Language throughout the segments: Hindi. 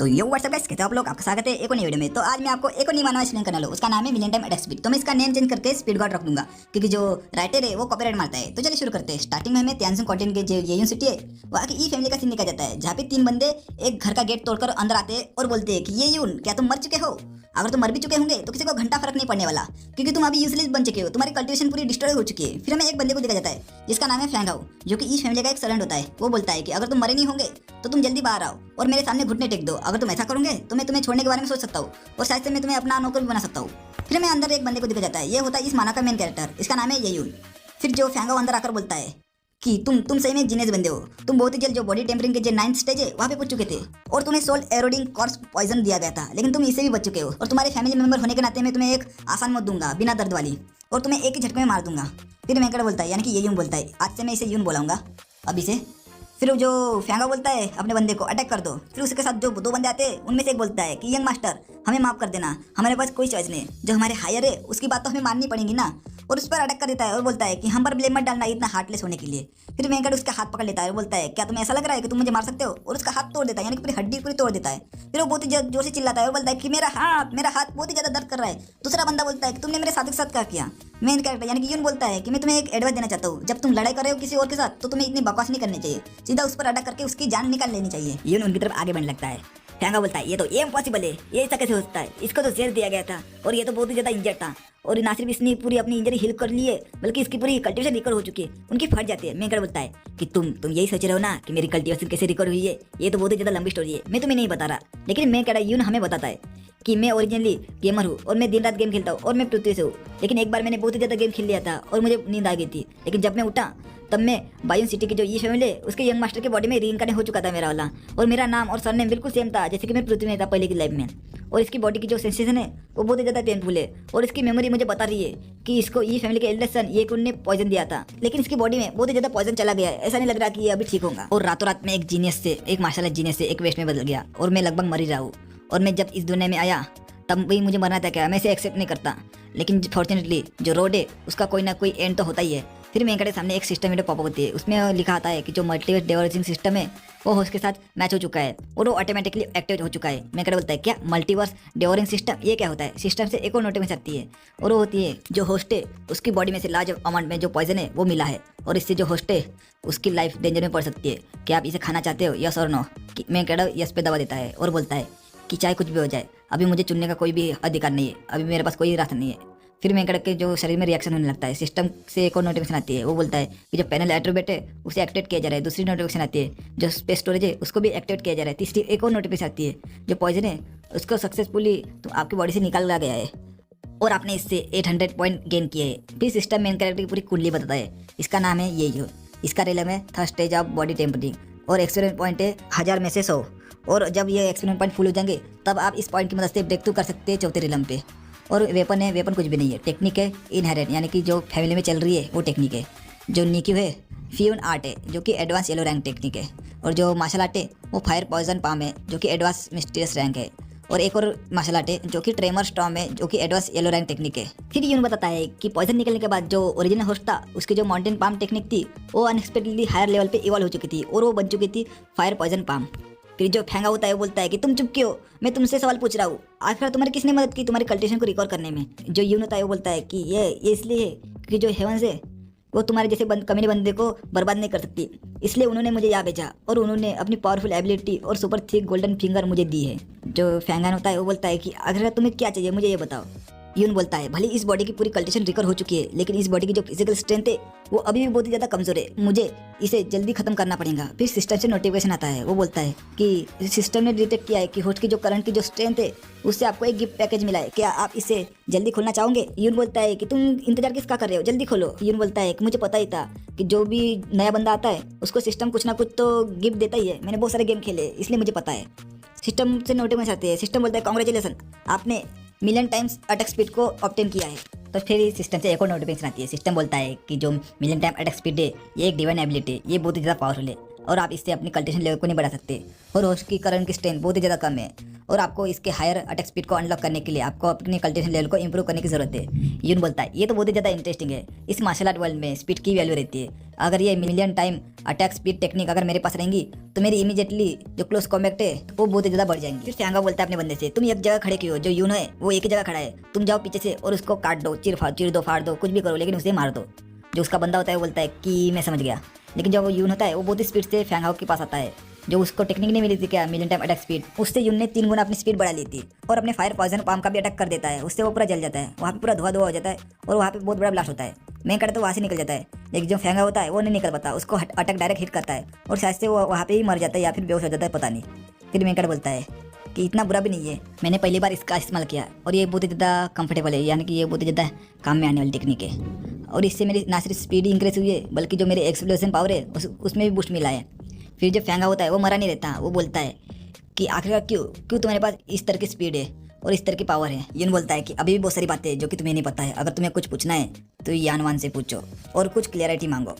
तो यो व्हाट्सएप गाइस, कैसे हो आप लोग? आपका स्वागत है एक और नई वीडियो में। तो आज मैं आपको एक और नई मानवा एक्सप्लेन करने वाला हूं। उसका नाम है मिलियन टाइम अटैक स्पीड। तो मैं इसका नेम चेंज करके स्पीड गार्ड रख दूंगा क्योंकि जो राइटर है वो कॉपीराइट मारता है। तो चलिए शुरू करते हैं। स्टार्टिंग में हमें त्यानसुन कॉन्टिन के जो येयून सिटी है वहाँ की ई फैमिली का सीन दिखाया जाता है, जहाँ पे 3 बंदे एक घर का गेट तोड़कर अंदर आते हैं और बोलते हैं कि येयून, क्या तुम मर चुके हो? अगर तुम मर भी चुके होंगे तो किसी को घंटा फर्क नहीं पड़ने वाला, क्योंकि तुम अभी यूजलेस बन चुके हो, तुम्हारी कल्टिवेशन पूरी डिस्ट्रॉय हो चुकी है। फिर हमें एक बंदे को देखा जाता है जिसका नाम है फैंगाओ, जो कि ई फैमिली का एक सर्वेंट होता है। वो बोलता है कि अगर तुम मरे नहीं होंगे तो तुम जल्दी बाहर आओ और मेरे सामने घुटने टेक दो। अगर तुम ऐसा करोगे तो मैं तुम्हें छोड़ने के बारे में सोच सकता हूँ और शायद से मैं तुम्हें अपना नौकर भी बना सकता हूँ। फिर हमें अंदर एक बंदे को देखा जाता है, ये होता है इस माना का मेन कैरेक्टर, इसका नाम है येयून। फिर जो फैंगाओ अंदर आकर बोलता है कि तुम सही में जीनियस बंदे हो। तुम बहुत ही जल्द जो बॉडी टेम्परिंग के जो 9th स्टेज है वहाँ पे पहुंच चुके थे और तुम्हें सोल एरोडिंग कॉर्स पॉइजन दिया गया था, लेकिन तुम इससे भी बच चुके हो। और तुम्हारे फैमिली मेंबर होने के नाते मैं तुम्हें एक आसान मौत दूंगा बिना दर्द वाली, और तुम्हें एक ही झटके में मार दूंगा। फिर वेंकट बोलता है, यानी कि येयून बोलता है, आज से मैं इसे यून बोलाऊंगा अभी से। फिर जो फैंगा बोलता है अपने बंदे को अटैक कर दो। फिर उसके साथ जो 2 बंदे आते हैं उनमें से एक बोलता है कि यंग मास्टर, हमें माफ कर देना, हमारे पास कोई चॉइस नहीं, जो हमारे हायर है उसकी बात तो हमें माननी पड़ेगी ना। और उस पर अटैक कर देता है और बोलता है कि हम पर ब्लेम मत डालना इतना हार्टलेस होने के लिए। फिर वेंकट उसका हाथ पकड़ लेता है और बोलता है, क्या तुम्हें ऐसा लग रहा है कि तुम मुझे मार सकते हो? और उसका हाथ तोड़ देता है, यानी कि पूरी हड्डी पूरी तोड़ देता है। फिर वो बहुत ही जोर से चिल्लाता है और बोलता है कि मेरा हाथ बहुत ही ज्यादा दर्द कर रहा है। दूसरा बंदा बोलता है कि तुमने मेरे साथ के साथ क्या किया? मेन कैरेक्टर यानी कि यून बोलता है कि मैं तुम्हें एक एडवाइस देना चाहता हूँ, जब तुम लड़ाई कर रहे हो किसी और के साथ तो तुम्हें इतनी बकवास नहीं करनी चाहिए, सीधा उस पर अटैक करके उसकी जान निकाल लेनी चाहिए। यून उनकी तरफ आगे बढ़ने लगता है। फैंगा बोलता है, ये तो इम्पॉसिबल है, ये ऐसा कैसे हो सकता है? इसको तो जेल दिया गया था और ये तो बहुत ही ज्यादा इंजर्ड था, और ना सिर्फ इसने पूरी अपनी इंजरी हील कर ली है बल्कि इसकी पूरी कल्टिवेशन रिकवर हो चुकी है, उनकी फट जाती है। मेंकड़ बोलता है कि तुम यही सोच रहे हो ना कि मेरी कल्टिवेशन कैसे रिकवर हुई है? ये तो बहुत ही ज्यादा लंबी स्टोरी है, मैं तुम्हें नहीं बता रहा। लेकिन मेंकड़ यून हमें बताता है कि मैं ओरिजिनली गेमर हूँ और मैं दिन रात गेम खेलता हूँ और मैं पृथ्वी से हूँ। लेकिन एक बार मैंने बहुत ही ज़्यादा गेम खेल लिया था और मुझे नींद आ गई थी, लेकिन जब मैं उठा तब मैं बायून सिटी की जो ई फैमिली है उसके यंग मास्टर के बॉडी में रीइंकार्नेट हो चुका था मेरा वाला, और मेरा नाम और सरनेम बिल्कुल सेम था जैसे कि मैं पृथ्वी में था पहले की लाइफ में। और इसकी बॉडी की जो सेंसेशन है वो बहुत ही ज़्यादा पेनफुल है, और इसकी मेमोरी मुझे बता रही है कि इसको ई फैमिली के एल्डेस्ट सन ये ने पॉइजन दिया था, लेकिन इसकी बॉडी में बहुत ही ज़्यादा पॉइजन चला गया है। ऐसा नहीं लग रहा कि ये अभी ठीक होगा। और रातों रात में एक जीनियस से, एक मार्शल जीनियस से एक वेस्ट में बदल गया और मैं लगभग मर ही रहा हूँ। और मैं जब इस दुनिया में आया तब भी मुझे मरना था क्या? मैं इसे एक्सेप्ट नहीं करता, लेकिन फॉर्चुनेटली जो रोड है उसका कोई ना कोई एंड तो होता ही है। फिर मेरे सामने एक सिस्टम वीडियो पॉप होती है, उसमें लिखा आता है कि जो मल्टीवर्स डेवलपिंग सिस्टम है वो होस्ट के साथ मैच हो चुका है और वो ऑटोमेटिकली एक्टिवेट हो चुका है। मेरे बोलता है, क्या मल्टीवर्स डेवलपिंग सिस्टम ये क्या होता है? सिस्टम से एक और नोटिफिकेशन आती है और वो होती है जो होस्ट है उसकी बॉडी में से लार्ज अमाउंट में जो पॉइजन है वो मिला है, और इससे जो होस्ट है उसकी लाइफ डेंजर में पड़ सकती है। क्या आप इसे खाना चाहते हो, यस और नो? मैं कह रहा हूँ यस पे दबा देता है और बोलता है कि चाहे कुछ भी हो जाए अभी मुझे चुनने का कोई भी अधिकार नहीं है, अभी मेरे पास कोई रास्ता नहीं है। फिर मेंकड़ के जो शरीर में रिएक्शन होने लगता है, सिस्टम से एक और नोटिफिकेशन आती है, वो बोलता है कि जो पैनल एट्रीब्यूट है उसे एक्टिवेट किया जा रहा है। दूसरी नोटिफिकेशन आती है जो स्पेस स्टोरेज है उसको भी एक्टिवेट किया जा रहा है। तीसरी एक और नोटिफिकेशन आती है जो पॉइजन है उसको सक्सेसफुली तो आपकी बॉडी से निकाला गया है और आपने इससे 800 पॉइंट गेन किए हैं। फिर सिस्टम मेन कैरेक्टर की पूरी कुंडली बताता है, इसका नाम है येयून, इसका रिलम है 3rd stage of body tempering और एक्सपीरियंस पॉइंट है 1000 में से 100, और जब ये एक्सपीरियंस पॉइंट फुल हो जाएंगे तब आप इस पॉइंट की मदद से ब्रेक थ्रू कर सकते हैं 4थे रिलम पे। और वेपन है, वेपन कुछ भी नहीं है, टेक्निक है इनहेरेंट, यानी कि जो फैमिली में चल रही है वो टेक्निक है। जो निक्यू है फ्यून आर्ट है जो कि एडवांस येलो रैंक टेक्निक है, और जो मार्शल आर्ट है वो फायर पॉइजन पाम है जो कि एडवांस मिस्टीरियस रैंक है, और एक और मार्शल आर्ट है जो कि ट्रेमर स्टॉर्म है जो कि एडवांस येलो रैंक टेक्निक है। फिर यून बताता है कि पॉइजन निकलने के बाद जो ओरिजिनल होस्ट था उसकी जो माउंटेन पाम टेक्निक थी वो अनएक्सपेक्टेडली हायर लेवल पे इवॉल्व हो चुकी थी और वो बन चुकी थी फायर पॉइजन पाम। फिर जो फैंगा होता है वो बोलता है कि तुम चुप क्यों, मैं तुमसे सवाल पूछ रहा हूँ, आखिर तुम्हारी किसने मदद की तुम्हारी कल्टिवेशन को रिकवर करने में? जो यून होता है वो बोलता है कि ये इसलिए है क्योंकि जो हेवंस है वो तुम्हारे जैसे कमीने बंदे को बर्बाद नहीं कर सकती, इसलिए उन्होंने मुझे यहाँ भेजा और उन्होंने अपनी पावरफुल एबिलिटी और सुपर थिक गोल्डन फिंगर मुझे दी है। जो फैंगन होता है वो बोलता है कि आखिर तुम्हें क्या चाहिए मुझे ये बताओ। यून बोलता है, भले इस बॉडी की पूरी कल्टिवेशन रिकवर हो चुकी है लेकिन इस बॉडी की जो फिजिकल स्ट्रेंथ है वो अभी भी बहुत ही ज़्यादा कमजोर है, मुझे इसे जल्दी खत्म करना पड़ेगा। फिर सिस्टम से नोटिफिकेशन आता है, वो बोलता है कि सिस्टम ने डिटेक्ट किया है कि होस्ट की जो करंट की जो स्ट्रेंथ है उससे आपको एक गिफ्ट पैकेज मिला है, क्या आप इसे जल्दी खोलना चाहोगे? यून बोलता है कि तुम इंतजार किसका कर रहे हो, जल्दी खोलो। यून बोलता है कि मुझे पता ही था कि जो भी नया बंदा आता है उसको सिस्टम कुछ ना कुछ तो गिफ्ट देता ही है, मैंने बहुत सारे गेम खेले इसलिए मुझे पता है। सिस्टम से नोटिफिकेशन आते हैं, सिस्टम बोलता है कांग्रेचुलेसन, आपने मिलियन टाइम्स अटैक स्पीड को ऑब्टेन किया है। तो फिर सिस्टम से एक और नोटिफिकेशन आती है, सिस्टम बोलता है कि जो मिलियन टाइम अटैक स्पीड है ये एक डिवाइन एबिलिटी है, ये बहुत ही ज़्यादा पावरफुल है और आप इससे अपनी कल्टिवेशन लेवल को नहीं बढ़ा सकते, और होस्ट की करंट की स्ट्रेंथ बहुत ही ज़्यादा कम है और आपको इसके हायर अटैक स्पीड को अनलॉक करने के लिए आपको अपने कल्टिवेशन लेवल को इंप्रूव करने की जरूरत है। यून बोलता है ये तो बहुत ही ज़्यादा इंटरेस्टिंग है। इस मार्शल आर्ट वर्ल्ड में स्पीड की वैल्यू रहती है। अगर ये million time attack speed technique अगर मेरे पास रहेंगी तो मेरी इमीडिएटली जो क्लोज कॉम्बैक्ट है वो बहुत ही ज़्यादा बढ़ जाएंगी। फिर फ्यांगा बोलता है अपने बंदे से, तुम एक जगह खड़े क्यों हो? जो यून है वो एक ही जगह खड़ा है, तुम जाओ पीछे से और उसको काट दो, चीर दो, फाड़ दो, कुछ भी करो, लेकिन उसे मार दो। जो उसका बंदा होता है वो बोलता है कि मैं समझ गया। लेकिन जब वो यून होता है वो बहुत ही स्पीड से फ्यांगाओ के पास आता है। जो उसको टेक्निक नहीं मिली थी क्या, मिलियन टाइम अटैक स्पीड, उससे यून ने 3 गुना अपनी स्पीड बढ़ा ली थी और अपने फायर पॉइजन पाम का भी अटैक कर देता है। उससे वो पूरा जल जाता है, वहाँ पे पूरा धुआं हो जाता है और वहाँ पे बहुत बड़ा ब्लास्ट होता है। मैं करता तो वहाँ से निकल जाता है, लेकिन जो फ्यांगा होता है वो नहीं निकल पाता, उसको अटैक डायरेक्ट हिट करता है और शायद से वो वहाँ पे ही मर जाता है या फिर बेहोश हो जाता है, पता नहीं। फिर मेंकड़ बोलता है कि इतना बुरा भी नहीं है, मैंने पहली बार इसका इस्तेमाल किया और ये बहुत ही ज़्यादा कंफर्टेबल है, यानी कि ये बहुत ही ज़्यादा काम में आने वाली टेक्निक है। और इससे मेरी ना सिर्फ स्पीड इंक्रीज हुई है बल्कि जो मेरे एक्सप्लोजन पावर है उसमें भी बूस्ट मिला है। फिर जो फ्यांगा होता है वो मरा नहीं रहता, वो बोलता है कि आखिरकार क्यों तुम्हारे पास इस तरह की स्पीड है और इस तरह की पावर है। यून बोलता है कि अभी भी बहुत सारी बातें हैं जो कि तुम्हें नहीं पता है। अगर तुम्हें कुछ पूछना है तो यानवान से पूछो और कुछ क्लियरिटी मांगो।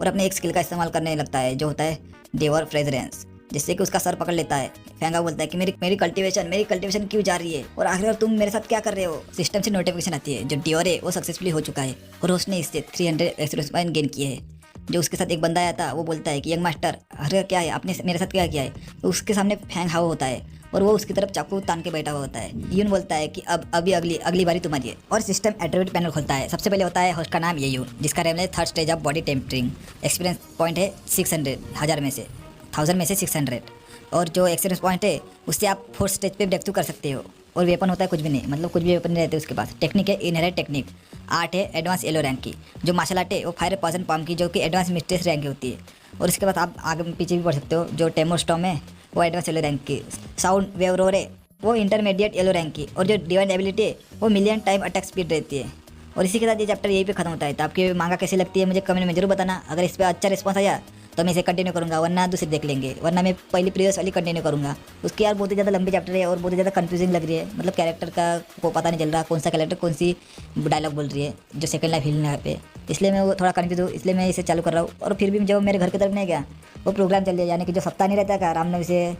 और अपने एक स्किल का इस्तेमाल करने लगता है जो होता है डेवर फ्रेजरेंस, जिससे कि उसका सर पकड़ लेता है। फ्यांगा बोलता है कि मेरी कल्टीवेशन क्यों जा रही है और आखिर तुम मेरे साथ क्या कर रहे हो? सिस्टम से नोटिफिकेशन आती है जो डियोर है वो सक्सेसफुली हो चुका है और उसने इससे 300 एक्सपीरियंस पॉइंट गेन किए हैं। जो उसके साथ एक बंदा आया था वो बोलता है कि यंग मास्टर अरे क्या है, आपने मेरे साथ क्या किया है? तो उसके सामने फैंग हाओ होता है और वो उसकी तरफ चाकू तान के बैठा हुआ होता है। यून बोलता है कि अभी अगली बारी तुम्हारी है और सिस्टम एट्रीब्यूट पैनल खोलता है। सबसे पहले होता है होस्ट का नाम ये यून, जिसका रेम है 3rd stage of body tempering. Experience point है 600, 1000 में से 600 और जो एक्सपीरियंस पॉइंट है उससे आप 4th स्टेज पे ब्रेक थ्रू कर सकते हो। और वेपन होता है कुछ भी नहीं, मतलब कुछ भी वेपन नहीं रहते उसके पास। टेक्निक है इनहेरेंट टेक्निक। आर्ट है एडवांस येलो रैंक की। जो मार्शल आर्ट है वो फायर पॉइजन पाम की, जो कि एडवांस मिस्ट्रेस रैंक की होती है। और इसके बाद आप आगे पीछे भी बढ़ सकते हो। जो टेमोर स्टॉर्म है वो एडवांस येलो रैंक की। साउंड वेव रोर है वो इंटरमीडिएट येलो रैंक की। और जो डिवाइन एबिलिटी है वो मिलियन टाइम अटैक स्पीड रहती है। और इसी के साथ ये चैप्टर यहीं पे खत्म होता है। तो आपकी मांगा कैसी लगती है मुझे कमेंट में जरूर बताना। अगर इस पर अच्छा रिस्पॉन्स आया तो मैं इसे कंटिन्यू करूँगा, वरना दूसरी देख लेंगे, वरना मैं पहली प्रीवियस वाली कंटिन्यू करूँगा। उसकी यार बहुत ही ज़्यादा लंबी चैप्टर है और बहुत ही ज़्यादा कंफ्यूजिंग लग रही है। मतलब कैरेक्टर का को पता नहीं चल रहा कौन सा कैरेक्टर कौन सी डायलॉग बोल रही है जो सेकंड लाइफ हीलिंग पे, इसलिए मैं वो थोड़ा कन्फ्यूज हूँ, इसलिए मैं इसे चालू कर रहा हूँ। और फिर भी जब मेरे घर की तरफ नहीं गया वो प्रोग्राम चल रहा है, यानी कि जो सप्ताह नहीं रहता है रामनवमी से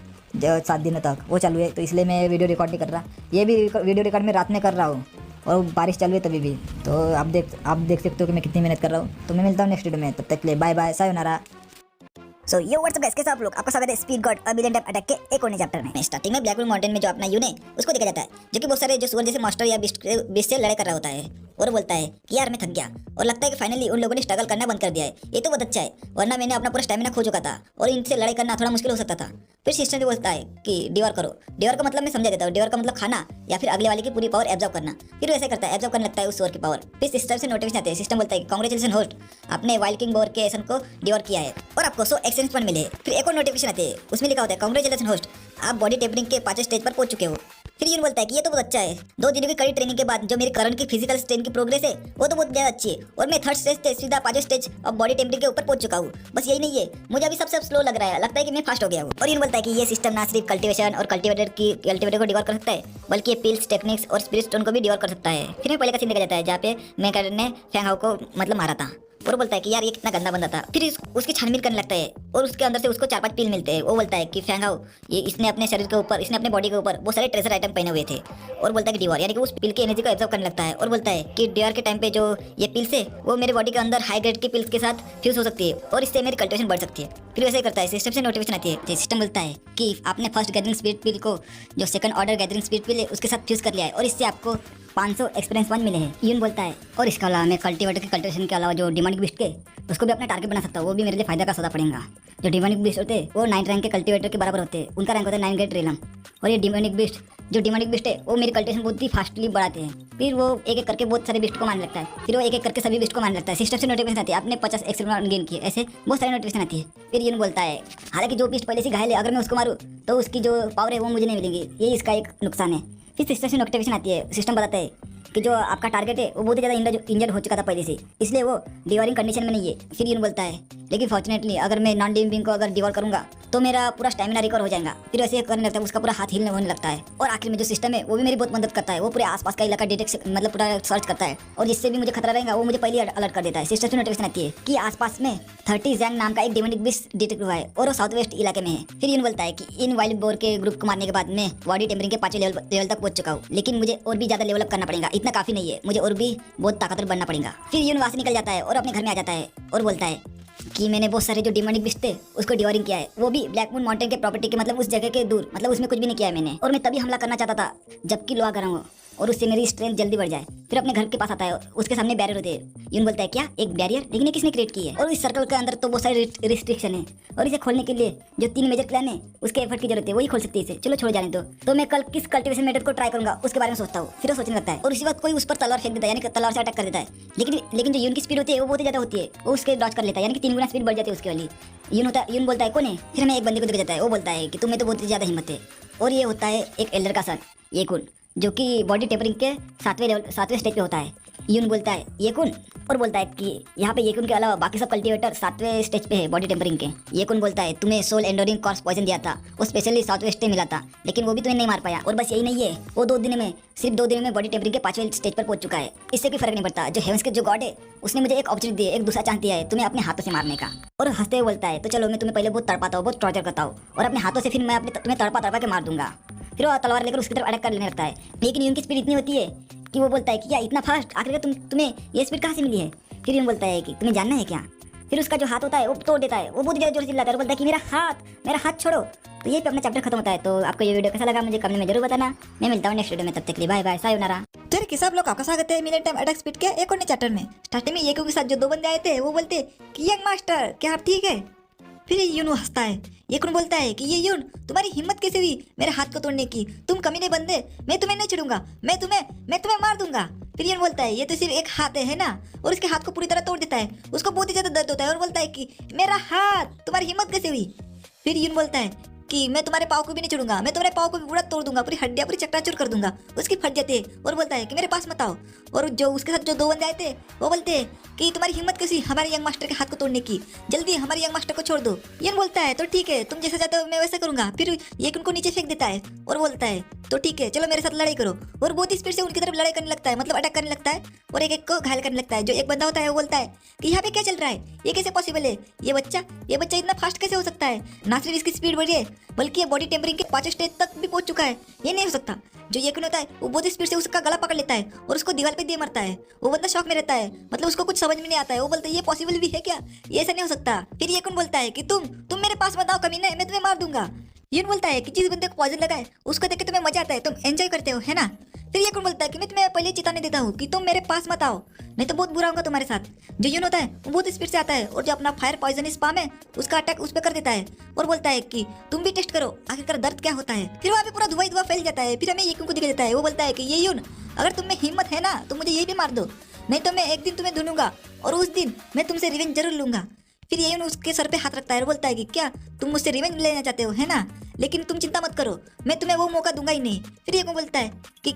7 दिनों तक वो चालू है। तो इसलिए मैं वीडियो रिकॉर्ड नहीं कर रहा। ये भी वीडियो रिकॉर्ड में रात में कर रहा हूँ और बारिश चालू है तभी भी। तो आप देख सकते हो कि मैं कितनी मेहनत कर रहा हूँ। तो मैं मिलता हूँ नेक्स्ट वीडियो में, तब तक के लिए बाय बाय, सायोनारा। सो यो व्हाट्सअप गाइस, कैसे आप लोग? आपका स्वागत है speed God a million time attack के एक और नए चैप्टर में। स्टार्टिंग में ब्लैकवुड माउंटेन में जो अपना यून है उसको देखा जाता है, जो कि बहुत सारे जो सुअर जैसे मास्टर या बीस्ट से लड़ाई कर रहा होता है। और बोलता है कि यार मैं थक गया और लगता है कि फाइनली उन लोगों ने स्ट्रगल करना बंद कर दिया है। ये तो बहुत अच्छा है, वरना मैंने अपना पूरा स्टैमिना खो चुका था और इनसे लड़ाई करना थोड़ा मुश्किल हो सकता था। फिर सिस्टर बोलता है कि डिवर करो। डिवर का मतलब मैं समझा देता हूँ। डिवर का मतलब खाना या फिर अगले वाले की पूरी पावर एब्जॉर्ब करना। फिर वैसे करता है, एब्जॉर्ब करने लगता है उस सुअर की पावर। फिर सिस्टम से नोटिफिकेशन आते हैं। सिस्टम बोलता है कि कांग्रेचुलेशन होस्ट, आपने वाइल्ड किंग बोर के एसन को डिवर किया है और आपको 100 एक्सपीरियंस पॉइंट मिले। फिर एक और नोटिफिकेशन आते हैं, उसमें लिखा होता है कांग्रेचुलेशन होस्ट, आप बॉडी टेम्परिंग के 5वें स्टेज पर पहुंच चुके हो। फिर यून बोलता है कि ये तो बहुत अच्छा है। 2 दिनों की कड़ी ट्रेनिंग के बाद जो मेरी करंट की फिजिकल स्ट्रेंथ की प्रोग्रेस है वो तो बहुत ज़्यादा अच्छी है और मैं 3rd स्टेज से सीधा 5वें स्टेज और बॉडी टेम्परिंग के ऊपर पहुंच चुका हूँ। बस यही नहीं है, मुझे अभी सबसे स्लो लग रहा है, लगता है कि मैं फास्ट हो गया हूँ। और यून बोलता है कि ये सिस्टम ना सिर्फ कल्टीवेशन और कल्टीवेटर को डिवर कर सकता है बल्कि ये पिल्स टेक्निक्स और स्पिरिट स्टोन को भी डिवर कर सकता है। फिर मैं पहले का सीन देखा जाता है जहाँ पे मैंकड़ ने फैंग हाओ को मतलब मारा था और बोलता है कि यार ये कितना गंदा बंदा था। फिर उसकी छानबीन करने लगता है और उसके अंदर से उसको 4-5 पील मिलते हैं। वो बोलता है कि फैंग हाओ ये इसने अपने शरीर के ऊपर, इसने अपने बॉडी के ऊपर बहुत सारे ट्रेजर आइटम पहने हुए थे। और बोलता है कि डिवर, यानी कि उस पिल की एनर्जी को एब्जॉर्ब करने लगता है और बोलता है कि डिवर के टाइम पे जो ये पिल्स है वो मेरे बॉडी के अंदर हाई ग्रेड की पिल्स के साथ फ्यूज हो सकती है और इससे मेरी कल्टीवेशन बढ़ सकती है। फिर वैसे ही करता है। सिस्टम से नोटिफिकेशन आती है। सिस्टम बोलता है कि आपने फर्स्ट गैदरिंग स्पीड पिल को जो सेकंड ऑर्डर गैदरिंग स्पीड पिल है उसके साथ फ्यूज कर लिया है और इससे आपको 500 एक्सपीरियंस पॉइंट मिले हैं। यून बोलता है और इसके अलावा मैं कल्टीवेटर की कल्टीवेशन के अलावा जो डिमांडिक बिस्ट के उसको भी अपना टारगेट बना सकता हूँ, वो भी मेरे लिए फायदा का सौदा पड़ेगा। जो डिमांडिक बिस्ट होते हैं वो 9 रैंक के कल्टीवेटर के बराबर होते हैं, उनका रैंक होता है 9 ग्रेड रेलम। और ये डिमांडिक बिस्ट है वो मेरी कल्टीवेशन बहुत ही फास्टली बढ़ाते हैं। फिर वो एक एक करके बहुत सारे बिस्ट को मारने लगता है। फिर वो एक एक करके सभी बिस्ट को मारने लगता है। सिस्टम से नोटिफिकेशन आती है, आपने 50 एक्सपीरियंस गेन किए, ऐसे बहुत सारी नोटिफिकेशन आती है। फिर यून बोलता है हालांकि जो बिस्ट पहले से घायल है अगर मैं उसको मारूँ तो उसकी जो पावर है वो मुझे नहीं मिलेंगी, ये इसका एक नुकसान है। फिर सिस्टम से नोटिफिकेशन आती है। सिस्टम बताता है कि जो आपका टारगेट है वो बहुत ही ज़्यादा इंजर्ड हो चुका था पहले से, इसलिए वो डिवरिंग कंडीशन में नहीं है। फिर यून बोलता है लेकिन फॉर्चुनेटली अगर मैं नॉन लिविंग बीइंग को अगर डिवोर करूंगा तो मेरा पूरा स्टैमिना रिकवर हो जाएगा। फिर वैसे करने लगता है, उसका पूरा हाथ हिलने होने लगता है। और आखिर में जो सिस्टम है वो भी मेरी बहुत मदद करता है। वो पूरे आसपास का इलाका डिटेक्ट मतलब पूरा सर्च करता है, और जिससे भी मुझे खतरा रहेगा वो मुझे पहले अलर्ट कर देता है। सिस्टम से नोटिफिकेशन आती है कि आसपास में 30 जैंग नाम का एक डेमोनिक बीस्ट डिटेक्ट हुआ है और वो साउथ वेस्ट इलाके में है। फिर यून बोलता है कि इन वाइल्ड बोर के ग्रुप को मारने के बाद मैं बॉडी टेम्परिंग के 5वें लेवल तक पहुंच चुका हूँ, लेकिन मुझे और भी ज्यादा लेवल अप करना पड़ेगा। इतना काफी नहीं है, मुझे और भी बहुत ताकतवर बनना पड़ेगा। फिर यून वहां से निकल जाता है और अपने घर में आ जाता है और बोलता है कि मैंने बहुत सारे जो डिमोनिक बिस्ट थे उसको डिवोरिंग किया है, वो भी ब्लैक मून माउंटेन के प्रॉपर्टी के मतलब उस जगह के दूर, मतलब उसमें कुछ भी नहीं किया है मैंने। और मैं तभी हमला करना चाहता था जबकि लोहा गर्म हो और उससे मेरी स्ट्रेंथ जल्दी बढ़ जाए। फिर अपने घर के पास आता है, उसके सामने बैरियर होते हैं। यून बोलता है क्या एक बैरियर, लेकिन ये किसने क्रिएट की है? और इस सर्कल के अंदर तो बहुत सारे रिस्ट्रिक्शन है, और इसे खोलने के लिए जो 3 मेजर क्लैन है उसके एफर्ट की जरूरत है, वही खोल सकती है इसे। चलो छोड़ जाने दो, तो मैं कल किस कल्टीवेशन मेथड को ट्राई करूंगा उसके बारे में सोचता हूँ। फिर वो सोचने लगता है और उसी वक्त कोई उस पर तलवार फेंक देता है, यानी कि तलवार से अटैक कर देता है। लेकिन जो यून की स्पीड होती है वो बहुत ज्यादा होती है, वो उसके डॉज कर लेता है, यानी कि 3 गुना स्पीड बढ़ जाती है उसकी वाली। यून बोलता है कौन है? फिर हमें एक बंदे को दिख जाता है, वो बोलता है कि तुम्हें तो बहुत ज्यादा हिम्मत है। और ये होता है एक एल्डर का सन येकुन, जो कि बॉडी टेम्परिंग के 7वें स्टेज पे होता है। यून बोलता है येकुन, और बोलता है कि यहाँ पे येकुन के अलावा बाकी सब कल्टीवेटर 7वें स्टेज पे है बॉडी टेम्परिंग के। येकुन बोलता है तुम्हें सोल एंडोरिंग कॉर्स पॉइजन दिया था, वो स्पेशली साउथ वेस्ट में मिला था, लेकिन वो भी तुम्हें नहीं मार पाया। और बस यही नहीं है, वो सिर्फ 2 दिन में बॉडी टेम्परिंग के 5वें स्टेज पर पहुंच चुका है। इससे कोई फर्क नहीं पड़ता, जो हेवंस के जो गॉड है उसने मुझे एक अपॉर्चुनिटी दी है, एक दूसरा चांस दिया है तुम्हें अपने हाथों से मारने का। और हंसते हुए बोलता है तो चलो मैं तुम्हें पहले बहुत तड़पाता हूँ, बहुत टॉर्चर करता हूँ, और अपने हाथों से फिर मैं तुम्हें तड़पा के मार दूंगा। फिर वो तलवार लेकर उसकी तरफ अटैक कर लेने लगता है। लेकिन यून की स्पीड इतनी होती है कि वो बोलता है कि क्या इतना फास्ट, आखिर तुम्हें ये स्पीड कहाँ से मिली है? फिर यून बोलता है कि तुम्हें जानना है क्या? फिर उसका जो हाथ होता है वो तोड़ देता है, वो बहुत ज़्यादा जोर से चिल्लाता है और बोलता है कि मेरा हाथ छोड़ो। तो ये पे अपना चैप्टर खत्म होता है। तो आपको ये वीडियो कैसा लगा मुझे कमेंट में जरूर बताना। मैं मिलता हूँ नेक्स्ट वीडियो में, तब तक के लिए बाय बाय, सायोनारा। तो कि सब लोग आपका स्वागत है मिलियन टाइम अटैक स्पीड के एक और नए चैप्टर में। स्टार्टिंग में येकू के साथ जो 2 बंदे आए थे वो बोलते कि यंग मास्टर क्या आप ठीक है? फिर यून हंसता है। येकुन बोलता है कि ये यून तुम्हारी हिम्मत कैसे हुई मेरे हाथ को तोड़ने की? तुम कमीने बंदे, मैं तुम्हें नहीं छोड़ूंगा, मैं तुम्हें मार दूंगा। फिर यून बोलता है ये तो सिर्फ एक हाथ है ना, और उसके हाथ को पूरी तरह तोड़ देता है। उसको बहुत ही ज्यादा दर्द होता है और बोलता है कि मेरा हाथ, तुम्हारी हिम्मत कैसे हुई? फिर यून बोलता है कि मैं तुम्हारे पाँव को भी नहीं छोड़ूंगा, मैं तुम्हारे पाँव को भी पूरा तोड़ दूंगा, पूरी हड्डियां पूरी चकनाचूर कर दूंगा। उसकी फट जाती है और बोलता है कि मेरे पास मत आओ। और जो उसके साथ जो 2 बंदे आए थे वो बोलते हैं कि तुम्हारी हिम्मत कैसी हमारे यंग मास्टर के हाथ को तोड़ने की, जल्दी हमारे यंग मास्टर को छोड़ दो। यन बोलता है तो ठीक है, तुम जैसा चाहते हो मैं वैसा करूंगा। फिर ये उनको नीचे फेंक देता है और बोलता है तो ठीक है चलो मेरे साथ लड़ाई करो। और बहुत ही स्पीड से उनकी तरफ लड़ाई करने लगता है, मतलब अटैक करने लगता है, और एक को घायल करने लगता है। जो एक बंदा होता है वो बोलता है कि यहाँ पे क्या चल रहा है, ये कैसे पॉसिबल है? ये बच्चा इतना फास्ट कैसे हो सकता है? ना सिर्फ इसकी स्पीड बढ़ी है बल्कि ये बॉडी टेम्परिंग के 5वें स्टेज तक भी पहुंच चुका है, ये नहीं हो सकता। जो येकुन होता है वो बहुत स्पीड से उसका गला पकड़ लेता है और उसको दीवार पे दे मरता है। वो बंदा शॉक में रहता है, मतलब उसको कुछ समझ में नहीं आता है। वो बोलता है ये पॉसिबल भी है क्या? ये ऐसा नहीं हो सकता। फिर येकुन बोलता है कि तुम मेरे पास मत आओ कमीने, मैं तुम्हें मार दूंगा। यून बोलता है कि जिस बंदे को पॉइजन लगा है उसको देख के तुम्हें मजा आता है, तुम एंजॉय करते हो है ना? फिर येकुन बोलता है कि मैं तुम्हें पहले चेतावनी देता हूँ कि तुम मेरे पास मत आओ, नहीं तो बहुत बुरा होगा तुम्हारे साथ। जो यून होता है वो बहुत स्पीड से आता है और जो अपना फायर पॉइजन स्पाम है उसका अटैक उस पर कर देता है और बोलता है कि तुम भी टेस्ट करो आखिरकार दर्द क्या होता है। फिर वहाँ पे पूरा धुआं फैल जाता है। फिर हमें येकुन को दिख जाता है, वो बोलता है कि ये यून अगर तुम में हिम्मत है ना तो मुझे ये भी मार दो, नहीं तो मैं एक दिन तुम्हें ढूंढूंगा और उस दिन मैं तुमसे रिवेंज जरूर लूंगा। फिर येकुन उसके सर पे हाथ रखता है और बोलता है कि क्या तुम मुझसे रिवेंज लेना चाहते हो है ना? लेकिन तुम चिंता मत करो, मैं तुम्हें वो मौका दूंगा ही नहीं। फिर येकुन बोलता है कि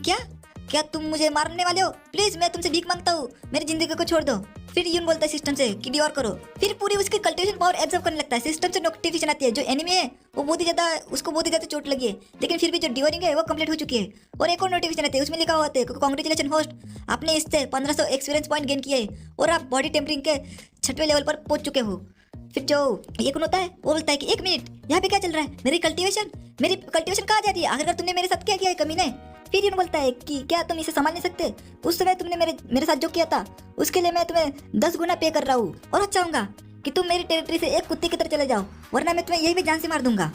क्या तुम मुझे मारने वाले हो? प्लीज मैं तुमसे भीख मांगता हूँ, मेरी जिंदगी को छोड़ दो। फिर यून बोलता है सिस्टम से कि डिवोर करो। फिर पूरी उसकी कल्टीवेशन पावर एब्जॉर्ब करने लगता है। सिस्टम से नोटिफिकेशन आती है जो एनिमी है वो उसको बहुत ही ज्यादा चोट लगी है, लेकिन फिर भी जो डिवोरिंग है वो कंप्लीट हो चुकी है। और एक और नोटिफिकेशन आती है, उसमें लिखा हुआ है कांग्रेचुलेशन होस्ट, आपने इससे 1500 एक्सपीरियंस पॉइंट गेन किए और आप बॉडी टेम्परिंग के 6वें लेवल पर पहुंच चुके हो। फिर जो येकुन होता है वो बोलता है कि 1 मिनट यहाँ पे क्या चल रहा है? मेरी कल्टीवेशन कहाँ जा रही है? आखिरकार तुमने मेरे साथ क्या किया है कमीने? फिर यून बोलता है कि क्या तुम इसे संभाल नहीं सकते? उस समय तुमने मेरे साथ जो किया था उसके लिए मैं तुम्हें 10 गुना पे कर रहा हूँ और चाहूंगा कि तुम मेरी टेरिटरी से एक कुत्ते की तरह चले जाओ, वरना मैं तुम्हें यही भी जान से मार दूंगा।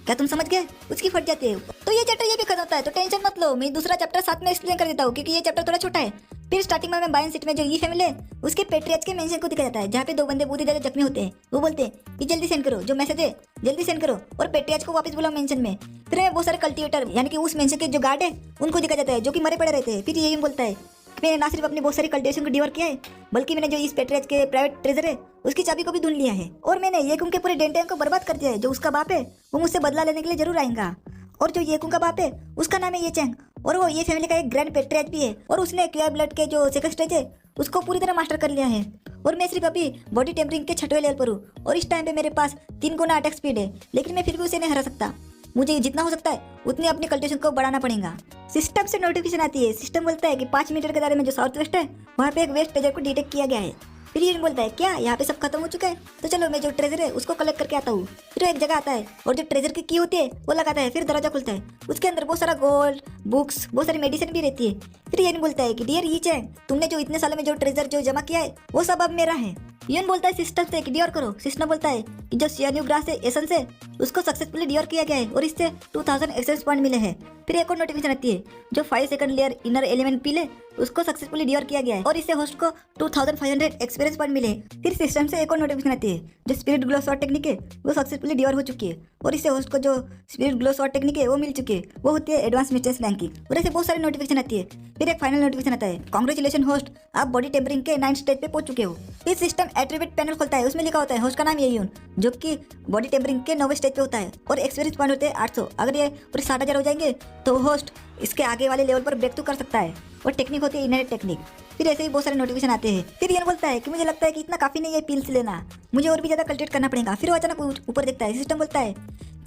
क्या तुम समझ गए? उसकी फट जाती है। तो ये चैप्टर ये भी खत्म होता है, तो टेंशन मत लो, मैं दूसरा चैप्टर साथ में एक्सप्लेन कर देता हूँ क्योंकि ये चैप्टर थोड़ा छोटा है। फिर स्टार्टिंग में बायन सिटी में जो ये फैमिली है उसके पेट्रियार्च के मेंशन को दिखाया जाता है, जहाँ पे 2 बंदे बहुत ही ज्यादा जख्मी होते हैं। वो बोलते हैं कि जल्दी सेंड करो, जो मैसेज है जल्दी सेंड करो और पेट्रियार्च को वापस बुलाओ मेंशन में। फिर हमें बहुत सारे कल्टीवेटर यानी कि उस मेंशन के जो गार्ड है उनको दिखाया जाता है जो कि मरे पड़े रहते हैं। फिर ये बोलता है मैंने ना सिर्फ अपनी बहुत सारी कल्टीवेशन को डिवर किया है बल्कि मैंने जो इस पेट्रियार्च के प्राइवेट ट्रेजर है उसकी चाबी को भी ढूंढ लिया है, और मैंने येकुन के पूरे डेंटेन को बर्बाद कर दिया है। जो उसका बाप है वो मुझसे बदला लेने के लिए जरूर आएगा, और जो येकुन का बाप है उसका नाम है ये चैंग, और वो ये फैमिली का एक ग्रैंड पेट्रियार्च भी है, और उसने क्यूआई ब्लड के जो सेकंड स्टेज है उसको पूरी तरह मास्टर कर लिया है। और मैं सिर्फ अभी बॉडी टेम्परिंग के 6वें लेवल पर हूँ और इस टाइम पे मेरे पास 3 गुना अटैक स्पीड है, लेकिन मैं फिर भी उसे नहीं हरा सकता। मुझे जितना हो सकता है उतनी अपनी कल्टीवेशन को बढ़ाना पड़ेगा। सिस्टम से नोटिफिकेशन आती है। सिस्टम बोलता है कि 5 मीटर के दायरे में जो साउथ वेस्ट है वहाँ पे एक वेस्ट ट्रेजर को डिटेक्ट किया गया है। फिर यून बोलता है क्या यहाँ पे सब खत्म हो चुका है, तो चलो मैं जो ट्रेजर है उसको कलेक्ट करके आता हूँ। फिर वो एक जगह आता है और जो ट्रेजर की की होती है वो लगाता है, फिर दरवाजा खुलता है। उसके अंदर बहुत सारा गोल्ड, बुक्स, बहुत सारी मेडिसिन भी रहती है। फिर यून बोलता है कि डियर यीचेंग, तुमने जो इतने सालों में जो ट्रेजर जो जमा किया है वो सब अब मेरा है। यून बोलता है सिस्टम से कि डियोर करो। सिस्टम बोलता है कि जो सियान्यू ग्रास है एसेंस है उसको सक्सेसफुली डियोर किया गया है और इससे 2000 एक्सेस पॉइंट मिले हैं। फिर एक और नोटिफिकेशन आती है जो 5 सेकंड लेयर इनर एलिमेंट पीले उसको सक्सेसफुली डियोर किया गया है और इससे होस्ट को 2500 एक्सपीरियंस पॉइंट मिले हैं। फिर सिस्टम से एक और नोटिफिकेशन आती है जो स्पिरिट ग्लो शॉट टेक्निक है वो सक्सेसफुली डियोर हो चुकी है और इससे होस्ट को जो स्पिरिट ग्लो शॉट टेक्निक है वो मिल चुकी है, वो होती है एडवांस मिस्टेस रैंक की। और ऐसे बहुत सारी नोटिफिकेशन आती है। फिर एक फाइनल नोटिफिकेशन आता है कांग्रेचुलेशन होस्ट, आप बॉडी टेम्परिंग के 9 स्टेज पे पहुंच चुके हो। फिर सिस्टम एट्रीब्यूट पैनल खोलता है, उसमें लिखा होता है होस्ट का नाम ये यून जो कि बॉडी टेम्परिंग के 9वें स्टेज पे होता है और एक्सपीरियंस पॉइंट होते हैं 800। अगर ये पूरे 60,000 हो जाएंगे तो होस्ट इसके आगे वाले लेवल पर ब्रेक थ्रू कर सकता है और टेक्निक होती है इनहेरिट टेक्निक। फिर ऐसे ही बहुत सारे नोटिफिकेशन आते हैं। फिर ये बोलता है कि मुझे लगता है कि इतना काफी नहीं है पिल्स लेना, मुझे और भी ज्यादा कल्टिवेट करना पड़ेगा। फिर वो अचानक ऊपर देखता है। सिस्टम बोलता है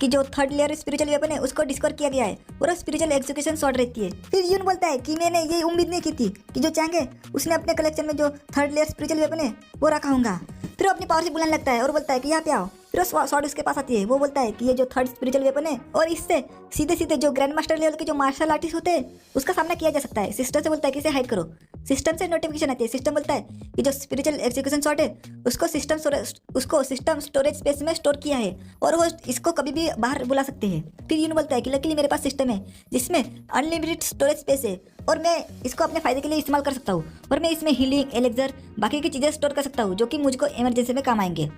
कि जो 3rd लेयर स्पिरिचुअल वेपन है उसको डिस्कवर किया गया है और स्पिरिचुअल एग्जीक्यूशन शॉट रहती है। फिर यून बोलता है कि मैंने ये उम्मीद नहीं की थी कि जो चैंग है उसने अपने कलेक्शन में जो 3rd लेयर स्पिरिचुअल वेपन है वो रखा होगा। फिर वो अपनी पावर से बुलाने लगता है और बोलता है कि यहाँ पे आओ। फिर वो शॉट उसके पास आती है। वो बोलता है कि ये जो 3rd स्पिरिचुअल वेपन है और इससे सीधे सीधे जो ग्रैंड मास्टर लेवल के जो मार्शल आर्टिस्ट होते हैं उसका सामना किया जा सकता है। सिस्टम से बोलता है कि इसे हाइड करो। सिस्टम से नोटिफिकेशन आती है। सिस्टम बोलता है कि जो स्पिरिचुअल एग्जीक्यूशन शॉट है उसको सिस्टम स्टोरेज स्पेस में स्टोर किया है और होस्ट इसको कभी भी बाहर बुला सकते हैं। फिर यून बोलता है कि लकीली मेरे पास सिस्टम है जिसमें अनलिमिटेड स्टोरेज स्पेस है और मैं इसको अपने फायदे के लिए इस्तेमाल कर सकता हूँ और मैं इसमें हीलिंग, एलेक्सर, बाकी की चीज़ें स्टोर कर सकता हूँ जो कि मुझको इमरजेंसी में काम आएंगे।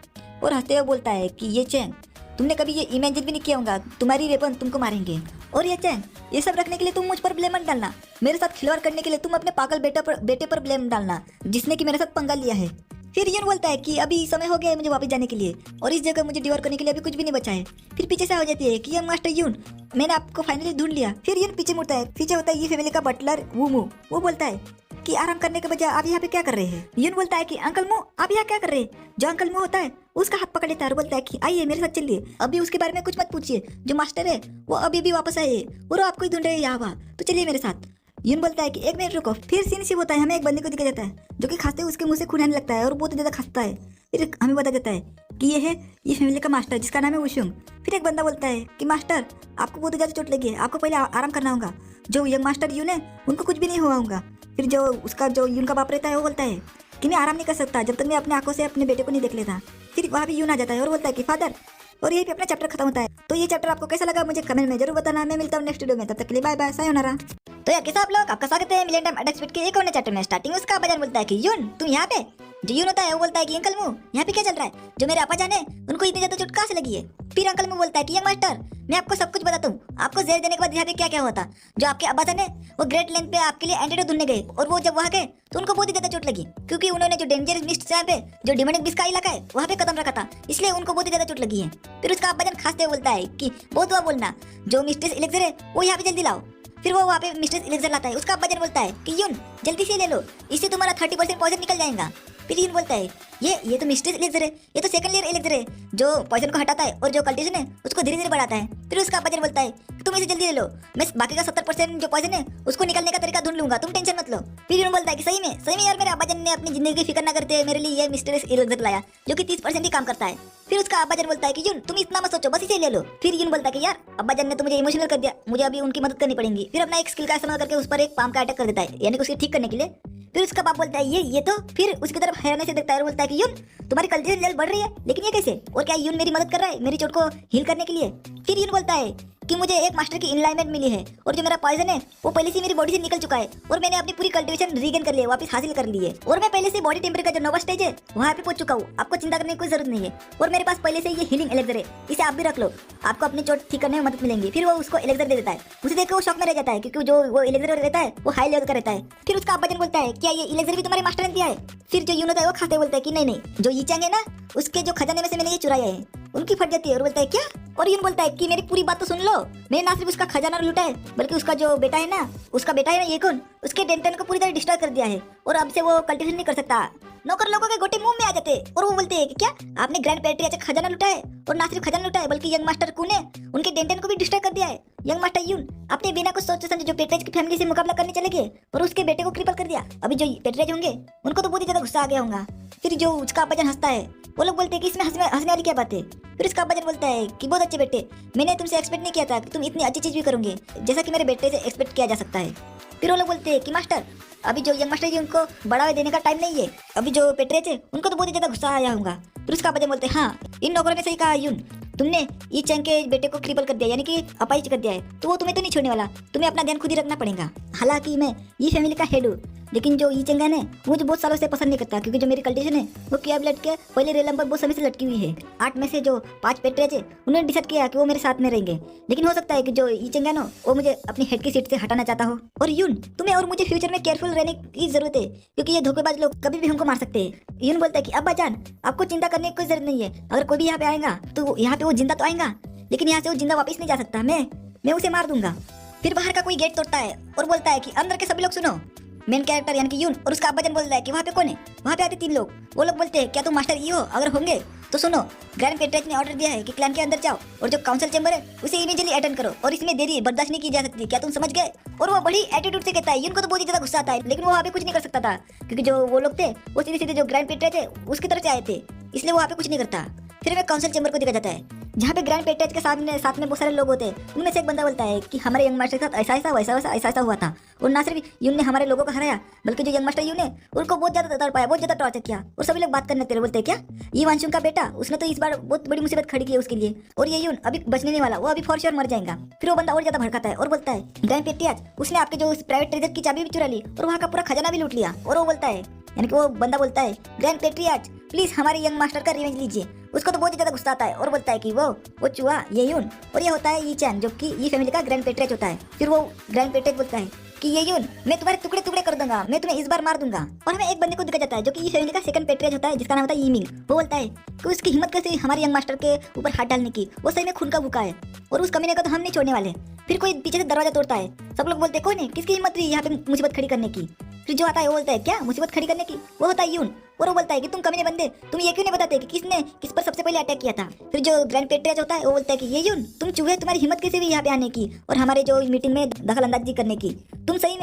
और हंसते हुए बोलता है कि ये चैंग, तुमने कभी ये इमेजिन भी नहीं किया होगा तुम्हारी वेपन तुमको मारेंगे। और ये चैंग, ये सब रखने के लिए तुम मुझ पर ब्लेम मत डालना, मेरे साथ खिलवाड़ करने के लिए तुम अपने पागल बेटे पर ब्लेम डालना जिसने कि मेरे साथ पंगा लिया है। फिर यून बोलता है कि अभी समय हो गया है मुझे वापस जाने के लिए और इस जगह मुझे डिवोर करने के लिए अभी कुछ भी नहीं बचा है। फिर पीछे से हो जाती है कि यंग मास्टर यून, मैंने आपको फाइनली ढूंढ लिया। फिर यून पीछे मुड़ता है। पीछे होता है ये फैमिली का बटलर वूमू। वो बोलता है कि आराम करने के बजाय आप यहाँ पे क्या कर रहे हैं। यून बोलता है कि अंकल मो आप यहाँ क्या कर रहे हैं। जो अंकल मो होता है उसका हाथ पकड़ लेता है और बोलता है कि आइए मेरे साथ चलिए, अभी उसके बारे में कुछ मत पूछिए, जो मास्टर है वो अभी भी वापस आए और वो आपको ही ढूंढ रहे हैं यहाँ वहाँ, तो चलिए मेरे साथ। यून बोलता है कि 1 मिनट रुको। फिर सीन शिव होता है। हमें एक बंदे को दिखा जाता है जो कि खांसते हुए उसके मुंह से खून आने लगता है और बहुत ज्यादा खांसता है। फिर हमें बता जाता है कि ये फैमिली का मास्टर जिसका नाम है वुशुंग। फिर एक बंदा बोलता है कि मास्टर आपको बहुत ज्यादा चोट लगी है, आपको पहले आराम करना होगा। जो यंग मास्टर यून है उनको कुछ भी नहीं हुआ होगा। फिर जो उसका जो यून का बाप रहता है वो बोलता है कि मैं आराम नहीं कर सकता जब तक मैं अपने आंखों से अपने बेटे को नहीं देख लेता। फिर वहाँ भी यून आ जाता है और बोलता है कि फादर, और यही पे अपना चैप्टर खत्म होता है। तो ये चैप्टर आपको कैसा लगा मुझे कमेंट में जरूर बताना। मैं मिलता हूँ नेक्स्ट वीडियो में, तब तक के लिए बाय बाय, सायोनारा। तो यार कैसा आप लोग, आपका स्वागत है मिलियन टाइम अटैक स्पीड के एक और नए चैप्टर में। स्टार्टिंग उसका बजान बोलता है कि यून तुम यहाँ पे। जो यून होता है वो बोलता है कि अंकल मु यहाँ पे क्या चल रहा है, जो मेरे आपा जान है उनको इतनी ज्यादा चोट कहाँ से लगी है। फिर अंकल मु बोलता है कि यंग मास्टर मैं आपको सब कुछ बताता हूँ, आपको जहर देने के बाद यहाँ पे क्या क्या हुआ था। जो आपके अब्बा जान है वो ग्रेट लेंथ पे आपके लिए एंटीडोट ढूंढने गए और वो जब वहाँ गए तो उनको बहुत ही ज्यादा चोट लगी क्योंकि उन्होंने जो डेंजरस मिस्ट यहाँ पे जो डिमोनिक बिस का इलाका है वहाँ पे कदम रखा था, इसलिए उनको बहुत ही ज्यादा चोट लगी है। फिर उसका अब्बा जान खांसते हुए बोलता है कि बहुत हुआ बोलना, जो मिस्ट्रेस एलेक्सर है वो यहाँ पे जल्दी लाओ। फिर वो वहाँ पे मिस्ट्रेस एलेक्सर लाता है। उसका अब्बा जान बोलता है कि यून जल्दी से ले लो, इससे तुम्हारा 30% पॉइजन निकल जाएगा। फिर यून बोलता है ये तो मिस्ट्रेस एलेक्सर है, ये तो सेकंड लेयर एलेक्सर है जो पॉइजन को हटाता है और जो कल्टीवेशन है उसको धीरे धीरे बढ़ाता है। फिर उसका अब्बा जान बोलता है तुम इसे जल्दी ले लो, मैं बाकी का 70% जो पॉइजन है उसको निकलने का तरीका ढूंढ लूंगा, तुम टेंशन मत लो। फिर यून बोलता है कि सही में यार मेरे अब्बा जान ने अपनी जिंदगी की फिक्र ना करते मेरे लिए ये मिस्ट्रेस एलेक्सर लाया जो कि 30% ही काम करता है। फिर उसका अब्बा जान बोलता है कि यून तुम इतना मत सोचो, बस इसे ले लो। फिर यून बोलता है कि यार अब्बा जान ने तो मुझे इमोशनल कर दिया, मुझे अभी उनकी मदद करनी पड़ेगी। फिर अपना एक स्किल का इस्तेमाल करके उस पर एक पाम का अटैक कर देता है, यानी कि उसे ठीक करने के लिए। फिर उसका बाप बोलता है ये तो। फिर उसकी तरफ हैरानी से देखता है और बोलता है कि यून तुम्हारी कल्चर लेवल बढ़ रही है, लेकिन ये कैसे, और क्या यून मेरी मदद कर रहा है मेरी चोट को हील करने के लिए। फिर यून बोलता है कि मुझे एक मास्टर की इनलाइनमेंट मिली है और जो मेरा पॉइजन है वो पहले से मेरी बॉडी से निकल चुका है और मैंने अपनी पूरी कल्टीवेशन रीगेन कर ली है, वापस हासिल कर ली है और मैं पहले से बॉडी टेम्परेचर का जो 9वां स्टेज है वहाँ पे पहुंच चुका हूँ, आपको चिंता करने की कोई जरूरत नहीं है। और मेरे पास पहले से ये हीलिंग एलेक्सर है, इसे आप भी रख लो, आपको अपनी चोट ठीक करने में मदद मिलेंगी। फिर वो उसको एलेक्सर दे देता है। उसे देखकर वो शॉक में रह जाता है क्योंकि जो वो एलेक्सर रहता है वो हाई लेवल का रहता है। फिर उसका अब्बा जान बोलता है क्या ये एलेक्सर भी तुम्हारे मास्टर ने दिया है। फिर जो यून होता है वो खाते बोलता है कि नहीं, जो यीचैंग है ना उसके जो खजाने में से मैंने ये चुराया है उनकी फट जाती है और बोलता है क्या। और यून बोलता है कि मेरी पूरी बात तो सुन लो, मैंने ना सिर्फ उसका खजाना लूटा है बल्कि उसका जो बेटा है ना, उसका बेटा है ना ये कौन, उसके डेंटन को पूरी तरह डिस्ट्रॉय कर दिया है और अब से वो कल्टीवेशन नहीं कर सकता। नौकर लोगों के गोटे मुंह में आ जाते और वो बोलते हैं कि क्या आपने ग्रैंड पैट्रिया से खजाना लूटा है, और ना सिर्फ खजाना लूटा है बल्कि यंग मास्टर कू ने उनके डेंटन को भी डिस्ट्रॉय कर दिया है। यंग मास्टर यून अपने बिना कुछ सोचे समझे जो पेट्रेज की फैमिली से मुकाबला करने चले गए और उसके बेटे को क्रिपल कर दिया। अभी जो पेट्रेज होंगे उनको तो बहुत ही ज्यादा गुस्सा आ गया होगा। फिर जो उसका अब्बाजान हंसता है, वो लोग बोलते हैं कि इसमें हंसने वाली क्या बात है। फिर उसका अब्बाजान बोलता है कि बहुत अच्छे बेटे, मैंने तुमसे एक्सपेक्ट नहीं किया था कि तुम इतनी अच्छी चीज भी करोगे जैसा कि मेरे बेटे से एक्सपेक्ट किया जा सकता है। फिर वो लोग बोलते हैं कि मास्टर अभी जो यंग मास्टर जी उनको बढ़ावा देने का टाइम नहीं है, अभी जो पेट्रेज है उनको तो बहुत ही ज्यादा गुस्सा आया होगा। फिर उसका अब्बाजान बोलते हैं हाँ इन नौकरों ने सही कहा यून, तुमने ई चैंग के बेटे को क्रिपल कर दिया यानी कि अपाहिज कर दिया है, तो वो तुम्हें तो नहीं छोड़ने वाला, तुम्हें अपना ध्यान खुद ही रखना पड़ेगा। हालांकि मैं ये फैमिली का हेड हूँ, लेकिन जो ई चेंगन है मुझे बहुत सालों से पसंद नहीं करता क्योंकि जो मेरी कल्टीवेशन है वो किया ब्लड के पहले रेल नंबर बहुत समय से लटकी हुई है। 8 में से जो 5 पेट्रेज है उन्होंने डिसाइड किया कि वो मेरे साथ में रहेंगे, लेकिन हो सकता है कि जो ई चेंगन हो वो मुझे अपनी हेड की सीट से हटाना चाहता हो। और यून तुम्हें और मुझे फ्यूचर में केयरफुल रहने की जरूरत है क्योंकि ये धोखेबाज लोग कभी भी हमको मार सकते हैं। यून बोलता है कि अब्बा जान आपको चिंता करने की कोई जरूरत नहीं है, अगर कोई भी यहाँ पे आएगा तो यहाँ पे वो जिंदा तो आएगा लेकिन यहाँ से वो जिंदा वापस नहीं जा सकता, मैं उसे मार दूंगा। फिर बाहर का कोई गेट तोड़ता है और बोलता है कि अंदर के सभी लोग सुनो। मेन कैरेक्टर यानी कि यून और उसका अब्बाजान बोलता है कि वहाँ पे कौन है। वहाँ पे आते 3 लोग, वो लोग बोलते हैं क्या तुम मास्टर ई हो, अगर होंगे तो सुनो ग्रैंड पेट्रेज ने ऑर्डर दिया है कि क्लैन के अंदर जाओ और जो काउंसिल चैम्बर है उसे इमीडिएटली अटेंड करो और इसमें देरी बर्दाश्त नहीं की जा सकती, क्या तुम समझ गए। और वो बड़ी एटीट्यूड से कहता है, यून को तो बहुत ही ज्यादा गुस्सा आता है लेकिन वो वहाँ पे कुछ नहीं कर सकता था क्योंकि जो वो लोग थे वो सीधे सीधे जो ग्रैंड पेट्रेज है उसकी तरफ से आए थे, इसलिए वो वहाँ पे कुछ नहीं करता। फिर हमें काउंसिल चैम्बर को देखा जाता है जहाँ पे ग्रैंड पेट्रेज के साथ में बहुत सारे लोग होते हैं। उनमें से एक बंदा बोलता है कि हमारे यंग मास्टर के साथ ऐसा हुआ था और ना सिर्फ यून ने हमारे लोगों को हराया बल्कि जो यंग मास्टर यून है उनको बहुत ज्यादा तड़पाया, बहुत ज्यादा टॉर्चर किया। और सभी लोग बात करने तेरे बोलते हैं क्या ये वांशुंग का बेटा, उसने तो इस बार बहुत बड़ी मुसीबत खड़ी की है उसके लिए और ये यून अभी बचने नहीं वाला, वो अभी फॉर श्योर मर जाएगा। फिर वो बंदा और ज्यादा भड़काता है और बोलता है ग्रैंड पेट्रियाज उसने आपके जो प्राइवेट ट्रेजर की चाबी भी चुरा ली और वहाँ का पूरा खजाना भी लूट लिया। और वो बोलता है यानी कि वो बंदा बोलता है ग्रैंड पेट्रियाज प्लीज हमारे यंग मास्टर का रिवेंज लीजिए। उसको तो बहुत ही ज्यादा गुस्सा आता है और बोलता है कि वो चूहा ये यून और ये होता है ये चैन जो कि ये फैमिली का ग्रैंड पेट्रेज होता है। फिर वो ग्रैंड पेट्रेज बोलता है कि ये यून मैं तुम्हारे टुकड़े टुकड़े कर दूंगा, मैं तुम्हें इस बार मार दूंगा। और हमें एक बंदे को दिखा जाता है जो कि ये फैमिली का सेकंड पेट्रेज होता है जिसका नाम होता है यीमिंग। वो बोलता है कि उसकी हिम्मत कैसे हमारे यंग मास्टर के ऊपर हाथ डालने की, वो सही में खून का भूखा है और उस कमीने को तो हम नहीं छोड़ने वाले। फिर कोई पीछे से दरवाजा तोड़ता है, सब लोग बोलते हैं कौन है, किसकी हिम्मत हुई यहाँ पे मुसीबत खड़ी करने की। फिर जो आता है वो बोलता है क्या मुसीबत खड़ी करने की, वो होता है यून। और वो बोलता है कि तुम कमीने बंदे तुम ये क्यों नहीं बताते कि किसने किस पर सबसे पहले अटैक किया था। फिर जो ग्रैंड पेट्रेज होता है वो बोलता है कि ये यून तुम चूहे, तुम्हारी हिम्मत कैसे हुई यहाँ पे आने की और हमारे जो मीटिंग में दखल अंदाजी करने की, तुम सही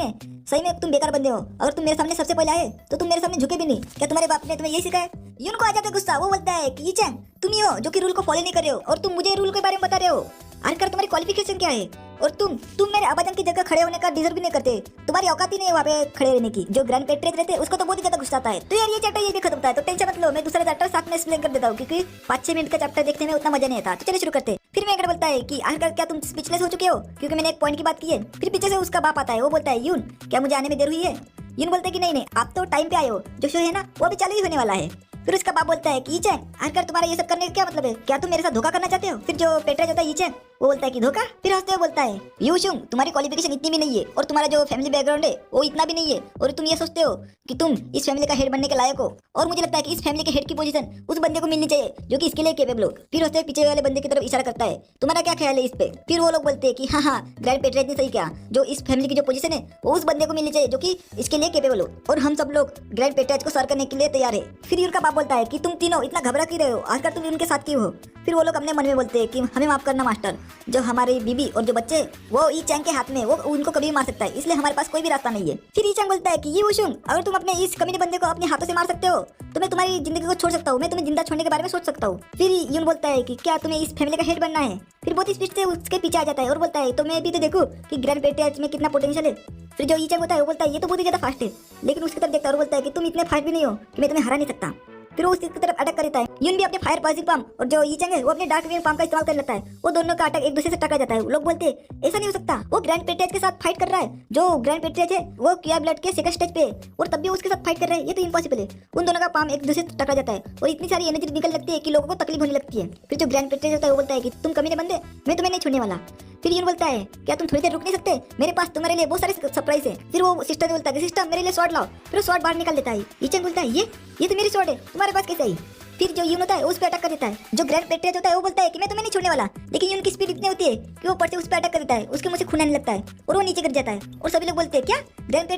में तुम बेकार बंदे हो, अगर तुम मेरे सामने सबसे पहले आए तो तुम मेरे सामने झुके भी नहीं, क्या तुम्हारे बाप ने तुम्हें यही सिखाया। यून को आ जाता है गुस्सा, वो बोलता है कि ये चैन तुम ही हो जो कि रूल को फॉलो नहीं कर रहे हो और तुम मुझे रूल के बारे में बता रहे हो, आखिर तुम्हारी क्वालिफिकेशन क्या है और तुम मेरे अब्बाजान की जगह खड़े होने का डिजर्व भी नहीं करते, तुम्हारी औकात ही नहीं है वहाँ पे खड़े रहने की। जो ग्रैंड पेट्रेज रहते हैं उसको तो बहुत ही ज्यादा गुस्सा आता है। तो यार ये चैप्टर ये भी खत्म होता है, तो टेंशन मत लो, मैं दूसरा चैप्टर साथ में एक्सप्लेन कर देता हूँ क्योंकि 5-6 मिनट का चैप्टर देखने में उतना मजा नहीं आता। तो चलिए शुरू करते हैं। फिर मैं बोलता है कि आखिर क्या तुम स्पीचलेस हो चुके हो क्योंकि मैंने एक पॉइंट की बात की है। फिर पीछे से उसका बाप आता है, वो बोलता है यून क्या मुझे आने में देर हुई है। यून बोलते हैं कि नहीं आप तो टाइम पे आए हो, जो शो है ना वो अभी चालू ही होने वाला है। फिर उसका बाप बोलता है कि ये चैन आखिर तुम्हारा ये सब करने का क्या मतलब है, क्या तुम मेरे साथ धोखा करना चाहते हो। फिर जो पेट्रेज होता है ये चैन वो बोलता है कि धोखा। फिर हंसते हुए बोलता है यूशुंग तुम्हारी क्वालिफिकेशन इतनी भी नहीं है और तुम्हारा जो फैमिली बैकग्राउंड है वो इतना भी नहीं है और तुम ये सोचते हो कि तुम इस फैमिली का हेड बनने के लायक हो और मुझे लगता है कि इस फैमिली के हेड की पोजीशन उस बंदे को मिलनी चाहिए जो कि इसके लिए केपेबल हो। फिर हंसते पीछे वाले बंदे की तरफ इशारा करता है, तुम्हारा क्या ख्याल है इस पे। फिर वो लोग बोलते हैं कि हाँ ग्रैंड पेट्रेज ने सही किया, जो इस फैमिली की जो पोजीशन है वो उस बंदे को मिलनी चाहिए जो कि इसके लिए केपेबल हो और हम सब लोग ग्रैंड पेट्रेज को सर करने के लिए तैयार है। फिर उनका बाप बोलता है कि तुम तीनों इतना घबरा क्यों रहे हो, आखिर तुम उनके साथ क्यों हो। फिर वो लोग अपने मन में बोलते हैं कि हमें माफ करना मास्टर, जो हमारी बीबी और जो बच्चे वो ई चैंग के हाथ में, वो उनको कभी मार सकता है, इसलिए हमारे पास कोई भी रास्ता नहीं है। फिर ई चैंग बोलता है कि ये वुशुंग अगर तुम अपने इस कमीने बंदे को अपने हाथों से मार सकते हो तो मैं तुम्हारी जिंदगी को छोड़ सकता हूँ, मैं तुम्हें जिंदा छोड़ने के बारे में सोच सकता हूँ। फिर यून बोलता है कि क्या तुम्हें इस फैमिली का हेड बनना है। फिर बहुत स्पीड से उसके पीछे आ जाता है और बोलता है तो मैं भी तो देखूं कि ग्रैंड पेट्रेज में कितना पोटेंशियल है। फिर जो ई चैंग होता है वो बोलता है ये तो बहुत ही ज्यादा फास्ट है, लेकिन उसकी तरफ देखता है और बोलता है कि तुम इतने फास्ट भी नहीं हो कि मैं तुम्हें हरा नहीं सकता। फिर वो उसकी तरफ अटैक करता है। यून भी अपने फायर पॉइजनिंग पाम और जो यीचेंग है वो अपने डार्क विंग पाम का इस्तेमाल कर लेता है। वो दोनों का अटैक एक दूसरे से टकरा जाता है। लोग बोलते हैं ऐसा नहीं हो सकता, वो ग्रैंड पेट्रेज के साथ फाइट कर रहा है, जो ग्रैंड पेट्रेज है वो किया ब्लड के सेकंड स्टेज पे है और तब भी उसके साथ फाइट कर रहा है, ये तो इम्पॉसिबल है। उन दोनों का पाम एक दूसरे से टकरा जाता है और इतनी सारी एनर्जी निकल लगती है कि लोगों को तकलीफ होने लगती है। फिर जो ग्रैंड पेट्रेज होता है वो बोलता है कि तुम कमीने बंदे, मैं तुम्हें नहीं छोड़ने वाला। फिर यून बोलता है क्या तुम थोड़ी देर रुक नहीं सकते, मेरे पास तुम्हारे लिए बहुत सारे सरप्राइज है। फिर वो सिस्टर बोलता है कि सिस्टर मेरे लिए स्वॉर्ड लाओ। फिर वो स्वॉर्ड बाहर निकाल देता है। यीचेंग बोलता है ये तो मेरी स्वॉर्ड है, तुम्हारे पास कैसे आई। फिर जो यून होता है उस पे अटैक कर देता है। जो ग्रैंड पेट्रियाज होता है वो बोलता है कि मैं तुम्हें नहीं छोड़ने वाला, लेकिन यून की स्पीड इतनी होती है कि वो ऊपर से उस पे अटैक कर देता है, उसके मुंह से खून आने लगता है और वो नीचे गिर जाता है। और सभी लोग बोलते हैं क्या ग्रैंड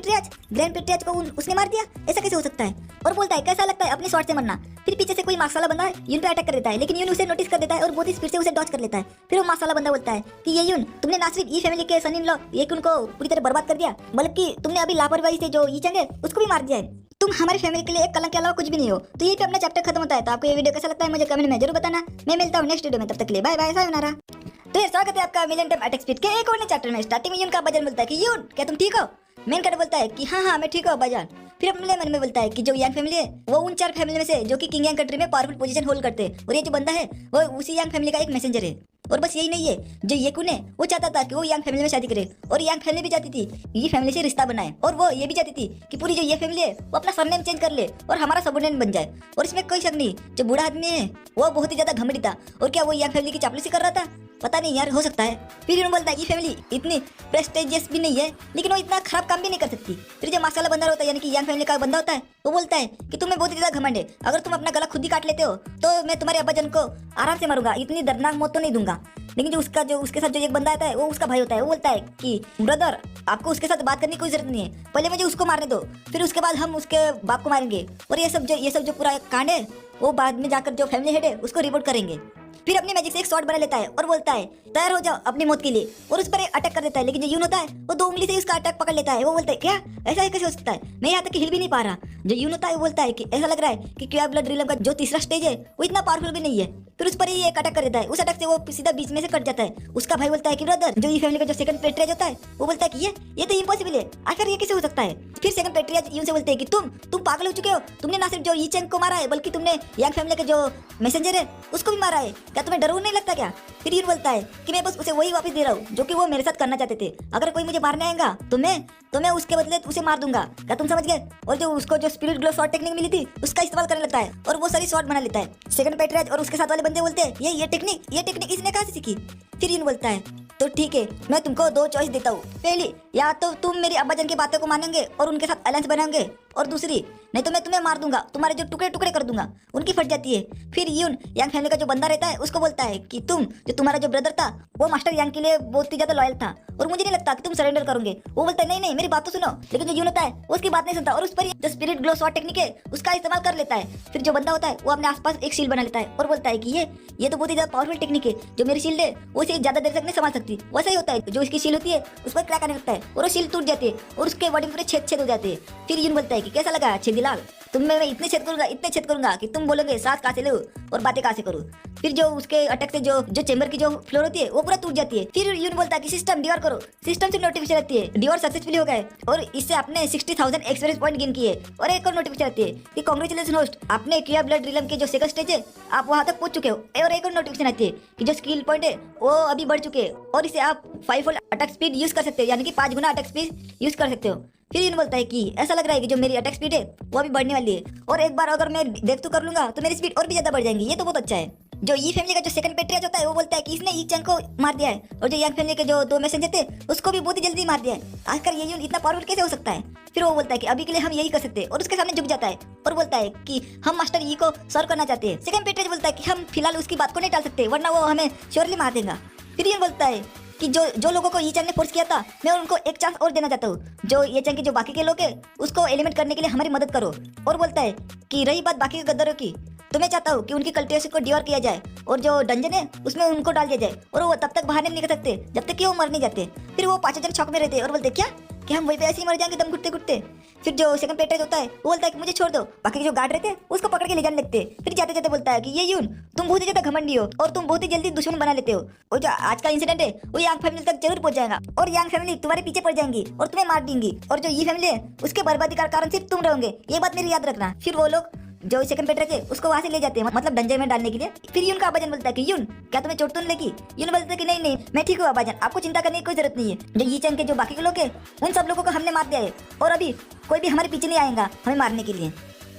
पेट्रियाज को उसने मार दिया, ऐसा कैसे हो सकता है? और बोलता है कैसा लगता है अपने शॉट से मरना। फिर पीछे से कोई मार्क्स बंदा यून पे अटैक कर देता है, लेकिन यून उसे नोटिस कर देता है और बहुत ही स्पीड से उसे डॉच कर लेता है। फिर वो मार्क्स बंदा बोलता है कि ये यून तुमने ना सिर्फ ई फैमिली के सन इन लॉ येकुन को पूरी तरह बर्बाद कर दिया, बल्कि तुमने अभी लापरवाही से जो ई चंग है उसको भी मार दिया है। तुम हमारी फैमिली के लिए एक कलंक के अलावा कुछ भी नहीं हो। तो यही पे अपना चैप्टर खत्म होता है। तो आपको ये वीडियो कैसा लगता है मुझे कमेंट में जरूर बताना। मैं मिलता हूँ नेक्स्ट वीडियो में, तब तक के लिए बाय बाय, सायोनारा। तो यार स्वागत है आपका मिलियन टाइम अटैक स्पीड के एक और नए चैप्टर में। स्टार्टिंग में यून का बजन बोलता है कि यून क्या तुम ठीक हो? मेन कैरेक्टर बोलता है कि हाँ मैं ठीक हूँ बाजान। फिर अपने मन में बोलता है कि जो यांग फैमिली है वो उन 4 फैमिली में से जो कि किंग यांग कंट्री में पावरफुल पोजीशन होल्ड करते हैं, और ये जो बंदा है वो उसी यांग फैमिली का एक मैसेंजर है। और बस यही नहीं है, जो येकुन है वो चाहता था कि वो यांग फैमिली में शादी करे, और यांग फैमिली भी चाहती थी ये फैमिली से रिश्ता बनाए, और वो ये भी चाहती थी कि पूरी जो ये फैमिली है वो अपना सरनेम चेंज कर ले और हमारा सबऑर्डिनेट बन जाए। और इसमें कोई शक नहीं, जो बूढ़ा आदमी है वो बहुत ही ज्यादा घमंडी था। और क्या वो यांग फैमिली की चापलूसी कर रहा था? पता नहीं यार, हो सकता है। फिर यून बोलता है ये फैमिली इतनी प्रेस्टिजियस भी नहीं है, लेकिन वो इतना खराब काम भी नहीं कर सकती। फिर जो मार्क्स वाला बंदा होता है यानी कि यांग फैमिली का बंदा होता है वो बोलता है कि तुम्हें बहुत ही ज्यादा घमंड है, अगर तुम अपना गला खुद ही काट लेते हो तो मैं तुम्हारे अब्बाजान को आराम से मारूंगा, इतनी दर्दनाक मौत तो नहीं दूंगा। लेकिन जो उसके साथ जो एक बंदा आता है वो उसका भाई होता है, वो बोलता है कि ब्रदर आपको उसके साथ बात करने की कोई जरूरत नहीं है, पहले मुझे उसको मारने दो, फिर उसके बाद हम उसके बाप को मारेंगे, और ये सब जो पूरा कांड है वो बाद में जाकर जो फैमिली हेड है उसको रिपोर्ट करेंगे। फिर अपनी मैजिक से एक शॉट बना लेता है और बोलता है तैयार हो जाओ अपनी मौत के लिए, और उस पर अटैक कर देता है। लेकिन जो यून होता है वो 2 उंगली से उसका अटैक पकड़ लेता है। वो बोलता है क्या ऐसा कैसे हो सकता है, मैं यहाँ तक हिल भी नहीं पा रहा। जो यून होता है वो बोलता है कि ऐसा लग रहा है कि क्यूआई ब्लड रिलम का जो तीसरा स्टेज है वो इतना पावरफुल भी नहीं है। फिर उस पर ही एक अटैक कर देता है, उस अटैक से वो सीधा बीच में से कट जाता है। उसका भाई बोलता है कि ब्रदर जो ये फैमिली का जो सेकंड पेट्रियाज होता है वो बोलता है कि ये तो इम्पॉसिबल है, आखिर ये कैसे हो सकता है। फिर सेकंड पेट्रियाज यून से बोलते हैं कि तुम पागल हो चुके हो, तुमने ना सिर्फ जो ई चेंग को मारा है बल्कि तुमने यांग फैमिली के जो मैसेंजर है उसको भी मारा है, क्या तुम्हें डर नहीं लगता क्या? फिर यून बोलता है कि मैं बस उसे वही वापस दे रहा हूँ जो कि वो मेरे साथ करना चाहते थे, अगर कोई मुझे मारने आएगा तो मैं उसके बदले उसे मार दूंगा, क्या तुम समझ गए? और जो उसको जो स्पिरिट ग्लो शॉट टेक्निक मिली थी उसका इस्तेमाल करने लगता है और वो सारी शॉट बना लेता है। सेकंड पेट्रियाज और उसके साथ वाले बंदे बोलते हैं ये टेक्निक इसने कहाँ से सीखी? फिर यून बोलता है तो ठीक है मैं तुमको 2 चॉइस देता हूँ, पहली या तो तुम मेरी अब्बाजान की बातों को मानेंगे और उनके साथ अलायंस बनाएंगे, और दूसरी नहीं तो मैं तुम्हें मार दूंगा, तुम्हारे जो टुकड़े टुकड़े कर दूंगा। उनकी फट जाती है। फिर यून यांग फैमिली का जो बंदा रहता है उसको बोलता है कि तुम्हारा जो ब्रदर था वो मास्टर यांग के लिए बहुत ही ज्यादा लॉयल था और मुझे नहीं लगता कि तुम सरेंडर करोगे। वो बोलता है नहीं मेरी बात तो सुनो। लेकिन जो यून होता है वो उसकी बात नहीं सुनता और उस पर जो स्पिरिट ग्लो शॉट टेक्निक है उसका इस्तेमाल कर लेता है। फिर जो बंदा होता है वो अपने आसपास एक शील्ड बना लेता है और बोलता है कि ये तो बहुत ही ज्यादा पावरफुल टेक्निक है, जो मेरी शील्ड है वो इसे ज्यादा देर तक नहीं संभाल सकती। वैसा ही होता है, जो इसकी शील्ड होती है उस पर क्रैक आने लगता है और वो शील्ड टूट जाती है और उसके बॉडी में पूरे छेद हो जाते हैं। फिर यून बोलता है कि कैसा लगा छेदीलाल, तुम्हें मैं इतने छेद करूंगा कि तुम बोलोगे सांस कहाँ से लूं और बातें कहाँ से करूं। फिर जो उसके अटैक से जो चेंबर की जो फ्लोर होती है वो पूरा टूट जाती है। फिर यून बोलता है कि सिस्टम डिवर करो, सिस्टम से नोटिफिकेशन आती है डिवर सक्सेसफुली हो गए और इससे आपने 60,000 एक्सपीरियंस पॉइंट गेन किए। और एक और नोटिफिकेशन आती है कि कांग्रेचुलेशन होस्ट, आपने किया ब्लड रिलम के जो सेकंड स्टेज है आप वहां तक पहुंच चुके हो। और एक और नोटिफिकेशन आती है कि जो स्किल पॉइंट है वो अभी बढ़ चुके हैं और इसे आप 5 अटैक स्पीड यूज कर सकते हो, यानी कि 5 गुना अटैक स्पीड यूज कर सकते हो। फिर यून बोलता है कि ऐसा लग रहा है कि जो मेरी अटैक स्पीड है वो अभी बढ़ने वाली है और एक बार अगर मैं देख तो कर लूंगा तो मेरी स्पीड और भी ज्यादा बढ़ जाएंगी, ये तो बहुत अच्छा है। जो ई फैमिली का जो सेकंड पेट्रियाज होता है वो बोलता है कि इसने ई चंग को मार दिया है और जो यांग फैमिली के जो 2 मैसेंजर थे उसको भी बहुत ही जल्दी मार दिया है, आखिर ये यून इतना पावरफुल कैसे हो सकता है? फिर वो बोलता है कि अभी के लिए हम यही कर सकते हैं और उसके सामने झुक जाता है और बोलता है कि हम मास्टर ई को सर्व करना चाहते हैं। सेकंड पेट्रियाज बोलता है कि हम फिलहाल उसकी बात को नहीं टाल सकते वरना वो हमें श्योरली मार देगा। फिर यून बोलता है कि जो लोगों को ये चंग ने फोर्स किया था मैं उनको एक चांस और देना चाहता हूँ, जो ये चंग के जो बाकी के लोग हैं उसको एलिमिनेट करने के लिए हमारी मदद करो। और बोलता है कि रही बात बाकी के गद्दारों की, तो मैं चाहता हूँ कि उनकी कल्टिवेशन को डिवर किया जाए और जो डंजन है उसमें उनको डाल दिया जाए और वो तब तक बाहर नहीं निकल सकते जब तक कि वो मर नहीं जाते। फिर वो 5 जन शॉक में रहते और बोलते क्या हम वही पे ऐसे ही मर जाएंगे दम घुटते। फिर जो सेकंड पेट्रियाज होता है वो बोलता है कि मुझे छोड़ दो, बाकी के जो गार्ड रहते हैं उसको पकड़ के ले जाने लगते। फिर जाते जाते बोलता है कि ये यून तुम बहुत ही ज्यादा घमंडी हो और तुम बहुत ही जल्दी दुश्मन बना लेते हो, और जो आज का इंसिडेंट है वो यांग फैमिली तक जरूर पहुंच जाएगा और यांग फैमिली तुम्हारे पीछे पड़ जाएंगी और तुम्हें मार देंगी, और जो ये फैमिली है उसके बर्बादी का कारण सिर्फ तुम रहोगे, ये बात मेरी याद रखना। फिर वो लोग जो सेकंड पेट्रियाज है उसको वहां से ले जाते हैं, मतलब डंजर में डालने के लिए। फिर यून का अब्बाजान बोलता है कि यून क्या तुम्हें चोट तो नहीं लगी? यून बोलता है कि नहीं मैं ठीक हूँ अब्बाजान, आपको चिंता करने की कोई जरूरत नहीं है। जो ये चंग के जो बाकी के लोग हैं उन सब लोगों को हमने मार दिया है और अभी कोई भी हमारे पीछे नहीं आएगा हमें मारने के लिए।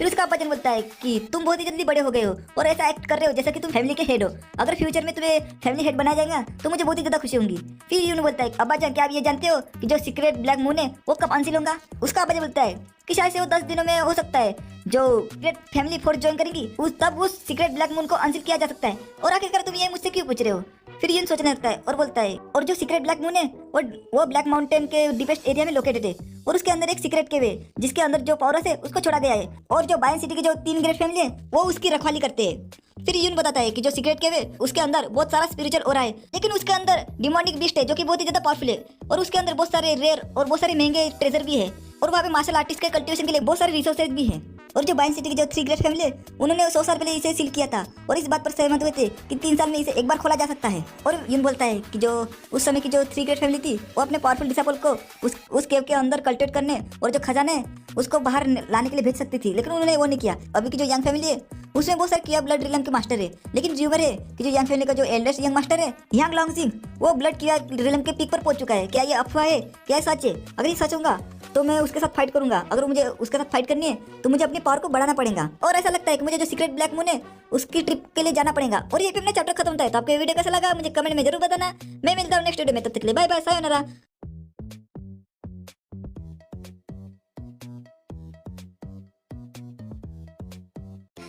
फिर उसका अब्बाजान बोलता है कि तुम बहुत ही जल्दी बड़े हो गए हो और ऐसा एक्ट कर रहे हो जैसा कि तुम फैमिली के हेड हो। अगर फ्यूचर में तुम्हें फैमिली हेड बनाया जाएगा तो मुझे बहुत ही ज्यादा खुशी होगी। फिर यून बोलता है अब्बाजान क्या आप ये जानते हो कि जो सीक्रेट ब्लैक मून है वो कब अनसील होगा? उसका अब्बाजान बोलता है कि शायद से वो 10 दिनों में हो सकता है। जो सीक्रेट फैमिली फोर्स ज्वाइन करेगी तब उस सीक्रेट ब्लैक मून को अनसील किया जा सकता है। और आखिरकार तुम ये मुझसे क्यों पूछ रहे हो? फिर यून सोचने लगता है और बोलता है और जो सीक्रेट ब्लैक मून है वो ब्लैक माउंटेन के डीपेस्ट एरिया में लोकेटेड है और उसके अंदर एक सीक्रेट केव है जिसके अंदर जो पावरस है उसको छोड़ा गया है और जो बायन सिटी के जो 3 ग्रेट फैमिली है वो उसकी रखवाली करते हैं। फिर यून बताता है कि जो सीक्रेट केव है उसके अंदर बहुत सारा स्पिरिचुअल हो रहा है, लेकिन उसके अंदर डिमोनिक बीस्ट है जो कि बहुत ही ज्यादा पावरफुल है और उसके अंदर बहुत सारे रेयर और बहुत सारे महंगे ट्रेजर भी है और वहाँ पे मार्शल आर्टिस्ट के कल्टीवेशन के लिए बहुत सारे रिसोर्सेज भी हैं। और जो बायन सिटी की जो 3 ग्रेट फैमिली है उन्होंने 100 साल पहले इसे सील किया था और इस बात पर सहमत हुए थे कि 3 साल में इसे एक बार खोला जा सकता है। और यून बोलता है कि जो उस समय की जो 3 ग्रेट फैमिली थी वो अपने पावरफुल डिसाइपल को उस केव के अंदर कल्टिवेट करने और जो खजाने है उसको बाहर लाने के लिए भेज सकती थी, लेकिन उन्होंने वो नहीं किया। अभी की जो यंग फैमिली है उसमें बहुत सारे किया ब्लड रिलम के मास्टर है, लेकिन र्यूमर है कि जो यंग फैमिली का जो एल्डेस्ट यंग मास्टर है यांग लॉन्गजिंग वो ब्लड किया रिलम के पीक पर पहुंच चुका है। क्या ये अफवाह है? क्या ये सच है? अगर ये सच होगा तो मैं उसके साथ फाइट करूंगा। अगर मुझे उसके साथ फाइट करनी है तो मुझे अपनी पावर को बढ़ाना पड़ेगा और ऐसा लगता है कि मुझे जो सीक्रेट ब्लैक मून है उसकी ट्रिप के लिए जाना पड़ेगा। और ये भी अपना चैप्टर खत्म होता है। तो आपको ये वीडियो कैसा लगा मुझे कमेंट में जरूर बताना। मैं मिलता हूँ नेक्स्ट वीडियो में, तब तक के लिए बाय बाय, सायोनारा।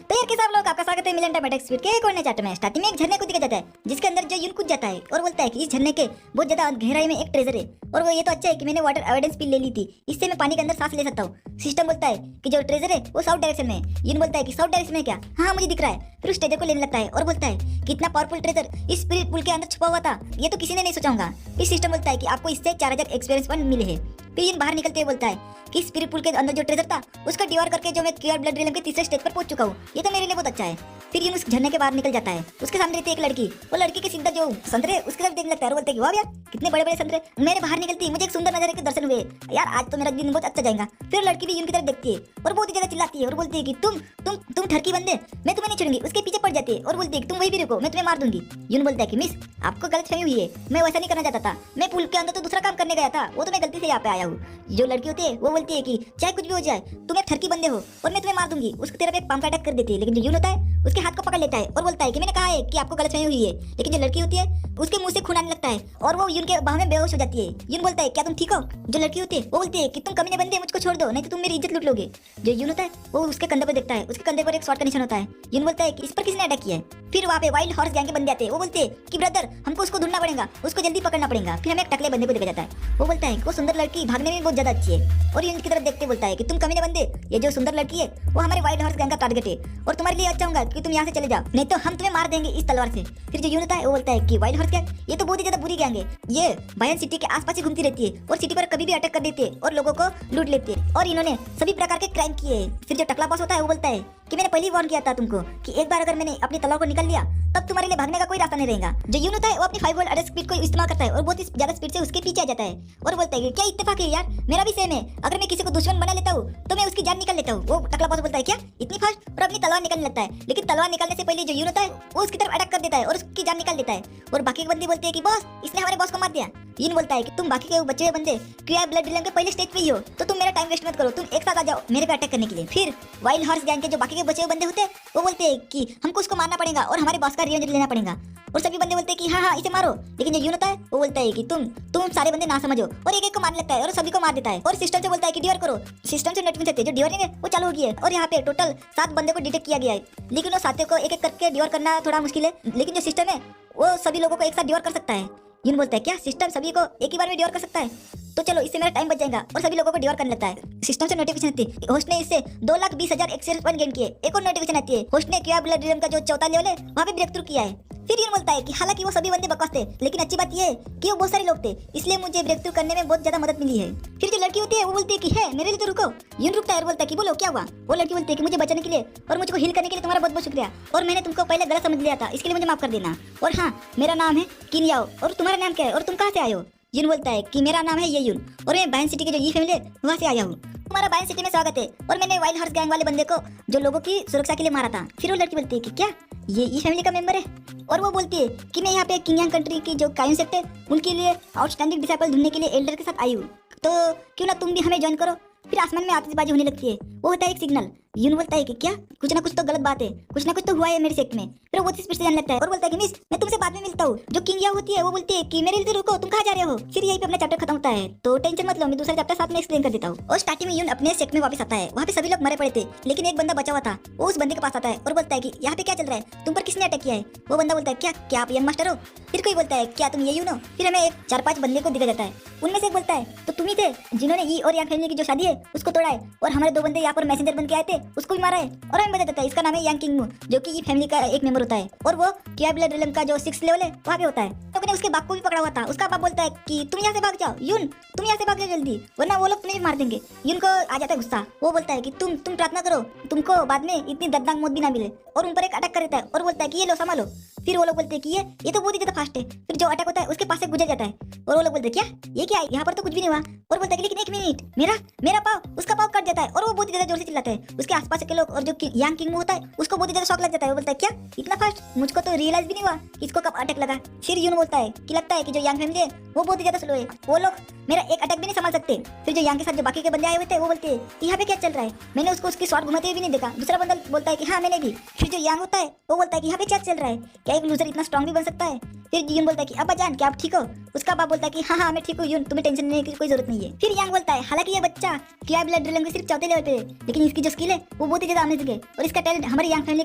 तो यार कैसा आप लोग, आपका स्वागत है मिलन टाइम अटैक स्पीड के एक और नए चैप्टर में। स्टार्टिंग में एक झरने को दिखाया जाता है जिसके अंदर जो यून कूद जाता है और बोलता है कि इस झरने के बहुत ज्यादा गहराई में एक ट्रेजर है और वो ये तो अच्छा है कि मैंने वाटर एविडेंस पिल ले ली थी, इससे मैं पानी के अंदर सांस ले सकता हूँ। सिस्टम बोलता है कि जो ट्रेजर है वो साउथ डायरेक्शन में है। यून बोलता है कि साउथ डायरेक्शन में क्या? हाँ मुझे दिख रहा है। फिर उस ट्रेजर को लेने लगता है और बोलता है कि इतना पावरफुल ट्रेजर इस स्पिरिट पूल के अंदर छुपा हुआ था, ये तो किसी ने नहीं सोचा होगा। फिर सिस्टम बोलता है कि आपको इससे 4000 एक्सपीरियंस पॉइंट मिले हैं। फिर यून बाहर निकलते हुए बोलता है कि स्पिरिट पूल के अंदर जो ट्रेजर था उसका डिवार करके जो मैं क्लियर ब्लड रिलम के तीसरे स्टेज पर पहुंच चुका हूँ, ये तो मेरे लिए बहुत अच्छा है। फिर यून उस झरने के बाहर निकल जाता है। उसके सामने रहती है एक लड़की। वो लड़की के सीधा जो संतरे उसके तरफ देखने लगता है और बोलता है कि वाह यार कितने बड़े बड़े संतरे। मैंने बाहर निकलती मुझे एक सुंदर नजारे के दर्शन हुए यार, आज तो मेरा दिन बहुत अच्छा जाएगा। फिर लड़की भी यून की तरफ देखती है और बहुत ही ज्यादा चिल्लाती है और बोलती है कि तुम ठरकी बंदे, मैं तुम्हें नहीं छोड़ूंगी। उसके पीछे पड़ जाती है और बोलती है कि तुम वही भी रुको, मैं तुम्हें मार दूंगी। यून बोलता है कि मिस आपको गलतफहमी हुई है, मैं वैसा नहीं करना चाहता था, मैं पुल के अंदर तो दूसरा काम करने गया था, वो तो मैं गलती से यहाँ पे आया हूँ। जो लड़की होती है वो बोलती है कि चाहे कुछ भी हो जाए तुम एक ठरकी बंदे हो और मैं तुम्हें मार दूंगी। उसकी तरफ एक पंप अटैक कर देती है, लेकिन जो यून होता है उसके हाथ को पकड़ लेता है और बोलता है कि मैंने कहा है कि आपको गलतफहमी हुई है। लेकिन जो लड़की होती है उसके मुंह से खून आने लगता है और वो यून के बाह में बेहोश हो जाती है। यून बोलता है क्या तुम ठीक हो? जो लड़की होती है वो बोलती है कि तुम कमीने बंदे, मुझको छोड़ दो नहीं तो तुम मेरी इज्जत लूट लोगे। जो यून होता है वो उसके कंधे पर देखता है, उसके कंधे पर एक शॉर्ट का निशान होता है। यून बोलता है कि इस पर किसने अटैक किया है? फिर वहाँ पे वाइल्ड हॉर्स गैंग के बंदे आते हैं। वो बोलते हैं कि ब्रदर हमको उसको ढूंढना पड़ेगा, उसको जल्दी पकड़ना पड़ेगा। फिर हमें एक टकले बंदे को देखा जाता है। वो बोलता है कि वो सुंदर लड़की भागने में बहुत ज्यादा अच्छी है और यून की तरफ देखते बोलता है कि तुम कमीने बंदे, ये जो सुंदर लड़की है वो हमारे वाइल्ड हॉर्स गैंग का टारगेट है और तुम्हारे लिए अच्छा होगा कि तुम यहाँ से चले जाओ, नहीं तो हम तुम्हें मार देंगे इस तलवार से। फिर जो यून होता है वो बोलता है कि वाइल्ड हॉर्स गैंग ये तो बहुत ही ज्यादा बुरी गैंग है, ये बायन सिटी के आसपास ही घूमती रहती है और सिटी पर कभी भी अटैक कर देती है और लोगों को लूट लेती है और इन्होंने सभी प्रकार के क्राइम किए हैं। फिर जो टकला बॉस होता है वो बोलता है कि मैंने पहले ही वार्न किया था तुमको कि एक बार अगर मैंने अपनी तलवार को निकाल लिया तब तुम्हारे लिए भागने का कोई रास्ता नहीं रहेगा। जो यून होता है वो अपनी 5 वोल्ट अटैक स्पीड को इस्तेमाल करता है और बहुत ही ज्यादा स्पीड से उसके पीछे आ जाता है और बोलता है कि क्या इत्तेफाक है यार, मेरा भी सेम है, अगर मैं किसी को दुश्मन बना लेता हूँ तो मैं उसकी जान निकाल लेता हूँ। वो टकला बॉस बोलता है क्या इतनी फास्ट, और अपनी तलवार निकालने लगता है, लेकिन तलवार निकालने से पहले जो यून होता है वो उसकी तरफ अटैक कर देता है और उसकी जान निकाल देता है। और बाकी के बंदे बोलते हैं कि बॉस इसने हमारे बॉस को मार दिया। यून बोलता है कि तुम बाकी के बचे हुए बंदे क्रिया ब्लड रिलम के पहले स्टेज पे ही हो तो तुम मेरा टाइम वेस्ट मत करो, तुम एक साथ आ जाओ मेरे पे अटैक करने के लिए। फिर वाइल्ड हॉर्स गैंग के जो बाकी के बचे हुए बंदे होते हैं वो बोलते हैं कि हमको उसको मारना पड़ेगा और हमारे बॉस का रिवेंज लेना पड़ेगा। और सभी बंदे बोलते हैं कि हाँ इसे मारो, लेकिन जो यून होता है वो बोलता है कि तुम सारे बंदे ना समझो और एक एक को मारने लगता है और सभी को मार देता है और सिस्टम से बोलता है कि डिवर करो। सिस्टम से नेटवर्क सकते जो डिवरिंग है वो चालू हो गई है और यहाँ पे टोटल 7 बंदे को डिटेक्ट किया गया है, लेकिन वो सातों को एक एक करके डिवर करना थोड़ा मुश्किल है, लेकिन जो सिस्टम है वो सभी लोगों को एक साथ डिवर कर सकता है। यून बोलता है क्या सिस्टम सभी को एक ही बार में डिवर कर सकता है? तो चलो इससे मेरा टाइम बच जाएगा और सभी लोगों को डिवर करने लगता है। सिस्टम से नोटिफिकेशन आती है होस्ट ने इससे 2,20,000 एक्सपीरियंस पॉइंट गेन किए। एक और नोटिफिकेशन आती है होस्ट ने क्रिया ब्लड रिलम का जो 4था लेवल है वहाँ पे ब्रेक थ्रू किया है। फिर यून बोलता है कि हालांकि वो सभी बंदे बकवास थे, लेकिन अच्छी बात यह है कि वो बहुत सारे लोग थे, इसलिए मुझे ब्रेक थ्रू करने में बहुत ज्यादा मदद मिली है। फिर जो लड़की होती है वो बोलती है कि है मेरे लिए तो रुको। यून रुकता है और बोलता है कि बोलो क्या हुआ? वो लड़की बोलती है कि मुझे बचाने के लिए और मुझको हील करने के लिए तुम्हारा बहुत बहुत शुक्रिया और मैंने तुमको पहले गलत समझ लिया था, इसके लिए मुझे माफ कर देना। और हाँ मेरा नाम है किन याओ और तुम्हारा नाम क्या है और तुम कहाँ से आए हो? यून बोलता है कि मेरा नाम है ये यून और मैं बायन सिटी के जो ये फैमिली है वहाँ से आया हूँ। तुम्हारा बायन सिटी में स्वागत है और मैंने वाइल्ड हॉर्स गैंग वाले बंदे को जो लोगों की सुरक्षा के लिए मारा था। फिर वो लड़की बोलती है कि क्या ये ई फैमिली का मेंबर है? और वो बोलती है कि मैं यहाँ पे किंगयांग कंट्री की जो कायन सेक्ट है उनके लिए आउटस्टैंडिंग डिसाइपल ढूंढने के लिए एल्डर के साथ आई हूँ, तो क्यों ना तुम भी हमें ज्वाइन करो। फिर आसमान में आतिशबाजी होने लगती है, वो होता है एक सिग्नल यून बोलता है कि क्या, कुछ ना कुछ तो गलत बात है, कुछ ना कुछ तो हुआ है मेरे सेक्ट में। फिर वो बहुत स्पीड से जाने लगता है और बोलता है कि मिस मैं तुमसे बाद में मिलता हूँ। जो किंग या होती है वो बोलती है कि मेरे लिए रुको, तुम कहाँ जा रहे हो। फिर यहीं पे अपना चैप्टर खत्म होता है। तो टेंशन मत लो, मैं दूसरा चैप्टर साथ में एक्सप्लेन कर देता हूँ। और स्टार्टिंग में यून अपने सेक्ट में वापस आता है। वहाँ पे सभी लोग मरे पड़े थे, लेकिन एक बंदा बचा हुआ था। वो उस बंदे के पास आता है और बोलता है कि यहाँ पे क्या चल रहा है, तुम पर किसने अटैक किया है। वो बंदा बोलता है क्या क्या आप यंग मास्टर हो। फिर कोई बोलता है क्या तुम ये यून हो। फिर हमें एक 4-5 बंदे को दिखा जाता है। उनमें से एक बोलता है तो तुम ही थे जिन्होंने ई और यांग फैमिली की जो शादी है उसको तोड़ा है, और हमारे 2 बंदे यहाँ पर मैसेंजर बन के आए थे उसको भी मारा है। और हमें बता देता है इसका नाम है यांग किंगमू, जो कि ई फैमिली का एक मेंबर होता है, और वो किया ब्लड रिलम का जो 6th लेवल है वहाँ पे होता है। तो मैंने उसके बाप को भी पकड़ा हुआ था। उसका बाप बोलता है कि तुम यहाँ से भाग जाओ यून, तुम यहाँ से भाग जाओ जल्दी, वरना वो लोग तुम्हें भी मार देंगे। यून को आ जाता है गुस्सा। वो बोलता है कि तुम प्रार्थना करो तुमको बाद में इतनी दर्दनाक मौत भी ना मिले, और उन पर एक अटैक कर देता है और बोलता है कि ये लो संभालो। फिर वो लोग बोलते हैं कि ये तो बहुत ही ज्यादा फास्ट है। फिर जो अटैक होता है उसके पास से गुजर जाता है, और वो लोग बोलते हैं क्या ये क्या है, यहाँ पर तो कुछ भी नहीं हुआ। और बोलता है कि लेकिन एक मिनट, मेरा पाव, उसका पाव कट जाता है, और वो बहुत ही ज्यादा जोर से चिल्लाता है। उसके आसपास के लोग और जो यांग किंग होता है उसको बहुत ही ज्यादा शॉक लग जाता है। वो बोलता है क्या इतना फास्ट, मुझको तो रियलाइज भी नहीं हुआ कि इसको कब अटैक लगा। फिर यून बोलता है कि लगता है कि जो यांग फैमिली है वो बहुत ही ज्यादा स्लो है, वो लोग मेरा एक अटैक भी नहीं संभाल सकते। फिर जो यांग के साथ जो बाकी के बंदे आए हुए थे वो बोलते हैं कि यहाँ पे क्या चल रहा है, मैंने उसको उसकी शॉट घुमाते हुए भी नहीं देखा। दूसरा बंदा बोलता है कि हाँ मैंने भी। फिर जो यांग होता है वो बोलता है कि यहाँ पे क्या चल रहा है, क्या एक लूजर इतना स्ट्रांग भी बन सकता है। फिर यून बोलता है कि अब्बा जान क्या आप ठीक हो। उसका बाप बोलता है कि हाँ मैं ठीक हूँ यून, तुम्हें टेंशन लेने की कोई जरूरत नहीं है। फिर यांग बोलता है हालांकि ये बच्चा क्या ब्लड ड्रिलिंग सिर्फ 4थे लेवल पे है, लेकिन इसकी जो स्किल है वो बहुत ही ज्यादा अमेजिंग है, और इसका टैलेंट हमारे यांग फैमिली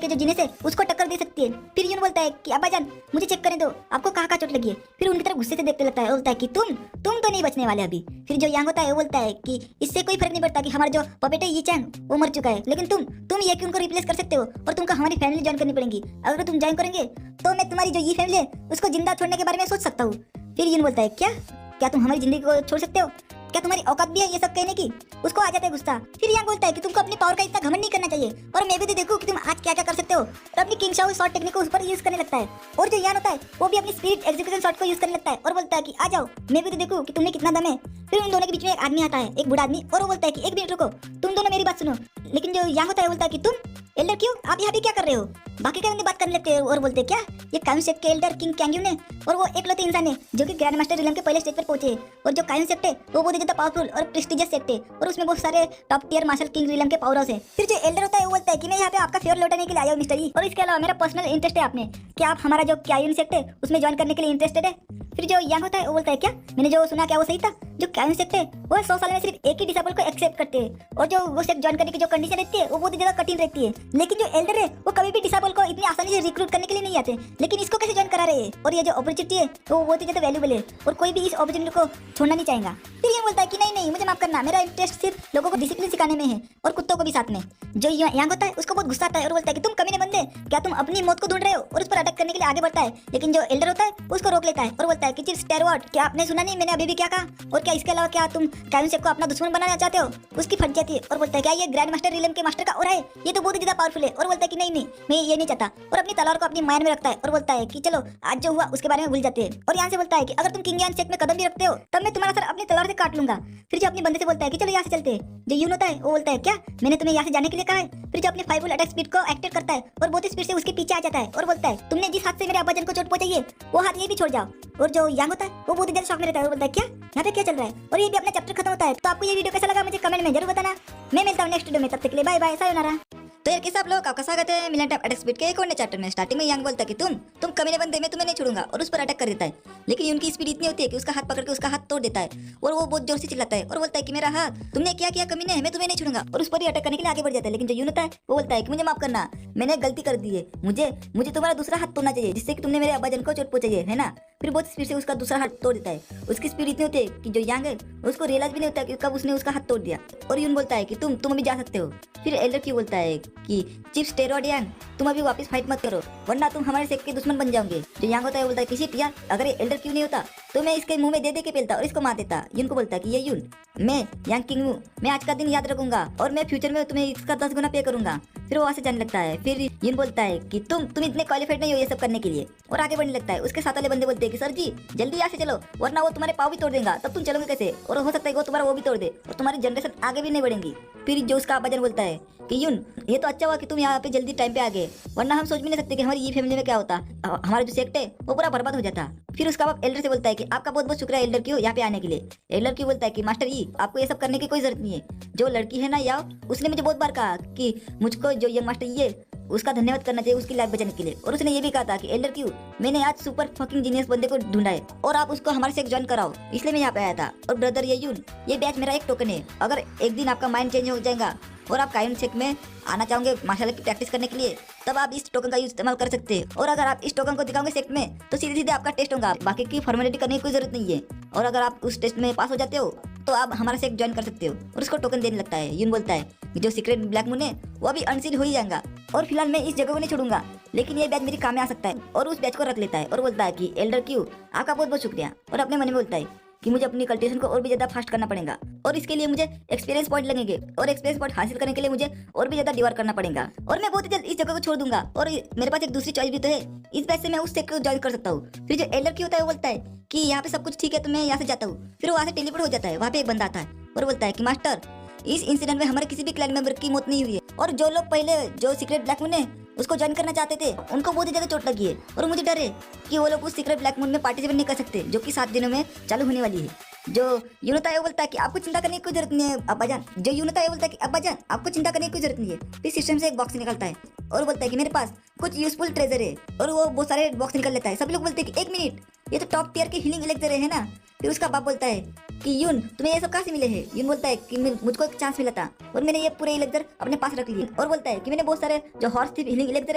के जो जीनियस है उसको टक्कर दे सकती है। फिर यून बोलता है कि अब्बा जान मुझे चेक करने दो, आपको कहाँ चोट लगी है। फिर उनकी तरफ गुस्से से देखते लगता है और बोलता है कि तुम तो नहीं बचने वाले अभी। फिर जो यांग होता है वो बोलता है कि इससे कोई फर्क नहीं पड़ता कि हमारा जो पपेट है ये चैंग वो मर चुका है, लेकिन तुम ये कि उनको रिप्लेस कर सकते हो, और तुमको हमारी फैमिली ज्वाइन करनी पड़ेगी। अगर तुम ज्वाइन करेंगे तो मैं तुम्हारी जो ये फैमिली है उसको जिंदा छोड़ने के बारे में सोच सकता हूँ। फिर यून बोलता है क्या तुम हमारी जिंदगी को छोड़ सकते हो, क्या तुम्हारी औकात भी है ये सब कहने की। उसको आ जाता है गुस्सा। फिर यांग बोलता है कि तुमको अपनी पावर का इतना घमंड नहीं करना चाहिए, और मैं भी तो देखूं कि तुम आज क्या क्या कर सकते हो, और अपनी किंग शाओ शॉट टेक्निक को उस पर यूज करने लगता है। और जो यान होता है वो भी अपनी स्पिरिट एग्जीक्यूशन शॉट को यूज करने लगता है और बोलता है कि आ जाओ मैं भी तो देखूं कि तुमने कितना दम है। फिर उन दोनों के बीच में एक आदमी आता है, एक बूढ़ा आदमी, और वो बोलता है कि एक मिनट रुको, तुम दोनों मेरी बात सुनो। लेकिन जो यांग होता है बोलता है कि तुम एल्डर क्यों, आप यहाँ पे क्या कर रहे हो। बाकी के बंदे बात करने लगते हैं और बोलते हैं क्या ये कायम सेक्ट के एल्डर किंग कैंग्यू ने, और वो एकलौते इंसान है जो कि ग्रैंड मास्टर रिलम के पहले स्टेज पर पहुंचे। और जो कायम सेक्ट है वो बहुत ही ज्यादा पावरफुल और प्रेस्टिजियस सेक्ट है, और उसमें बहुत सारे top tier martial king realm के पावर हाउस है। फिर जो एल्डर होता है वो बोलता है कि मैं यहाँ पे आपका फेवर लौटाने के लिए आया हूँ मिस्टर ई, और इसके अलावा मेरा पर्सनल इंटरेस्ट है आपने, क्या आप हमारा जो कायम सेक्ट है उसमें ज्वाइन करने के लिए इंटरेस्टेड है। फिर जो यांग होता है वो बोलता है क्या मैंने जो सुना क्या वो सही था, जो कायम सेक्ट है वो 100 साल में सिर्फ एक ही डिसेबल को एक्सेप्ट करते हैं, और जो वो सेक्ट ज्वाइन करने की जो कंडीशन रहती है वो बहुत ही ज्यादा कठिन रहती है। लेकिन जो एल्डर है वो कभी भी डिसेबल को इतनी आसानी से रिक्रूट करने के लिए नहीं आते, लेकिन इसको कैसे ज्वाइन करा रहे हैं, और ये जो अपॉर्चुनिटी है वो बहुत ही ज्यादा वैल्यूबल है, और कोई भी इस अपॉर्चुनिटी को छोड़ना नहीं चाहेगा। फिर ये बोलता है कि नहीं मुझे माफ करना, मेरा इंटरेस्ट सिर्फ लोगों को डिसिप्लिन सिखाने में है, और कुत्तों को भी साथ में। जो यांग होता है उसको बहुत गुस्सा आता है और बोलता है कि तुम कमीने बंदे, क्या तुम अपनी मौत को ढूंढ रहे हो, और उस पर अटैक करने के लिए आगे बढ़ता है। लेकिन जो एल्डर होता है उसको रोक लेता है और बोलता है कि चिप्स टेरवॉट, क्या आपने सुना नहीं मैंने अभी भी क्या कहा, और क्या इसके अलावा क्या तुम कायम सेक्ट को अपना दुश्मन बनाना चाहते हो। उसकी फट जाती है और बोलता है क्या ये ग्रैंड मास्टर रिलम के मास्टर का और है, ये तो बहुत ही ज्यादा पावरफुल है, और बोलता है कि नहीं मैं ये नहीं चाहता, और अपनी तलवार को अपनी मायन में रखता है और बोलता है कि चलो आज जो हुआ उसके बारे में भूल जाते हैं। और यहाँ से बोलता है कि अगर तुम किंग यान सेक्ट में कदम भी रखते हो तब मैं तुम्हारा सर अपनी तलवार से काट लूंगा। फिर जो अपने बंदे से बोलता है कि चलो यहाँ से चलते हैं। जो यून होता है वो बोलता है क्या मैंने तुम्हें यहाँ से जाने के लिए कहा है। फिर जो अपने 5 फुल अटैक स्पीड को एक्टिवेट करता है और बहुत ही स्पीड से उसके पीछे आ जाता है और बोलता है तुमने जिस हाथ से मेरे अब्बाजान को चोट पहुंचाई है वो हाथ ये भी छोड़ जाओ। और जो यांग होता है वो बहुत ही ज्यादा शॉक में रहता है और बोलता है क्या यहाँ पे क्या चल रहा है, और ये भी अपना चैप्टर खत्म होता है। तो आपको ये वीडियो कैसा लगा मुझे कमेंट में जरूर बताना। मैं मिलता हूँ नेक्स्ट वीडियो में, तब तक के लिए बाय बाय, सायोनारा। तो यार कैसे आप लोग, आपका स्वागत है मिलन टाइम अटैक स्पीड के एक और नए चैप्टर में। स्टार्टिंग में यांग बोलता है कि तुम कमीने बंदे, मैं तुम्हें नहीं छोड़ूंगा, और उस पर अटैक कर देता है। लेकिन उनकी स्पीड इतनी होती है कि उसका हाथ पकड़ के उसका हाथ तोड़ देता है, और वो बहुत जोर से चिल्लाता है और बोलता है कि मेरा हाथ, तुमने क्या किया कमीने, मैं तुम्हें नहीं छोड़ूंगा, और उस पर ही अटैक करने के लिए आगे बढ़ जाता है। लेकिन जो यून होता है वो बोलता है कि मुझे माफ करना, मैंने गलती कर दी है, मुझे तुम्हारा दूसरा हाथ तोड़ना चाहिए जिससे कि तुमने मेरे अब्बाजान को चोट पहुंचाई है ना। फिर बहुत स्पीड से उसका दूसरा हाथ तोड़ देता है। उसकी स्पीड इतनी होती है कि जो यांग है उसको रियलाइज भी नहीं होता कि कब उसने उसका हाथ तोड़ दिया। और यून बोलता है कि तुम अभी जा सकते हो। फिर एल्डर क्यों बोलता है कि चिप्स टेरॉड यांग, तुम अभी वापस फाइट मत करो वरना तुम हमारे सेक्ट के दुश्मन बन जाओगे। जो यांग होता है बोलता है किसी यार अगर ये एल्डर क्यों नहीं होता तो मैं इसके मुंह में दे के पेलता और इसको मार देता। यून को बोलता है कि ये यून, मैं यांग किंग हूँ, मैं आज का दिन याद रखूंगा और मैं फ्यूचर में तुम्हें इसका 10 गुना पे करूंगा। फिर वो वहाँ से जाने लगता है। फिर यून बोलता है कि तुम इतने क्वालिफाइड नहीं हो ये सब करने के लिए, और आगे बढ़ने लगता है। उसके साथ वाले बंदे बोलते हैं कि सर जी जल्दी यहाँ से चलो, वरना वो तुम्हारे पाँव भी तोड़ देगा, तब तुम चलोगे कैसे, और हो सकता है कि वो तुम्हारा वो भी तोड़ दे और तुम्हारी जनरेशन आगे भी नहीं बढ़ेगी। फिर जो उसका अब्बाजान बोलता है कि यून ये तो अच्छा हुआ कि तुम यहाँ पे जल्दी टाइम पे आ गए, वरना हम सोच भी नहीं सकते कि हमारी ये फैमिली में क्या होता, हमारा जो सेक्ट है वो पूरा बर्बाद हो जाता। फिर उसका बाप एल्डर से बोलता है कि आपका बहुत बहुत शुक्रिया एल्डर क्यों यहाँ पे आने के लिए। एल्डर क्यों बोलता है कि मास्टर जी आपको ये सब करने की कोई जरूरत नहीं है, जो लड़की है ना याओ उसने मुझे बहुत बार कहा कि मुझको जो यंग मास्टर ये उसका धन्यवाद करना चाहिए उसकी लाइफ बचाने के लिए, और उसने ये भी कहा था कि एल्डर क्यों मैंने आज सुपर फकिंग जीनियस बंदे को ढूंढा है और आप उसको हमारे से ज्वाइन कराओ, इसलिए मैं यहाँ पे आया था। और ब्रदर ये बैच मेरा एक टोकन है, अगर एक दिन आपका माइंड चेंज हो जाएगा और आप काइन सेक में आना चाहोगे मार्शल की प्रैक्टिस करने के लिए, तब आप इस टोकन का इस्तेमाल कर सकते हैं। और अगर आप इस टोकन को दिखाओगे सेक्ट में तो सीधे सीधे आपका टेस्ट होगा, बाकी की फॉर्मेलिटी करने की कोई जरूरत नहीं है। और अगर आप उस टेस्ट में पास हो जाते हो तो आप हमारे सेक्ट ज्वाइन कर सकते हो, और उसको टोकन देने लगता है। यून बोलता है कि जो सीक्रेट ब्लैक मून है वो अभी अनसील हो ही जाएगा, और फिलहाल मैं इस जगह को नहीं छोड़ूंगा, लेकिन ये बैच मेरी काम में आ सकता है। और उस बैच को रख लेता है और बोलता है कि एल्डर क्यों आपका बहुत बहुत शुक्रिया, और अपने मन में बोलता है कि मुझे अपनी कल्टीवेशन को और भी ज्यादा फास्ट करना पड़ेगा, और इसके लिए मुझे एक्सपीरियंस पॉइंट लगेंगे, और एक्सपीरियंस पॉइंट हासिल करने के लिए मुझे और भी ज्यादा डिवर करना पड़ेगा, और मैं बहुत ही जल्द इस जगह को छोड़ दूंगा। और मेरे पास एक दूसरी चॉइस भी तो है, इस बैच से मैं उस सेक्टर को ज्वाइन कर सकता हूँ। फिर जो एल्डर की होता है वो बोलता है कि यहाँ पे सब कुछ ठीक है तो मैं यहाँ से जाता हूँ। फिर वहाँ से टेलीपोर्ट हो जाता है, वहाँ पे एक बंदा आता है और बोलता है कि मास्टर इस इंसिडेंट में हमारे किसी भी क्लैन मेंबर की मौत नहीं हुई है, और जो लोग पहले जो सीक्रेट ब्लैक मून है उसको ज्वाइन करना चाहते थे उनको बहुत ही ज्यादा चोट लगी है, और मुझे डर है कि वो लोग उस सीक्रेट ब्लैक मून में पार्टिसिपेट नहीं कर सकते जो कि 7 दिनों में चालू होने वाली है। जो यूनता है वो बोलता है कि आपको चिंता करने की कोई जरूरत नहीं है अब्बाजान। जो यूनता है वो बोलता है कि अब्बाजान आपको चिंता करने की कोई जरूरत नहीं है। फिर सिस्टम से एक बॉक्स निकलता है और बोलता है कि मेरे पास कुछ यूजफुल ट्रेजर है, और वो बहुत सारे बॉक्स निकल लेता है। सभी लोग बोलते हैं कि 1 मिनट ये तो टॉप टियर के हीलिंग एलेक्सर है ना। फिर उसका बाप बोलता है कि यून तुम्हें ये सब कहाँ से मिले हैं। यून बोलता है कि मुझको एक चांस मिला था और मैंने ये पूरे एलेक्सर अपने पास रख लिए, और बोलता है कि मैंने बहुत सारे जो हॉर्स थी हीलिंग एलेक्सर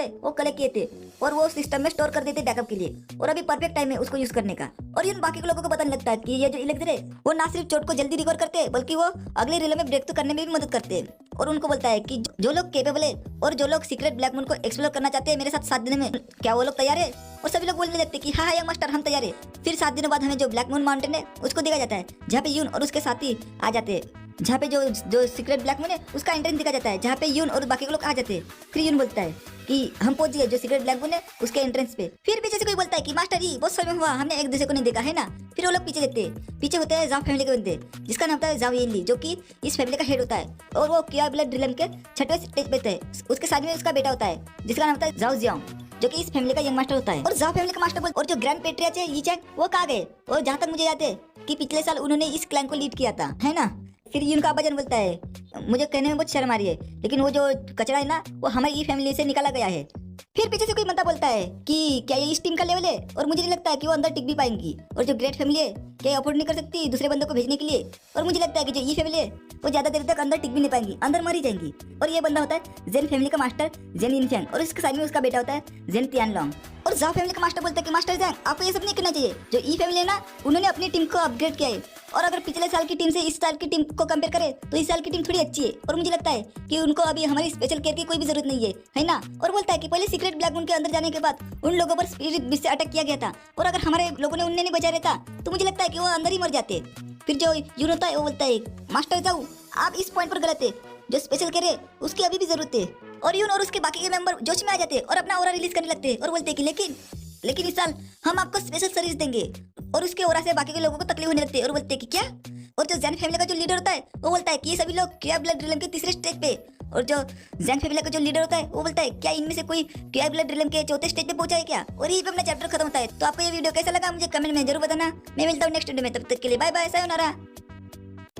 है वो कलेक्ट किए थे और वो सिस्टम में स्टोर कर देते बैकअप के लिए, और अभी परफेक्ट टाइम है उसको यूज करने का। और यून बाकी के लोगों को पता नहीं लगता है कि ये जो एलेक्सर है वो ना सिर्फ चोट को जल्दी रिकवर करते हैं बल्कि वो अगले रिले में ब्रेक थ्रू करने में भी मदद करते हैं। और उनको बोलता है कि जो लोग केपेबल है और जो लोग सीक्रेट ब्लैक मून को एक्सप्लोर करना चाहते हैं मेरे साथ 7 दिन में, क्या वो लोग तैयार है। और सभी लोग बोलने लगते हैं कि हाँ यंग मास्टर हम तैयार है। फिर 7 दिनों बाद हमें जो ब्लैक मून माउंटेन है उसको देखा जाता है, जहाँ पे यून और उसके साथी आ जाते हैं, जहाँ पे जो सीक्रेट ब्लैक मून है उसका एंट्रेंस दिखा जाता है, जहाँ पे यून और बाकी के लोग आ जाते हैं। फिर यून बोलता है कि हम पहुंच गए जो सीक्रेट ब्लैक मून है उसके एंट्रेंस पे। फिर पीछे से कोई बोलता है कि मास्टर जी बहुत समय हुआ हमने एक दूसरे को नहीं देखा है ना। फिर वो लोग पीछे देखते हैं, पीछे होते हैं जाव फैमिली के बंदे जिसका नाम होता है जाव येनली, जो कि इस फैमिली का हेड होता है, और वो किया ब्लड ड्रिलम के 6वें स्टेज पे है। उसके साथ में उसका बेटा होता है जिसका नाम होता है जाव जियांग, जो कि इस फैमिली का यंग मास्टर होता है। और जाव फैमिली का मास्टर बोल और जो ग्रैंड पेट्रियार्च है यीचैंग वो कहाँ गए। और जहाँ तक मुझे याद है कि पिछले साल उन्होंने इस क्लैन को लीड किया था है ना। फिर यून का अब्बाजान बोलता है मुझे कहने में बहुत शर्म आ रही है, लेकिन वो जो कचरा है ना वो हमारी ई फैमिली से निकाला गया है। फिर पीछे से कोई बंदा बोलता है कि क्या ये इस टीम का लेवल है, और मुझे नहीं लगता है कि वो अंदर टिक भी पाएंगी। और जो ग्रेट फैमिली है क्या अफोर्ड नहीं कर सकती दूसरे बंदों को भेजने के लिए, और मुझे लगता है कि जो ई फैमिली है वो ज्यादा देर तक अंदर टिक भी नहीं पाएंगी, अंदर मर ही जाएंगी। और ये बंदा होता है जेन फैमिली का मास्टर जेन इनफैंग, और इसके साथ में उसका बेटा होता है जेन तियानलोंग। और जाव फैमिली का मास्टर बोलता है कि मास्टर जैंग आपको ये सब नहीं करना चाहिए। जो ई फैमिली है ना उन्होंने अपनी टीम को अपग्रेड किया है, और अगर पिछले साल की टीम से इस साल की टीम को कंपेयर करें तो इस साल की टीम थोड़ी अच्छी है, और मुझे लगता है कि उनको अभी हमारी स्पेशल केयर की कोई भी जरूरत नहीं है ना। और बोलता है कि पहले सीक्रेट ब्लैक मून के अंदर जाने के बाद उन लोगों पर स्पिरिट बीस्ट से अटैक किया गया था, और अगर हमारे लोगों ने उन्हें नहीं बचाया रहता तो मुझे लगता है कि वो अंदर ही मर जाते। फिर जो यून होता है वो बोलता है मास्टर जाओ आप इस पॉइंट पर गलत है, जो स्पेशल केयर है उसकी अभी भी जरूरत है। और यून और उसके बाकी के मेंबर जोश में आ जाते हैं और अपना ऑरा रिलीज करने लगते हैं और बोलते हैं कि लेकिन इस साल हम आपको स्पेशल सर्विस देंगे। और उसके ओरा से बाकी के लोगों को तकलीफ होने लगती है और बोलते हैं कि क्या। और जो जैन फैमिली का जो लीडर होता है वो बोलता है कि ये सभी लोग क्रिया ब्लड ड्रिलम के 3रे स्टेज पे, और जो जैन फैमिली का जो लीडर होता है वो बोलता है क्या इनमें से कोई क्रिया ब्लड ड्रिलम के 4थे स्टेज पे पहुंचा है क्या। और यही पे अपना चैप्टर खत्म होता है। तो आपको ये वीडियो कैसा लगा मुझे कमेंट में जरूर बताना। मैं मिलता हूँ नेक्स्ट वीडियो में, तब तक के लिए बाय बाय सायोनारा।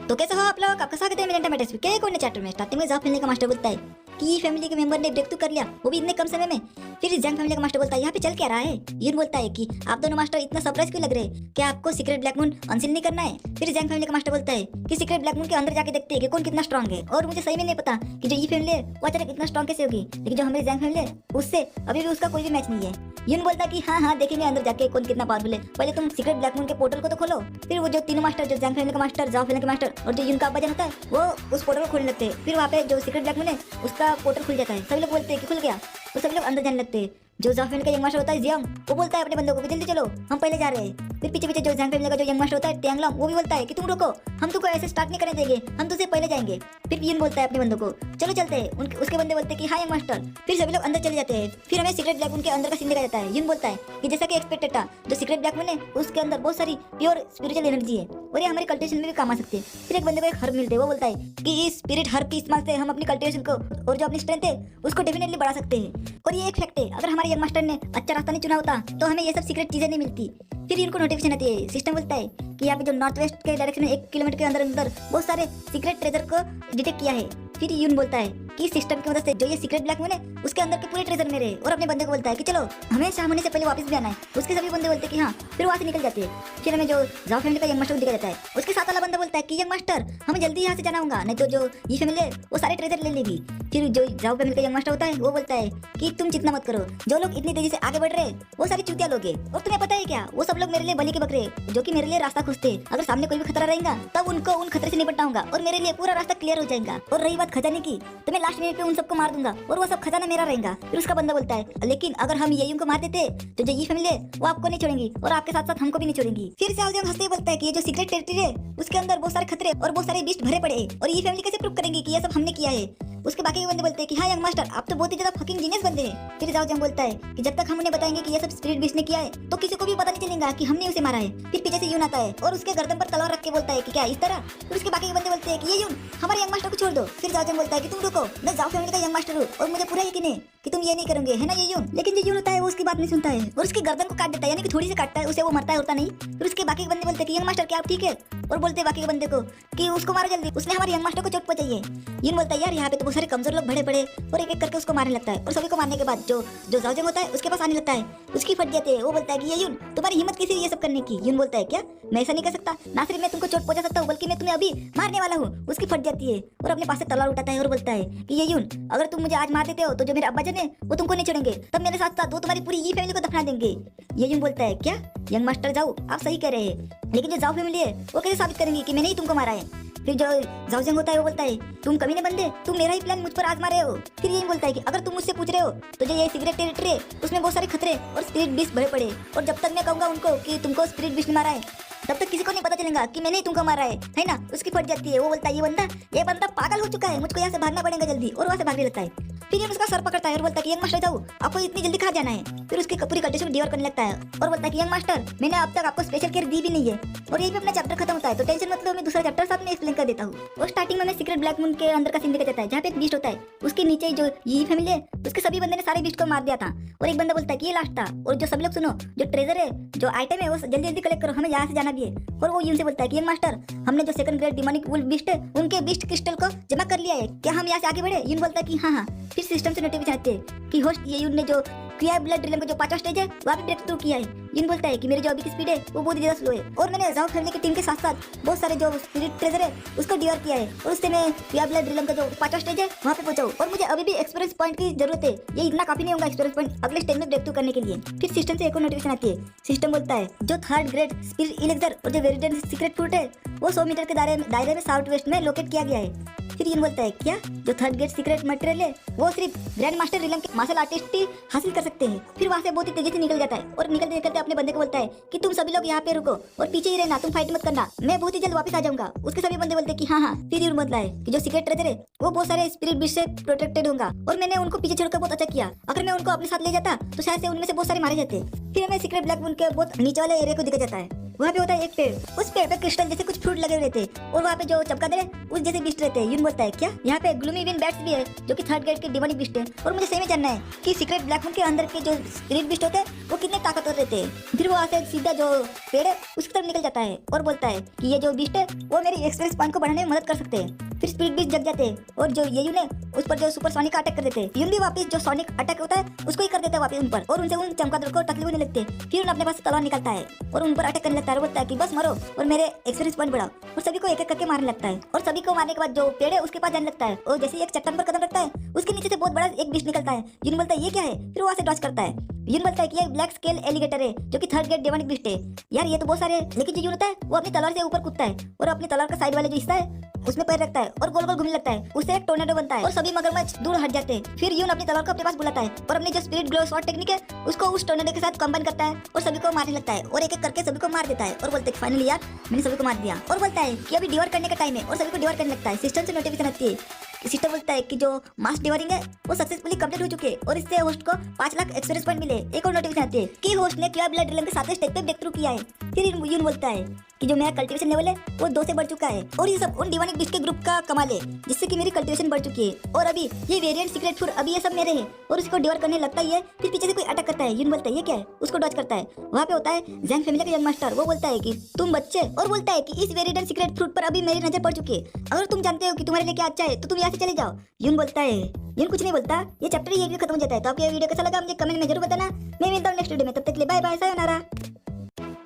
तो कैसे हो आप लोग, आपका स्वागत है मेरे टमाटर के कोने चैप्टर में। स्टार्टिंग में जाव फैमिली का मास्टर बोलता है कि फैमिली के मेंबर ने ब्रेक थ्रू कर लिया, वो भी इतने कम समय में। फिर जैंग फैमिली का मास्टर बोलता है यहाँ पे चल क्या रहा है। यून बोलता है कि आप दोनों मास्टर इतना सरप्राइज क्यों लग रहे हैं, क्या आपको सीक्रेट ब्लैक मून अनसील नहीं करना है। फिर जैंग फैमिली का मास्टर बोलता है कि सीक्रेट ब्लैक मून के अंदर जाके देखते हैं कि कौन कितना स्ट्रांग है, और मुझे सही में नहीं पता कि जो ई फैमिली है वो अचानक इतना स्ट्रांग कैसे होगी, लेकिन जो हमारी जैंग फैमिली है उससे अभी भी उसका कोई भी मैच नहीं है। यून बोलता है कि हाँ देखेंगे अंदर जाके कौन कितना पावरफुल है, पहले तुम सीक्रेट ब्लैक मून के पोर्टल को तो खोलो। फिर वो जो तीनों मास्टर जो जैंग फैमिली का मास्टर जाव फैमिली का मास्टर और जो यून का अब्बाजान होता है वो उस पोर्टल को खोलने लगते हैं। फिर वहाँ पे जो सीक्रेट ब्लैक मून है उसका पोर्टल खुल जाता है, सभी लोग बोलते हैं कि खुल गया, तो सभी लोग अंदर जाने लगते हैं। जो जाव फैमिली का यंग मास्टर होता है जियांग वो बोलता है अपने बंदों को कि जल्दी चलो हम पहले जा रहे हैं। फिर पीछे पीछे जो जैंग फैमिली का जो यंग मास्टर होता है टेंगलोंग, वो भी बोलता है कि तुम रुको, हम तुमको ऐसे स्टार्ट नहीं करने देंगे, हम तुझसे पहले जाएंगे। फिर यून बोलता है अपने बंदों को चलो चलते हैं। उसके बंदे बोलते हैं कि हाँ यंग मास्टर। फिर सभी लोग अंदर चले जाते हैं। फिर हमें सीक्रेट ब्लैक मून के अंदर का सीन दिखाया जाता है। यून बोलता है कि जैसा कि एक्सपेक्टेड था, जो सीक्रेट ब्लैक मून है उसके अंदर बहुत सारी प्योर स्पिरिचुअल एनर्जी है और ये हमारे कल्टिवेशन में भी काम आ सकती है। फिर एक बंदे को एक हर्ब मिलते हैं, वो बोलता है कि इस स्पिरिट हर्ब के इस्तेमाल से हम अपनी कल्टिवेशन को और जो अपनी स्ट्रेंथ है उसको डेफिनेटली बढ़ा सकते हैं। और ये एक फैक्ट है, अगर हमारे यंग मास्टर ने अच्छा रास्ता नहीं चुना होता तो हमें ये सब सीक्रेट चीजें नहीं मिलती। फिर इनको नोटिफिकेशन आती है, सिस्टम बोलता है कि यहाँ पे जो नॉर्थ वेस्ट के डायरेक्शन में 1 किलोमीटर के अंदर अंदर बहुत सारे सीक्रेट ट्रेजर को डिटेक्ट किया है। फिर यून बोलता है कि सिस्टम की मदद से जो ये सीक्रेट ब्लैक मून है उसके अंदर के पूरे ट्रेजर मेरे हैं। और अपने बंदे को बोलता है कि चलो हमें शाम होने से पहले वापस भी आना है। उसके सभी बंदे बोलते हैं कि हाँ। फिर वहाँ से निकल जाते हैं। फिर हमें जो जाओ फैमिली का यंग मास्टर दिखा जाता है। उसके साथ वाला बंदा बोलता है कि यंग मास्टर हमें जल्दी यहाँ से जाना होगा, नहीं तो जो ये फैमिली है वो सारे ट्रेजर ले लेगी। फिर जो जाओ फैमिली का यंग मास्टर होता है वो बोलता है कि तुम चिंता मत करो, जो लोग इतनी तेजी से आगे बढ़ रहे हैं वो सारी चूतिया लोग हैं। और तुम्हें पता है क्या, वो सब लोग मेरे लिए बलि के बकरे हैं, जो कि मेरे लिए रास्ता खोजते हैं। अगर सामने कोई भी खतरा रहेगा तब उनको उन खतरे से निपटना होगा और मेरे लिए पूरा रास्ता क्लियर हो जाएगा। और रही बात खजाने की, तो मैं लास्ट मिनट पे उन सबको मार दूंगा और वो सब खजाना मेरा रहेगा। फिर उसका बंदा बोलता है लेकिन अगर हम ये को मार देते तो जो ये फैमिली है वो आपको नहीं छोड़ेंगी और आपके साथ साथ हमको भी नहीं छोड़ेंगी। फिर से आलजम हंसते बोलता है कि ये जो सीक्रेट टेरिटरी है उसके अंदर बहुत सारे खतरे और बहुत सारे बीस्ट भरे पड़े हैं और ये फैमिली कैसे प्रूव करेंगी कि ये सब हमने किया है। उसके बाकी के बंदे बोलते हैं कि हाँ यंग मास्टर आप तो बहुत ही ज्यादा फकिंग जीनियस बंदे हैं। फिर जाओ जंग बोलता है कि जब तक हम उन्हें बताएंगे कि ये सब स्पिरिट बीस्ट ने किया है तो किसी को भी पता नहीं चलेगा कि हमने उसे मारा है। फिर पीछे से यून आता है और उसके गर्दन पर तलवार रख के बोलता है कि क्या इस तरह। फिर उसके बाकी के बंदे बोलते हैं कि ये यून हमारे यंग मास्टर को छोड़ दो। फिर जाओ जंग बोलता है कि तुम रुको, मैं जाओ फैमिली का यंग मास्टर हूँ और मुझे पूरा यकीन है कि तुम ये नहीं करोगे, है ना ये यून। लेकिन जो यून होता है वो उसकी बात नहीं सुनता है और उसकी गर्दन को काट देता है, यानी कि थोड़ी सी काटता है उसे, वो मरता है होता नहीं। फिर उसके बाकी के बंदे बोलते हैं कि यंग मास्टर क्या आप ठीक है, और बोलते हैं बाकी के बंदे को कि उसको मारो जल्दी, उसने हमारे यंग मास्टर को चोट पहुंचाई है। यून बोलता है यार यहाँ पे तो बहुत सारे कमजोर लोग बड़े बड़े, और एक एक करके उसको मारने लगता है। और सभी को मारने के बाद जो जाओजंग होता है उसके पास आने लगता है, उसकी फट जाती है। वो बोलता है कि ये यून तुम्हारी हिम्मत कैसी हुई ये सब करने की। यून बोलता है क्या मैं ऐसा नहीं कर सकता, ना सिर्फ मैं तुमको चोट पहुंचा सकता हूँ बल्कि मैं तुम्हें अभी मारने वाला हूँ। उसकी फट जाती है और अपने पास से तलवार उठाता है और बोलता है कि ये यून अगर तुम मुझे आज मार देते हो तो जो मेरे अब्बा जन है वो तुमको नहीं छोड़ेंगे, तब मेरे साथ साथ वो तुम्हारी पूरी ये फैमिली को दफना देंगे। ये यून बोलता है क्या यंग मास्टर जाओ आप सही कह रहे हैं, लेकिन जो जाओ फैमिली है वो कैसे साबित करेंगे कि मैंने ही तुमको मारा है। फिर जो जाओजंग होता है वो बोलता है तुम कभी नहीं बंदे, तुम मेरा ही प्लान मुझ पर आजमा रहे हो। फिर यही बोलता है कि अगर तुम मुझसे पूछ रहे हो तो जो ये सीक्रेट टेरिटरी है उसमें बहुत सारे खतरे और स्पिरिट बीस्ट भरे पड़े, और जब तक मैं कहूंगा उनको कि तुमको स्पिरिट बीस्ट ने मारा है तब तक किसी को नहीं पता चलेगा कि मैंने ही तुमको मारा है ना। उसकी फट जाती है। वो बोलता है ये बंदा पागल हो चुका है, मुझको यहाँ से भागना पड़ेगा जल्दी, और वहाँ से भागने लगता है। फिर ये उसका सर पकड़ता है और बोलता है कि यंग मास्टर जाओ, आपको इतनी जल्दी कहाँ जाना है। फिर उसकी पूरी कंडीशन को डिवर करने लगता है और बोलता है कि यंग मास्टर मैंने अब तक आपको स्पेशल केयर दी भी नहीं है। और यही पे अपना चैप्टर खत्म होता है, तो टेंशन मतलब मैं दूसरा चैप्टर साथ में एक्सप्लेन कर देता हूँ। और स्टार्टिंग में मैं सीक्रेट ब्लैक मून के अंदर का सीन दिखाया जाता है जहाँ पे एक बीस्ट होता है, उसके नीचे जो ये फैमिली है उसके सभी बंदे ने सारे बीस्ट को मार दिया था। और एक बंदा बोलता है कि ये लास्ट था, और जो सभी लोग सुनो जो ट्रेजर है जो आइटम है वो जल्दी जल्दी कलेक्ट करो, हमें यहाँ से जाना भी है। और वो यून से बोलता है कि यंग मास्टर हमने जो second grade demonic wolf beast है उनके बीस्ट क्रिस्टल को जमा कर लिया है, क्या हम यहाँ से आगे बढ़े। यून बोलता है कि हाँ। फिर सिस्टम से नोटिफिकेशन आती है कि होस्ट ये यून ने जो किया है ब्लड ड्रिलिंग का जो 5वां स्टेज है वहाँ पे ब्रेक थ्रू किया है। यून बोलता है कि मेरी जो अभी की स्पीड है वो बहुत ज्यादा स्लो है, और मैंने जाओ फैमिली की टीम के साथ साथ बहुत सारे जो स्पिरिट ट्रेजर है उसको डिवर किया है, और उससे मैं किया ब्लड ड्रिलिंग का जो 5वां स्टेज है वहाँ पे पहुंचाऊं। और मुझे अभी भी एक्सपीरियंस पॉइंट की जरूरत है, ये इतना काफी नहीं होगा एक्सपीरियंस पॉइंट अगले स्टेज में ब्रेक थ्रू करने के लिए। फिर सिस्टम से एक और नोटिफिकेशन आती है। सिस्टम बोलता है जो 3rd ग्रेड स्पिरिट इलेक्सर और जो वेरिडेंट सीक्रेट फ्रूट है वो 100 मीटर के दायरे में साउथ वेस्ट में लोकेट किया गया है। फिर यून बोलता है क्या जो 3rd ग्रेड सीक्रेट मटेरियल है वो सिर्फ ग्रैंड मास्टर रिलम के मार्शल आर्टिस्ट ही हासिल कर सकते हैं। फिर वहाँ से बहुत ही तेजी से निकल जाता है और निकलते निकलते अपने बंदे को बोलता है कि तुम सभी लोग यहाँ पे रुको और पीछे ही रहना, तुम फाइट मत करना, मैं बहुत ही जल्द वापस आ जाऊंगा। उसके सभी बंदे बोलते हैं कि हाँ। फिर यून बोलता है कि जो सीक्रेट ट्रेजर है वो बहुत सारे स्पिरिट बीस्ट से प्रोटेक्टेड होगा और मैंने उनको पीछे छोड़कर बहुत अच्छा किया, अगर मैं उनको अपने साथ ले जाता तो शायद से उनमें से बहुत सारे मारे जाते। फिर हमें सीक्रेट ब्लैक मून के बहुत नीचे वाले एरिया को दिखा जाता है, वहाँ पे होता है एक पेड़, उस पेड़ पे क्रिस्टल जैसे कुछ फ्रूट लगे हुए रहते हैं और वहाँ पे जो चमगादड़ है उस जैसे बीस्ट रहते हैं। यून बोलता है क्या यहाँ पे ग्लूमी विन बैट्स भी है जो कि 3rd ग्रेड के डिमोनिक बीस्ट है, और मुझे सही में जानना है कि सीक्रेट ब्लैक मून के अंदर के जो स्पिरिट बीस्ट होते हैं वो कितने ताकतवर रहते हैं। फिर वो वहाँ से सीधा जो पेड़ है उसकी तरफ निकल जाता है और बोलता है कि ये जो बीस्ट है वो मेरी एक्सपीरियंस पॉइंट को बढ़ाने में मदद कर सकते हैं। फिर स्पिरिट बीस्ट जग जाते हैं और जो ये यून है उस पर जो सुपर सोनिक अटैक कर देते हैं। यून भी वापस जो सोनिक अटैक होता है उसको ही कर देता है वापस उन पर, और उनसे उन चमगादड़ को तकलीफ होने लगती है। फिर उन अपने पास तलवार निकलता है और उन पर अटैक करने लगता है और बोलता है कि बस मरो और मेरे एक्सपीरियंस पॉइंट बढ़ाओ, और सभी को एक एक करके मारने लगता है। और सभी को मारने के बाद जो पेड़ है उसके पास जाने लगता है और जैसे ही एक चट्टान पर कदम रखता है उसके नीचे से बहुत बड़ा एक बीस्ट निकलता है। यून बोलता है ये क्या है, फिर वहाँ से डॉज करता है यून बोलता है कि ये ब्लैक स्केल एलिगेटर है जो कि थर्ड ग्रेड डेमोनिक बीस्ट है। यार ये तो बहुत सारे हैं, लेकिन जो यून होता है वो अपनी तलवार से ऊपर कूदता है और अपनी तलवार का साइड वाले जो हिस्सा है उसमें पैर रखता है और गोल गोल घूमने लगता है, उससे एक टोर्नेडो बनता है और सभी मगरमच्छ दूर हट जाते हैं। फिर यून अपनी तलवार को अपने पास बुलाता है और अपनी जो स्पिरिट ग्लो शॉट टेक्निक है उसको उस टोर्नेडो के साथ कंबाइन करता है और सभी को मारने लगता है और एक एक करके सभी को मार देता है और बोलते हैं फाइनली यार मैंने सभी को मार दिया। और बोलता है कि अभी डिवर करने का टाइम है और सभी को डिवर करने लगता है। सिस्टम से नोटिफिकेशन आती है, सिस्टम बोलता है कि जो मास डिवरिंग है वो सक्सेसफुली कंप्लीट हो चुके हैं और इससे होस्ट को 5 लाख एक्सपीरियंस पॉइंट मिले। एक और नोटिफिकेशन आती है कि होस्ट ने क्योर ब्लड ड्रिलिंग के 7वें स्टेज पे ब्रेक थ्रू किया है। फिर यून बोलता है कि जो मेरा कल्टीवेशन लेवल है वो 2 से बढ़ चुका है और ये सब उन डिवानिक बिस्ट के ग्रुप का कमाल है जिससे कि मेरी कल्टीवेशन बढ़ चुकी है और अभी ये वेरिएंट सीक्रेट फूड अभी ये सब मेरे हैं और उसको डिवर करने लगता ही है। फिर पीछे से कोई अटैक करता है, यून बोलता है ये क्या है, उसको डॉज करता है। वहाँ पे होता है जैंग फैमिली का यंग मास्टर, वो बोलता है कि तुम बच्चे, और बोलता है कि इस वेरिएंट सीक्रेट फ्रूट पर अभी मेरी नजर पड़ चुकी है, अगर तुम जानते हो कि तुम्हारे लिए क्या अच्छा है तो तुम यहाँ से चले जाओ। यून बोलता है, यून कुछ नहीं बोलता, ये चैप्टर ये खत्म हो जाता है। तो आपको ये वीडियो कैसा लगा मुझे कमेंट में जरूर बताना। मैं मिलता हूँ नेक्स्ट वीडियो में, तब तक के लिए बाय बाय, सायोनारा।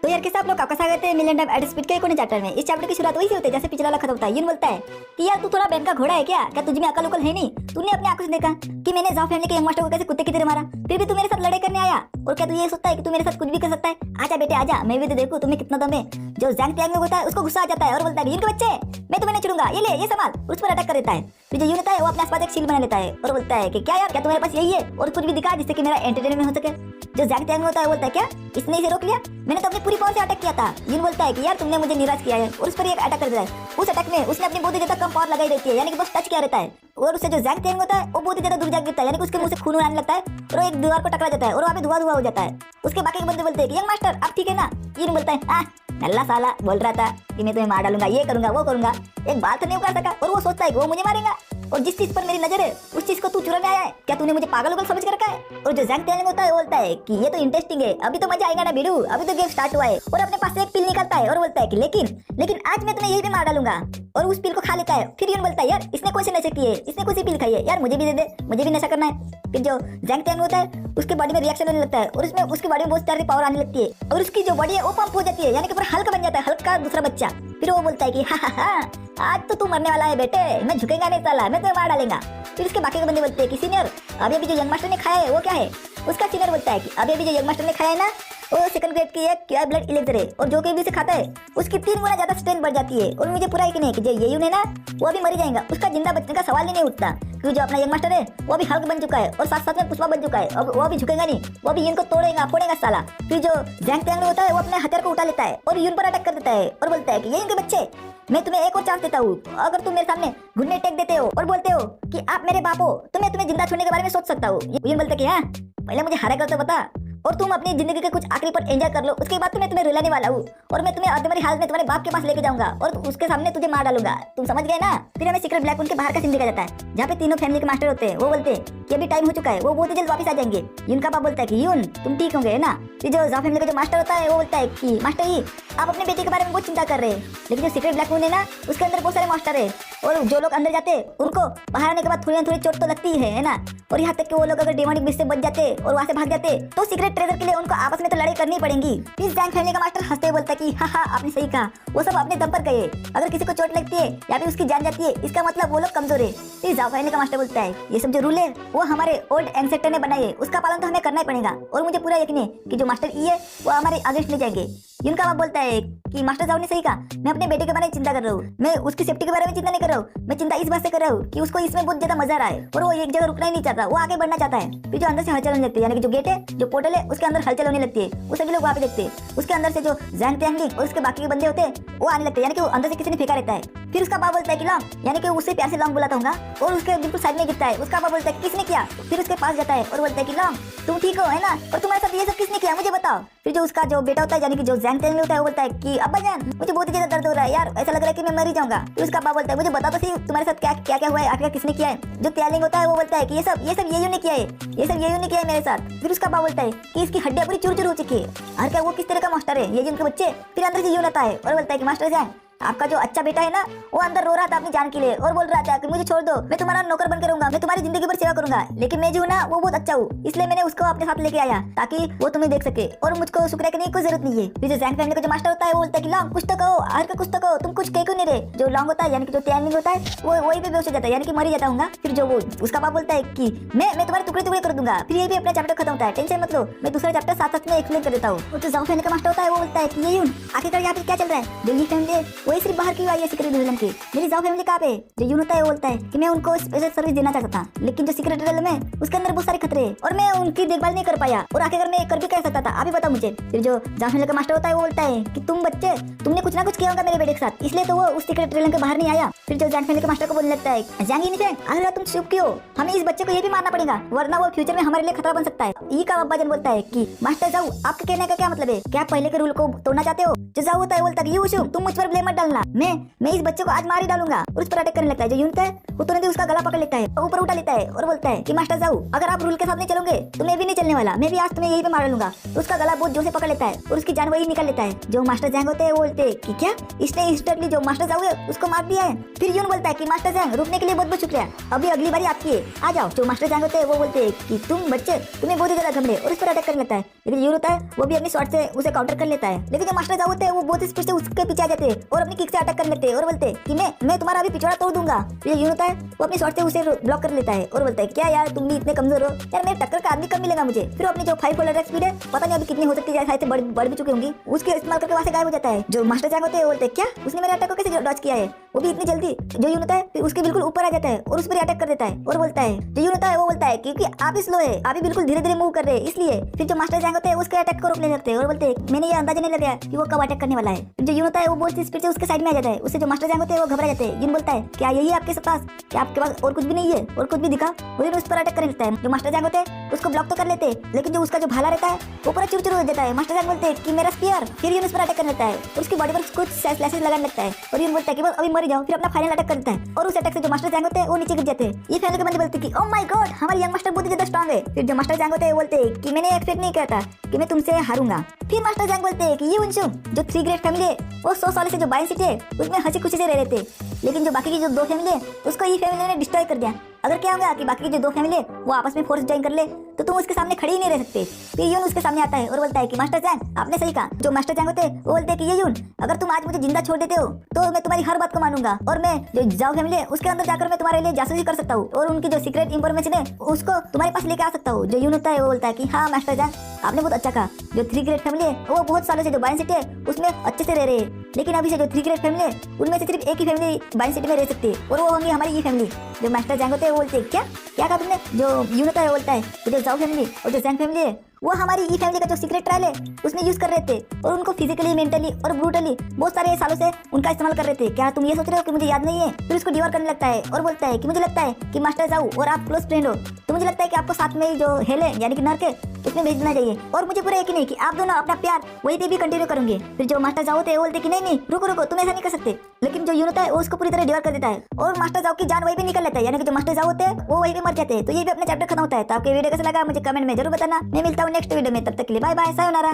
तो यार कैसे आप लोग आपका स्वागत है मिलियन टाइम एट स्पीड के एक और नए चैप्टर में। इस चैप्टर की शुरुआत वही से होती है जैसे पिछला वाला खत्म होता है। यून बोलता है कि यार तू थोड़ा बैंक का घोड़ा है क्या तुझ में अकल उकल है नहीं? तूने अपनी आंखों से देखा कि मैंने जाओ फैमिली के यंग मास्टर को कैसे कुत्ते की तरह मारा, फिर भी तू मेरे साथ लड़ाई करने आया? और क्या तू ये सोचता है कि तू मेरे साथ कुछ भी कर सकता है? आजा बेटे आजा, मैं भी तो देखूं तुम्हें कितना दम है। जो जैंग त्यांग में होता है उसको गुस्सा आ जाता है और बोलता है यून के बच्चे मैं तुम्हें नहीं छोड़ूंगा, ये ले ये संभाल, उस पर अटैक कर देता है। फिर जो यून होता है वो अपने आसपास एक शील्ड बना लेता है और बोलता है कि क्या यार क्या तुम्हारे पास यही है और कुछ भी दिखा जिससे कि मेरा एंटरटेनमेंट हो सके। जो जैंग त्यांग में होता है बोलता है क्या इसने इसे रोक लिया, मैंने तो अपनी पूरी पावर से अटैक किया था। यून बोलता है कि यार तुमने मुझे निराश किया है और उस पर एक अटैक कर देता है। उस अटैक में उसने अपनी बहुत ही ज्यादा कम पावर लगाई रहती है, यानी कि बस टच किया रहता है और उससे जो जैंग त्यांग होता है वो बहुत ही ज्यादा दूर जा गिरता है, यानी कि उसके मुंह से खून आने लगता है और वो एक दीवार को टकरा जाता है और वहाँ पे धुआं धुआं हो जाता है। उसके बाकी के बंदे बोलते हैं कि यंग मास्टर आप ठीक है ना? यून बोलता है नल्ला साला बोल रहा था कि मैं तुम्हें मार डालूंगा, ये करूंगा वो करूंगा, एक बात नहीं कर सका और वो सोचता है कि वो मुझे मारेगा। और जिस चीज पर मेरी नजर है उस चीज को तू चुराने आया है, क्या तूने मुझे पागल उगल समझ कर रखा है? और जो जैंग त्यांग होता है वो बोलता है कि ये तो इंटरेस्टिंग है, अभी तो मजा आएगा ना बिडू, अभी तो गेम स्टार्ट हुआ है। और अपने पास से एक पिल निकालता है और बोलता है कि लेकिन आज मैं तुम्हें यही भी मार डालूंगा और उस पिल को खा लेता है। फिर यून बोलता है यार इसने कौन से नशे किए, इसने कौन सी पिल खाई है, यार मुझे भी दे दे, मुझे भी नशा करना है। फिर जो जैंग त्यांग होता है उसके बॉडी में रिएक्शन होने लगता है और उसमें उसकी बॉडी में बहुत सारी पावर आने लगती है और उसकी जो बॉडी है वो पंप हो जाती है, यानी कि पूरा हल्का बन जाता है, हल्का दूसरा बच्चा। फिर वो बोलता है कि हाँ आज तो तू मरने वाला है बेटे, मैं झुकेगा नहीं साला, मैं तुम्हें मार डालेगा। फिर उसके बाकी के बंदे बोलते हैं कि सीनियर अभी जो यंग मास्टर ने खाया है वो क्या है? उसका सीनियर बोलता है कि अभी जो यंग मास्टर ने खाया है ना वो सेकंड ग्रेड की एक क्योर ब्लड इलेक्टर है और जो कोई भी इसे खाता है उसकी 3 गुना ज्यादा स्ट्रेंथ बढ़ जाती है। और मुझे पूरा यकीन है कि जो ये यून है ना वो अभी मर जाएगा, उसका जिंदा बचने का सवाल ही नहीं उठता, क्योंकि जो अपना यंग मास्टर है वो अभी हल्क बन चुका है और साथ साथ में पुष्पा बन चुका है, अब वो अभी झुकेगा नहीं, वो अभी यून को तोड़ेगा फोड़ेगा साला। फिर जो जैंग त्यांग होता है वो अपने हथियार को उठा लेता है और यून पर अटैक कर देता है और बोलता है कि ये यून के बच्चे मैं तुम्हें एक और चांस देता हूँ, अगर तुम मेरे सामने घुटने टेक देते हो और बोलते हो कि आप मेरे बाप हो तो मैं तुम्हें जिंदा छोड़ने के बारे में सोच सकता हूँ। यून बोलता है कि हाँ पहले मुझे हरा कर तो बता और तुम अपनी जिंदगी के कुछ आखिरी पर एंजॉय कर लो, उसके बाद तो मैं तुम्हें रुलाने वाला हूँ और मैं तुम्हें अधमरी हालत में तुम्हारे बाप के पास लेके जाऊंगा और उसके सामने तुझे मार डालूंगा, तुम समझ गए ना? फिर हमें सीक्रेट ब्लैक उनके बाहर का सीन दिखाया जाता है जहाँ पे तीनों फैमिली के मास्टर होते हैं। वो बोलते हैं कि अभी टाइम हो चुका है, वो बहुत ही जल्द वापस आ जाएंगे। यून का बाप बोलता है कि यून तुम ठीक होंगे ना? फिर जो जाओ फैमिली का जो मास्टर होता है वो बोलता है कि मास्टर जी आप अपने बेटे के बारे में बहुत चिंता कर रहे हैं, लेकिन जो सीक्रेट ब्लैक है ना उसके अंदर बहुत सारे मास्टर है और जो लोग अंदर जाते हैं उनको बाहर आने के बाद थोड़ी थोड़ी चोट तो लगती है ना, और यहाँ तक कि वो लोग अगर डेमोनिक बिस्ट से बच जाते और वहाँ से भाग जाते तो सीक्रेट ट्रेजर के लिए उनको आपस में तो लड़ाई करनी पड़ेगी। फिर जैंग फैमिली का मास्टर हंसते बोलता है कि हाँ आपने सही कहा, वो सब अपने दम पर गए, अगर किसी को चोट लगती है या फिर उसकी जान जाती है इसका मतलब वो लोग कमजोर है। फिर जाओ फैमिली का मास्टर बोलता है ये सब जो रूल है वो हमारे ओल्ड एंसेस्टर ने बनाए, उसका पालन तो हमें करना ही पड़ेगा और मुझे पूरा यकीन है कि जो मास्टर ई है वो हमारे अगेंस्ट ले जाएंगे। यून का बाप बोलता है कि मास्टर साहब ने सही कहा, मैं अपने बेटे के बारे में चिंता कर रहा हूँ, मैं उसकी सेफ्टी के बारे में चिंता नहीं कर रहा हूँ, मैं चिंता इस बात से कर रहा हूँ कि उसको इसमें बहुत ज्यादा मजा आ रहा है और वो एक जगह रुकना ही नहीं चाहता, वो आगे बढ़ना चाहता है। फिर जो अंदर से हलचल होने लगती है, यानी कि जो गेट है जो पोर्टल है उसके अंदर हलचल होने लगती है, वो सभी लोग वहाँ पे देखते हैं। उसके अंदर से जो जैंग त्यांग और उसके बाकी के बंदे होते हैं वो आने लगते हैं, यानी कि वो अंदर से किसी ने फेंका रहता है। फिर उसका बाप बोलता है कि लॉन्ग, यानी कि उससे प्यार से लॉन्ग बुलाता हूँ और उसके बिल्कुल साइड में गिरता है। उसका बाप बोलता है किसने किया? फिर उसके पास जाता है और बोलता है कि लॉन्ग तुम ठीक हो है ना, और तुम्हारे साथ ये सब किसने किया मुझे बताओ। फिर जो उसका जो बेटा होता है यानी कि जो जैंग त्यांग होता है वो बोलता है कि अब्बा जान मुझे बहुत ही ज्यादा दर्द हो रहा है यार, ऐसा लग रहा है कि मैं मर ही जाऊंगा। फिर उसका बाप बोलता है मुझे बता तो सही तुम्हारे साथ क्या क्या क्या हुआ है, आखिर किसने किया है? जो त्यालिंग होता है वो बोलता है कि ये सब ये ने किया है, ये सब ये ने किया है मेरे साथ। फिर उसका बाप बोलता है कि इसकी हड्डियां पूरी चूर चूर हो चुकी है, और क्या वो किस तरह का मास्टर है ये जिनके बच्चे? फिर अंदर से यून आता है और बोलता है कि मास्टर जान आपका जो अच्छा बेटा है ना, वो अंदर रो रहा था अपनी जान के लिए और बोल रहा था कि मुझे छोड़ दो, मैं तुम्हारा नौकर बनकर रहूंगा, मैं तुम्हारी जिंदगी भर सेवा करूंगा। लेकिन मैं जो हूं ना वो बहुत अच्छा हूँ, इसलिए मैंने उसको अपने साथ लेके आया ताकि वो तुम्हें देख सके और मुझको शुक्रिया करने की कोई जरूरत नहीं है। फिर जो जैंग फैमिली का जो मास्टर होता है वो बोलता है कि लॉन्ग कुछ तो कहो, हर का कुछ तो कहो, तुम कुछ कह क्यों नहीं रहे। जो लॉन्ग होता है यानी कि जो त्यानलिंग होता है वो वही पे बेहोश हो जाता है, यानी कि मर ही जाता हूँ। फिर जो वो उसका बाप बोलता है कि मैं तुम्हारे टुकड़े टुकड़े कर दूंगा। फिर ये भी अपना चैप्टर खत्म होता है, टेंशन मत लो, मैं दूसरा चैप्टर साथ साथ में एक्सप्लेन कर देता हूँ। तो जाओ फैमिली का मास्टर होता है वो बोलता है कि ये यून आखिरकार यहाँ पे क्या चल रहा है। जो ये फैमिली है वही सिर्फ बाहर की आई है सीक्रेट ड्रिल की, मेरी जाओ फैमिली कहाँ पे। जो यून होता है वो बोलता है कि मैं उनको स्पेशल सर्विस देना चाहता था, लेकिन जो सीक्रेट ड्रिल में उसके अंदर बहुत सारे खतरे हैं और मैं उनकी देखभाल नहीं कर पाया और आखिरकार मैं कर भी कर सकता था, आप ही बताओ मुझे। फिर जो जाओ फैमिली का मास्टर होता है वो बोलता है कि तुम बच्चे तुमने कुछ ना कुछ किया होगा मेरे बेटे के साथ, इसलिए तो वो उस सीक्रेट ड्रिल के बाहर नहीं आया। फिर जो जैंग फैमिली के मास्टर को बोलने लगता है जैंग इनिफेंग अगर तुम चुप क्यों, हमें इस बच्चे को ये भी मारना पड़ेगा वरना वो फ्यूचर में हमारे लिए खतरा बन सकता है। ई का अब्बा जन बोलता है कि मास्टर जाओ आपके कहने का क्या मतलब है, क्या आप पहले के रूल को तोड़ना चाहते हो। जो जाओ होता है बोलता है ये तुम मुझ पर ब्लेम मत डालना, मैं इस बच्चे को आज मार ही डालूंगा और उस पर अटैक करने लगता है। जो यून है वो तुरंत ही उसका गला पकड़ लेता है और ऊपर उठा लेता है और बोलता है कि मास्टर जाओ अगर आप रूल के साथ नहीं चलोगे तो मैं भी नहीं चलने वाला, मैं भी आज तुम्हें यही पे मार डालूंगा। तो उसका गला बहुत जोर से पकड़ लेता है और उसकी जान वही निकाल लेता है। जो मास्टर जैंग होते हैं वो बोलते हैं कि क्या इसने इंस्टेंटली जो मास्टर जाओ है उसको मार दिया है। फिर यून बोलता है कि मास्टर जैंग रुकने के लिए बहुत बहुत शुक्रिया, अभी अगली बारी आपकी है, आ जाओ। जो मास्टर जैंग होते हैं वो बोलते हैं कि तुम बच्चे तुम्हें बहुत ही ज्यादा घमंड है और उस पर अटैक करने लगता है। लेकिन यून होता है वो भी अपनी शॉट से उसे काउंटर कर लेता है। लेकिन जो मास्टर जाओ होते हैं वो बहुत ही स्पीड से उसके पीछे आ जाते हैं और अपनी किक से अटैक करने लगते हैं और बोलते हैं कि मैं तुम्हारा अभी पिछवाड़ा तोड़ दूंगा। फिर यून होता है वो अपनी शॉट से उसे ब्लॉक कर लेता है और बोलता है क्या यार तुम भी इतने कमजोर हो यार, मेरे टक्कर का आदमी कम मिलेगा मुझे। फिर अपनी जो 5 फोल्डर स्पीड है पता नहीं अभी कितनी हो सकती है, शायद से बढ़ भी चुकी होंगी, उसके इस्तेमाल करके वहां से गायब हो जाता है। जो मास्टर जैंग होते हैं बोलते हैं क्या उसने मेरे अटैक को कैसे डॉज किया है, वो भी इतनी जल्दी। जो यून होता है फिर उसके बिल्कुल ऊपर आ जाता है और उस पर अटैक कर देता है और बोलता है जो यून होता है वो बोलता है क्योंकि आप ही स्लो है, आप भी बिल्कुल धीरे धीरे मूव कर रहे हैं इसलिए। फिर जो मास्टर जैंग होते हैं उसके अटैक को रोकने लगते हैं और बोलते हैं मैंने ये अंदाजा नहीं लगाया कि वो कब अटैक करने वाला है। जो यून होता है वो बहुत स्पीड से उसके साइड में आ जाता है, उससे जो मास्टर जैंग होते हैं वो घबरा जाते हैं। यून बोलता है क्या यही आपके पास, क्या आपके पास और कुछ भी नहीं है और कुछ भी दिखा। वो उस पर अटैक करने लगता है। जो मास्टर जैंग होते हैं उसको ब्लॉक तो कर लेते हैं लेकिन जो उसका जो भाला रहता है वो पूरा चूर हो जाता है। मास्टर जैंग बोलते हैं कि मेरा स्पीयर। फिर यून उस पर अटैक करने लगता है और उसकी बॉडी पर कुछ स्लैशेस लगाने लगता है और यून बोलता है कि बस अभी मर जाओ। फिर अपना फाइनल अटैक करता है और उस अटैक से जो मास्टर जैंग होते हैं वो नीचे गिर जाते हैं। ये फैमिली के बंदे बोलते हैं कि ओह माय गॉड हमारे यंग मास्टर बहुत ही ज्यादा स्ट्रांग है। फिर जो मास्टर जैंग होते हैं बोलते हैं कि मैंने एक्सपेक्ट नहीं किया था कि मैं तुमसे हारूंगा। फिर मास्टर जैंग बोलते हैं कि ये उनसु जो 3 ग्रेट फैमिली है वो 100 साल से जो बाइन सिटी है उसमें हंसी खुशी से रह रहे थे, लेकिन जो बाकी की जो 2 फैमिली है उसको ये फैमिली ने डिस्ट्रॉय कर दिया। अगर क्या होगा कि बाकी की जो 2 फैमिली है वो आपस में फोर्स ज्वाइन कर ले तो तुम उसके सामने खड़े ही नहीं रह सकते। फिर यून उसके सामने आता है और बोलता है कि मास्टर जैंग आपने सही कहा। जो मास्टर जैंग होते हैं वो बोलते हैं कि ये यून अगर तुम आज मुझे जिंदा छोड़ देते हो तो मैं तुम्हारी हर बात को मानूंगा और मैं जो जाओ फैमिली है उसके अंदर जाकर मैं तुम्हारे लिए जासूसी कर सकता हूँ और उनकी जो सीक्रेट इंफॉर्मेशन है उसको तुम्हारे पास लेके आ सकता हूँ। जो यून होता है वो बोलता है कि हाँ मास्टर जैंग आपने बहुत अच्छा कहा। जो 3 ग्रेट फैमिली है वो बहुत सालों से जो बाइन सिटी है उसमें अच्छे से रह रहे हैं, लेकिन अभी से जो 3 ग्रेट फैमिली है उनमें से सिर्फ एक ही फैमिली बाइन सिटी में रह सकती है और वो होंगी हमारी ये फैमिली। जो मास्टर जैंग होते हैं वो बोलते हैं क्या कहा तुमने। जो यून होता है वो बोलता है कि जो जाओ फैमिली और जो जैंग फैमिली है वो हमारी ई फैमिली का जो सीक्रेट ट्रायल है उसमें यूज कर रहे थे और उनको फिजिकली मेंटली और ब्रूटली बहुत सारे सालों से उनका इस्तेमाल कर रहे थे। क्या तुम ये सोच रहे हो कि मुझे याद नहीं है। फिर उसको डिवोर करने लगता है और बोलता है कि मुझे लगता है कि मास्टर जाओ और आप क्लोज फ्रेंड हो तो मुझे लगता है कि आपको साथ में ही जो हेल है यानी कि नर्क है उसमें भेज देना चाहिए और मुझे पूरा यकीन है कि आप दोनों अपना प्यार वही पे भी कंटिन्यू करेंगे। फिर जो मास्टर जाओ थे वो बोलते कि नहीं रुको तुम ऐसा नहीं कर सकते, लेकिन जो यून होता है वो उसको पूरी तरह डिवोर कर देता है और मास्टर जाओ की जान वही पे निकल लेता है, यानी कि जो मास्टर जाओ होते हैं वो वही पे मर जाते हैं। तो ये भी अपना चैप्टर खत्म होता है। तो आपके वीडियो कैसा लगा मुझे कमेंट में जरूर बताना। मैं मिलता हूँ नेक्स्ट वीडियो में, तब तक के लिए बाय बाय सायोनारा।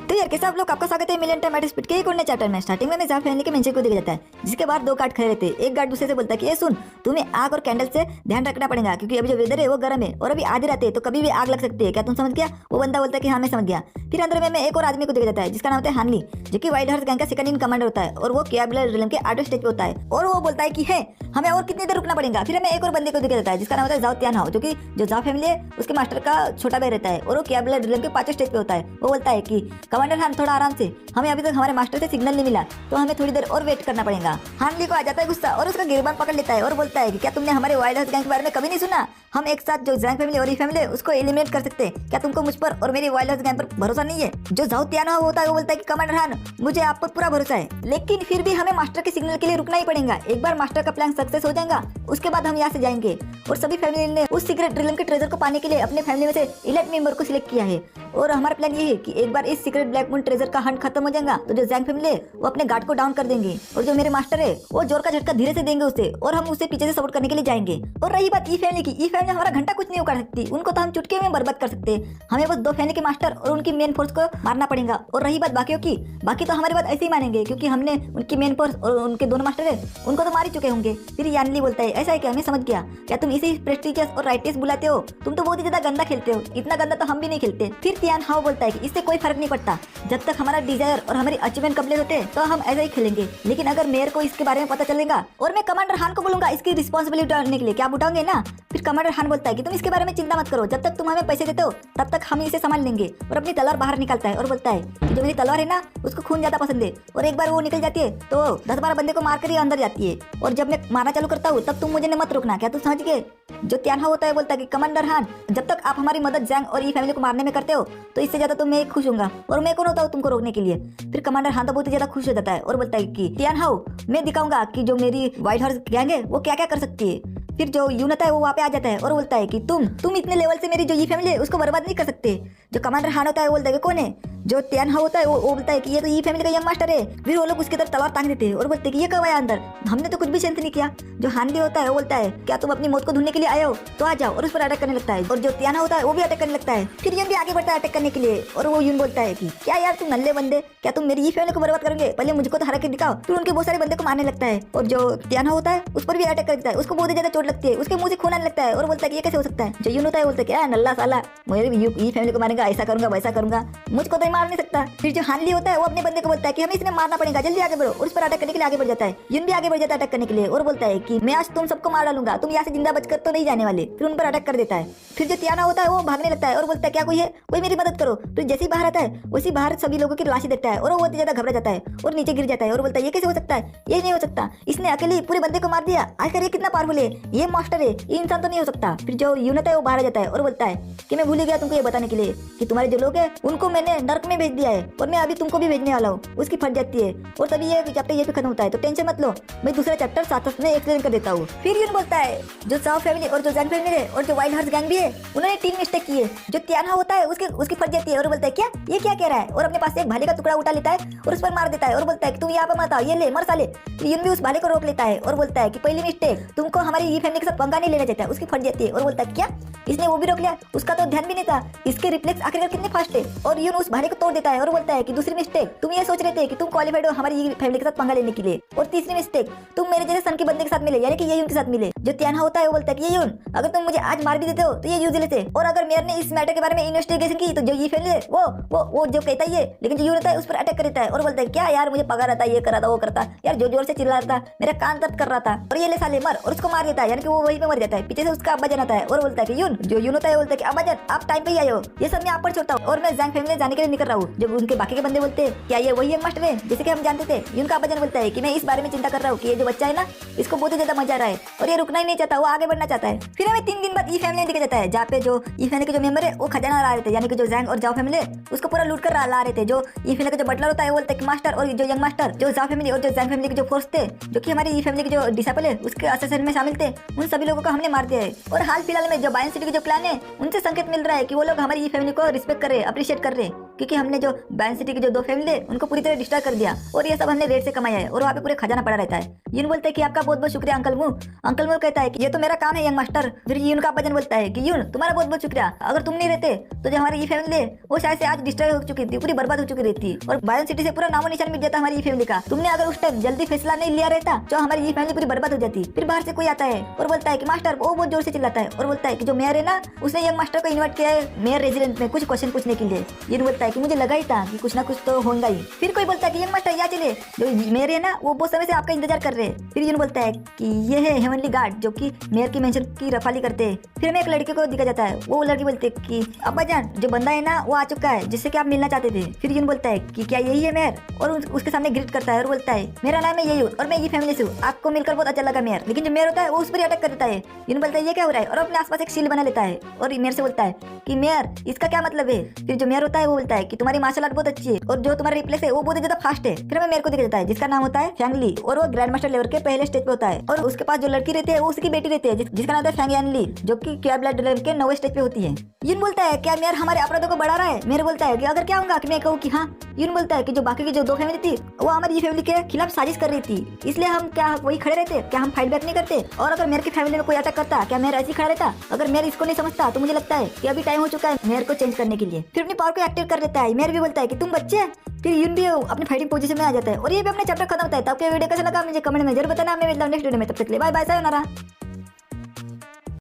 तो यार कैसे आप लोग, आपका स्वागत है मिलियन टाइम एट स्पीड के एक और नए चैप्टर में। स्टार्टिंग में जाओ फैमिली के मेंशन को दिया जाता है जिसके बाद 2 गार्ड खड़े रहते हैं। एक गार्ड दूसरे से बोलता है कि ये सुन तुम्हें आग और कैंडल से ध्यान रखना पड़ेगा क्योंकि अभी जो वेदर है वो गर्म है और अभी आधी रात है तो कभी भी आग लग सकती है। क्या तुम समझ गया। वो बंदा बोलता है कि हाँ मैं समझ गया। फिर अंदर में एक और आदमी को दिया जाता है जिसका नाम होता है हानली जो कि वाइल्ड हॉर्स गैंग का सेकंड इन कमांडर होता है और वो केबलर रिलम के 8वें स्टेज पे होता है और वो बोलता है कि है हमें और कितनी देर रुकना पड़ेगा। फिर हमें एक और बंदे को दिया जाता है जिसका नाम होता है जाओ त्यानहाओ जो कि जो जाओ फैमिली है उसके मास्टर का छोटा भाई रहता है और वो केबलर रिलम के 5वें स्टेज पे होता है। वो बोलता है कि कमांडर हान थोड़ा आराम से, हमें अभी तक हमारे मास्टर से सिग्नल नहीं मिला तो हमें थोड़ी देर और वेट करना पड़ेगा। हानली को आ जाता है गुस्सा और उसका गिरबान पकड़ लेता है और बोलता है कि क्या तुमने हमारे वाइल्ड हॉर्स गैंग के बारे में कभी नहीं सुना। हम एक साथ जो जैंग फैमिली और ई फैमिली है उसको एलिमिनेट कर सकते हैं। क्या तुमको मुझ पर और मेरी वाइल्ड हॉर्स गैंग पर भरोसा नहीं है। जो जाओ त्यानहाओ होता है वो बोलता है कि कमांडर हान मुझे आप पर पूरा भरोसा है, लेकिन फिर भी हमें मास्टर के सिग्नल के लिए रुकना ही पड़ेगा। एक बार मास्टर का प्लान सक्सेस हो जाएगा उसके बाद हम यहाँ से जाएंगे। और सभी फैमिली ने उस सीक्रेट ड्रिलम के ट्रेजर को पाने के लिए अपने फैमिली में से 11 मेंबर को सिलेक्ट किया है। और हमारा प्लान ये है कि एक बार इस सीक्रेट ब्लैक मून ट्रेजर का हंट खत्म हो जाएगा तो जो जैंग फैमिली है वो अपने गार्ड को डाउन कर देंगे और जो मेरे मास्टर है वो जोर का झटका धीरे से देंगे उसे और हम उसे पीछे से सपोर्ट करने के लिए जाएंगे। और रही बात ई फैमिली की, ई फैमिली हमारा घंटा कुछ नहीं उखाड़ सकती, उनको तो हम चुटकी में बर्बाद कर सकते हैं। हमें बस 2 फैमिली के मास्टर और उनकी मेन फोर्स को मारना पड़ेगा। और रही बात बाकियों की, बाकी तो हमारी बात ऐसे ही मानेंगे क्योंकि हमने उनकी मेन फोर्स और उनके दोनों मास्टर है उनको तो मार ही चुके होंगे। फिर यानली बोलता है ऐसा है क्या, मैं समझ गया, क्या तुम इसे प्रेस्टिजियस और राइटियस बुलाते हो? तुम तो बहुत ही ज्यादा गंदा खेलते हो, इतना गंदा तो हम भी नहीं खेलते। फिर तियान हाओ बोलता है कि इससे कोई फर्क नहीं पड़ता, जब तक हमारा डिजायर और हमारी अचीवमेंट कंप्लीट होते हैं तो हम ऐसा ही खेलेंगे। लेकिन अगर मेयर को इसके बारे में पता चलेगा और मैं कमांडर हान को बोलूंगा इसकी रिस्पॉन्सिबिलिटी उठाने के लिए, क्या आप उठाओगे ना? फिर कमांडर हान बोलता है कि तुम इसके बारे में चिंता मत करो, जब तक तुम हमें पैसे देते हो तब तक हम इसे संभाल लेंगे। और अपनी तलवार बाहर निकालता है और बोलता है कि जो मेरी तलवार है ना उसको खून ज्यादा पसंद है और एक बार वो निकल जाती है तो 10-12 बंदे को मार कर ही अंदर जाती है। और जब मैं मारना चालू करता हूँ तब तुम मुझे मत रोकना, क्या तुम समझ गए? जो त्यानहा होता है बोलता है कि कमांडर हान, जब तक आप हमारी मदद जैंग और ये फैमिली को मारने में करते हो तो इससे ज्यादा तो मैं खुश होऊंगा और मैं कौन होता हूँ तुमको रोकने के लिए। फिर कमांडर हान तो बहुत ही ज्यादा खुश हो जाता है और बोलता है कि त्यानहाओ, मैं दिखाऊंगा कि जो मेरी व्हाइट हॉर्स गैंग है वो क्या क्या कर सकती है। फिर जो यून होता है वो वहाँ पे आ जाता है और बोलता है कि तुम इतने लेवल से मेरी जो ये फैमिली है उसको बर्बाद नहीं कर सकते। जो कमांडर हान होता है वो बोलता है कि कौन है? जो त्यानहा होता है वो बोलता है कि ये तो ये फैमिली का यंग मास्टर है। फिर वो लोग उसकी तरफ तलवार तांग देते हैं और बोलते हैं कि ये कब आया अंदर, हमने तो कुछ भी सेंस नहीं किया। जो हानली होता है वो बोलता है क्या तुम अपनी मौत को ढूंढने के लिए आए हो तो आ जाओ, और उस पर अटैक करने लगता है। और जो त्यानहा होता है वो भी अटैक करने लगता है। फिर यून भी आगे बढ़ता है अटैक करने के लिए और वो यून बोलता है कि क्या यार तुम नल्ले बंदे, क्या तुम मेरी ये फैमिली को बर्बाद करोगे? पहले मुझको तो हरा के दिखाओ। फिर उनके बहुत सारे बंदे को मारने लगता है और जो त्यानहा होता है उस पर भी अटैक करता है, उसको बहुत ही ज्यादा चोट लगती है, उसके मुंह से खून आने लगता है और बोलता है कि ये कैसे हो सकता है? जो यून होता है बोलता है क्या नल्ला साला, मेरे ये फैमिली को मारेगा, ऐसा करूंगा वैसा करूंगा, मुझको तो मार नहीं सकता। फिर जो हानली होता है वो अपने बंदे को बोलता है कि हमें इसमें मारना पड़ेगा, जल्दी आगे बढ़ो, और उस पर अटैक करने के लिए आगे बढ़ जाता है। यून भी आगे बढ़ जाता है अटैक करने के लिए और बोलता है कि मैं आज तुम सबको मार डालूंगा, तुम यहाँ से जिंदा बचकर तो नहीं जाने वाले। फिर उन पर अटैक कर देता है। फिर जो त्याना होता है वो भागने लगता है और बोलता है क्या कोई है, कोई मेरी मदद करो। फिर जैसे ही बाहर आता है वैसे बाहर सभी लोगों की लाशें देखता है और वो बहुत ज्यादा घबरा जाता है और नीचे गिर जाता है और बोलता है ये कैसे हो सकता है, ये नहीं हो सकता, इसने अकेले पूरे बंदे को मार दिया, आखिर ये कितना पावरफुल है, ये मास्टर है, ये इंसान तो नहीं हो सकता। फिर जो यून होता है वो बाहर आ जाता है और बोलता है कि मैं भूल ही गया तुमको ये बताने के लिए कि तुम्हारे जो लोग हैं उनको मैंने नर्क में भेज दिया है और मैं अभी तुमको भी भेजने वाला हूँ। उसकी फट जाती है और तभी ये चैप्टर ये भी खत्म होता है। तो टेंशन मत लो, मैं दूसरा चैप्टर साथ में एक्सप्लेन कर देता हूँ। फिर यून बोलता है जो साव फैमिली और जो जैंग फैमिली है और जो वाइल्ड हॉर्स गैंग भी है उन्होंने 3 मिस्टेक की है। जो त्यानहा होता है उसकी फट जाती है और बोलता है क्या ये क्या कह रहा है, और अपने पास से एक भाले का टुकड़ा उठा लेता है और उस पर मार देता है और बोलता है कि तुम यहाँ पर मत आओ, ये ले मर साले। तो यून भी उस भाले को रोक लेता है और बोलता है कि पहली मिस्टेक, तुमको हमारी ये फैमिली के साथ पंगा नहीं लेना चाहता। उसकी फट जाती है और बोलता है क्या इसने वो भी रोक लिया, उसका तो ध्यान भी नहीं था, इसके रिफ्लेक्स आखिरकार कितने फास्ट है। और यून उस भाले को तोड़ देता है और बोलता है कि दूसरी मिस्टेक, तुम ये सोच रहे थे कि तुम क्वालिफाइड हो हमारी ये फैमिली के साथ पंगा लेने के लिए। और तीसरी मिस्टेक, तुम मेरे जैसे सन के बंदे के साथ मिले, यानी कि ये यून के साथ मिले। जो त्यानहा होता है वो बोलता है कि ये यून अगर तुम मुझे आज मार भी देते हो तो ये यूजलेस है, और अगर मेयर ने इस मैटर के बारे में इन्वेस्टिगेशन की तो जो ये फैमिली है वो जो कहता ही है, लेकिन जो यून होता है उस पर अटैक करता है और बोलता है क्या यार मुझे पगा रहता, ये करा था वो करता, यार जो जोर से चिल्ला रहा था, मेरा कान दर्द कर रहा था, और ये ले साले मर, और उसको मार देता है, यानी कि वो वहीं पे मर जाता है। पीछे से उसका अब्बा जान आता है और बोलता है कि यून, जो यून होता है बोलता है कि अब्बा जान आप टाइम पे ही आए हो, ये सब मैं आप पर छोड़ता हूँ और मैं जैंग फैमिली जाने के लिए निकल रहा हूँ। जब उनके बाकी के बंदे बोलते हैं क्या ये वही यंग मास्टर है जैसे कि हम जानते थे, यून का अब्बा जान बोलता है कि मैं इस बारे में चिंता कर रहा हूँ कि ये जो बच्चा है ना इसको बहुत ही ज्यादा मजा आ रहा है और ये रुकना ही नहीं चाहता, वो आगे बढ़ना चाहता है। फिर हमें 3 दिन बाद ई फैमिली दिखा जाता है जहाँ पे जो ई फैमिली के जो मेंबर है वो खजाना ला रहे थे, यानी कि जो जैंग और जाओ फैमिली उसको पूरा लूट कर ला रहे थे। जो ई फैमिली का जो बटलर होता है वो बोलता है कि मास्टर, और जो यंग मास्टर जो जाओ फैमिली और जो जैंग फैमिली के जो फोर्स थे जो कि हमारी ई फैमिली के जो डिसाइपल है उसके असेसन में शामिल थे, उन सभी लोगों को हमने मार दिया है। और हाल फिलहाल में जो बायन सिटी के जो प्लान है उनसे संकेत मिल रहा है कि वो लोग हमारी ई फैमिली को रिस्पेक्ट कर रहे हैं, अप्रिशिएट कर रहे हैं, क्योंकि हमने जो बायन सिटी की जो 2 फैमिली है उनको पूरी तरह डिस्ट्रॉय कर दिया और ये सब हमने रेड से कमाया है और वहाँ पे पूरे खजाना पड़ा रहता है। यून बोलता है कि आपका बहुत बहुत शुक्रिया अंकल मू। अंकल मू कहता है कि ये तो मेरा काम है यंग मास्टर। फिर यून का वजन बोलता है कि यून तुम्हारा बहुत बहुत शुक्रिया, अगर तुम नहीं रहते तो जो हमारी ये फैमिली है वो शायद से आज डिस्ट्रॉय हो चुकी थी, पूरी बर्बाद हो चुकी रहती और बायन सिटी से पूरा नामो निशान मिट जाता हमारी ये फैमिली का। तुमने अगर उस टाइम जल्दी फैसला नहीं लिया रहता तो हमारी ये फैमिली पूरी बर्बाद हो जाती। फिर बाहर से कोई आता है और बोलता है कि मास्टर, वो बहुत जोर से चिल्लाता है और बोलता है कि जो मेयर है ना उसने यंग मास्टर को इन्वाइट किया है मेयर रेजिडेंट में कुछ क्वेश्चन पूछने के लिए। यून बोलता है कि मुझे लगा ही था कि कुछ ना कुछ तो होगा ही। फिर कोई बोलता है कि यंग मास्टर यहाँ चले, जो मेयर है ना वो बहुत समय से आपका इंतजार कर रहे हैं। फिर यून बोलता है कि ये है हेवनली गार्ड जो कि मेयर की मेंशन की रफाली करते हैं। फिर हमें एक लड़के को दिखा जाता है, वो लड़की बोलती है कि अब्बा जान जो बंदा है ना वो आ चुका है जिससे कि आप मिलना चाहते थे। फिर यून बोलता है कि क्या यही है मेयर, और उसके सामने ग्रीट करता है और बोलता है मेरा नाम है यही और मैं ये फैमिली से हूँ, आपको मिलकर बहुत अच्छा लगा मेयर। लेकिन जो मेयर होता है वो उस पर अटैक कर देता है। यून बोलता है ये क्या हो रहा है और अपने आसपास एक शील्ड बना लेता है और मेयर से बोलता है कि मेयर इसका क्या मतलब है। फिर जो मेयर होता है वो बोलता बोलता है कि तुम्हारी मार्शल आर्ट बहुत अच्छी है और जो तुम्हारा रिप्लेस है वो बहुत ज्यादा फास्ट है। फिर हमें मेरे को दिखा जाता है जिसका नाम होता है फैंगली और वो ग्रैंड मास्टर लेवल के पहले स्टेज पे होता है और उसके पास जो लड़की रहती है वो उसकी बेटी रहती है जिसका नाम है फैंग यानली जो कि क्यूआर ब्लड लेवल के 9वें स्टेज पे होती है। यून बोलता है क्या मेयर हमारे अपराधों को बढ़ा रहा है। मेरे बोलता है कि अगर क्या होगा कि मैं कहूँ कि हाँ। यून बोलता है कि जो बाकी की जो 2 फैमिली थी वो हमारी ये फैमिली के खिलाफ साजिश कर रही थी, इसलिए हम क्या वही खड़े रहते, क्या हम फाइट बैक नहीं करते। और अगर मेयर की फैमिली में कोई अटैक करता क्या मेयर ऐसे ही खड़ा रहता। अगर मेयर इसको नहीं समझता तो मुझे लगता है कि अभी टाइम हो चुका है मेयर को चेंज करने के लिए। फिर अपनी पावर को एक्टिव कर देता है। मेयर भी बोलता है कि तुम बच्चे हैं। फिर यून भी अपनी फाइटिंग पोजीशन में आ जाता है और ये भी अपने चैप्टर खत्म होता है। तब क्या वीडियो कैसा लगा मुझे कमेंट में जरूर बताना। मैं मिलता हूं नेक्स्ट वीडियो में, तब तक के लिए बाय बाय, सायोनारा।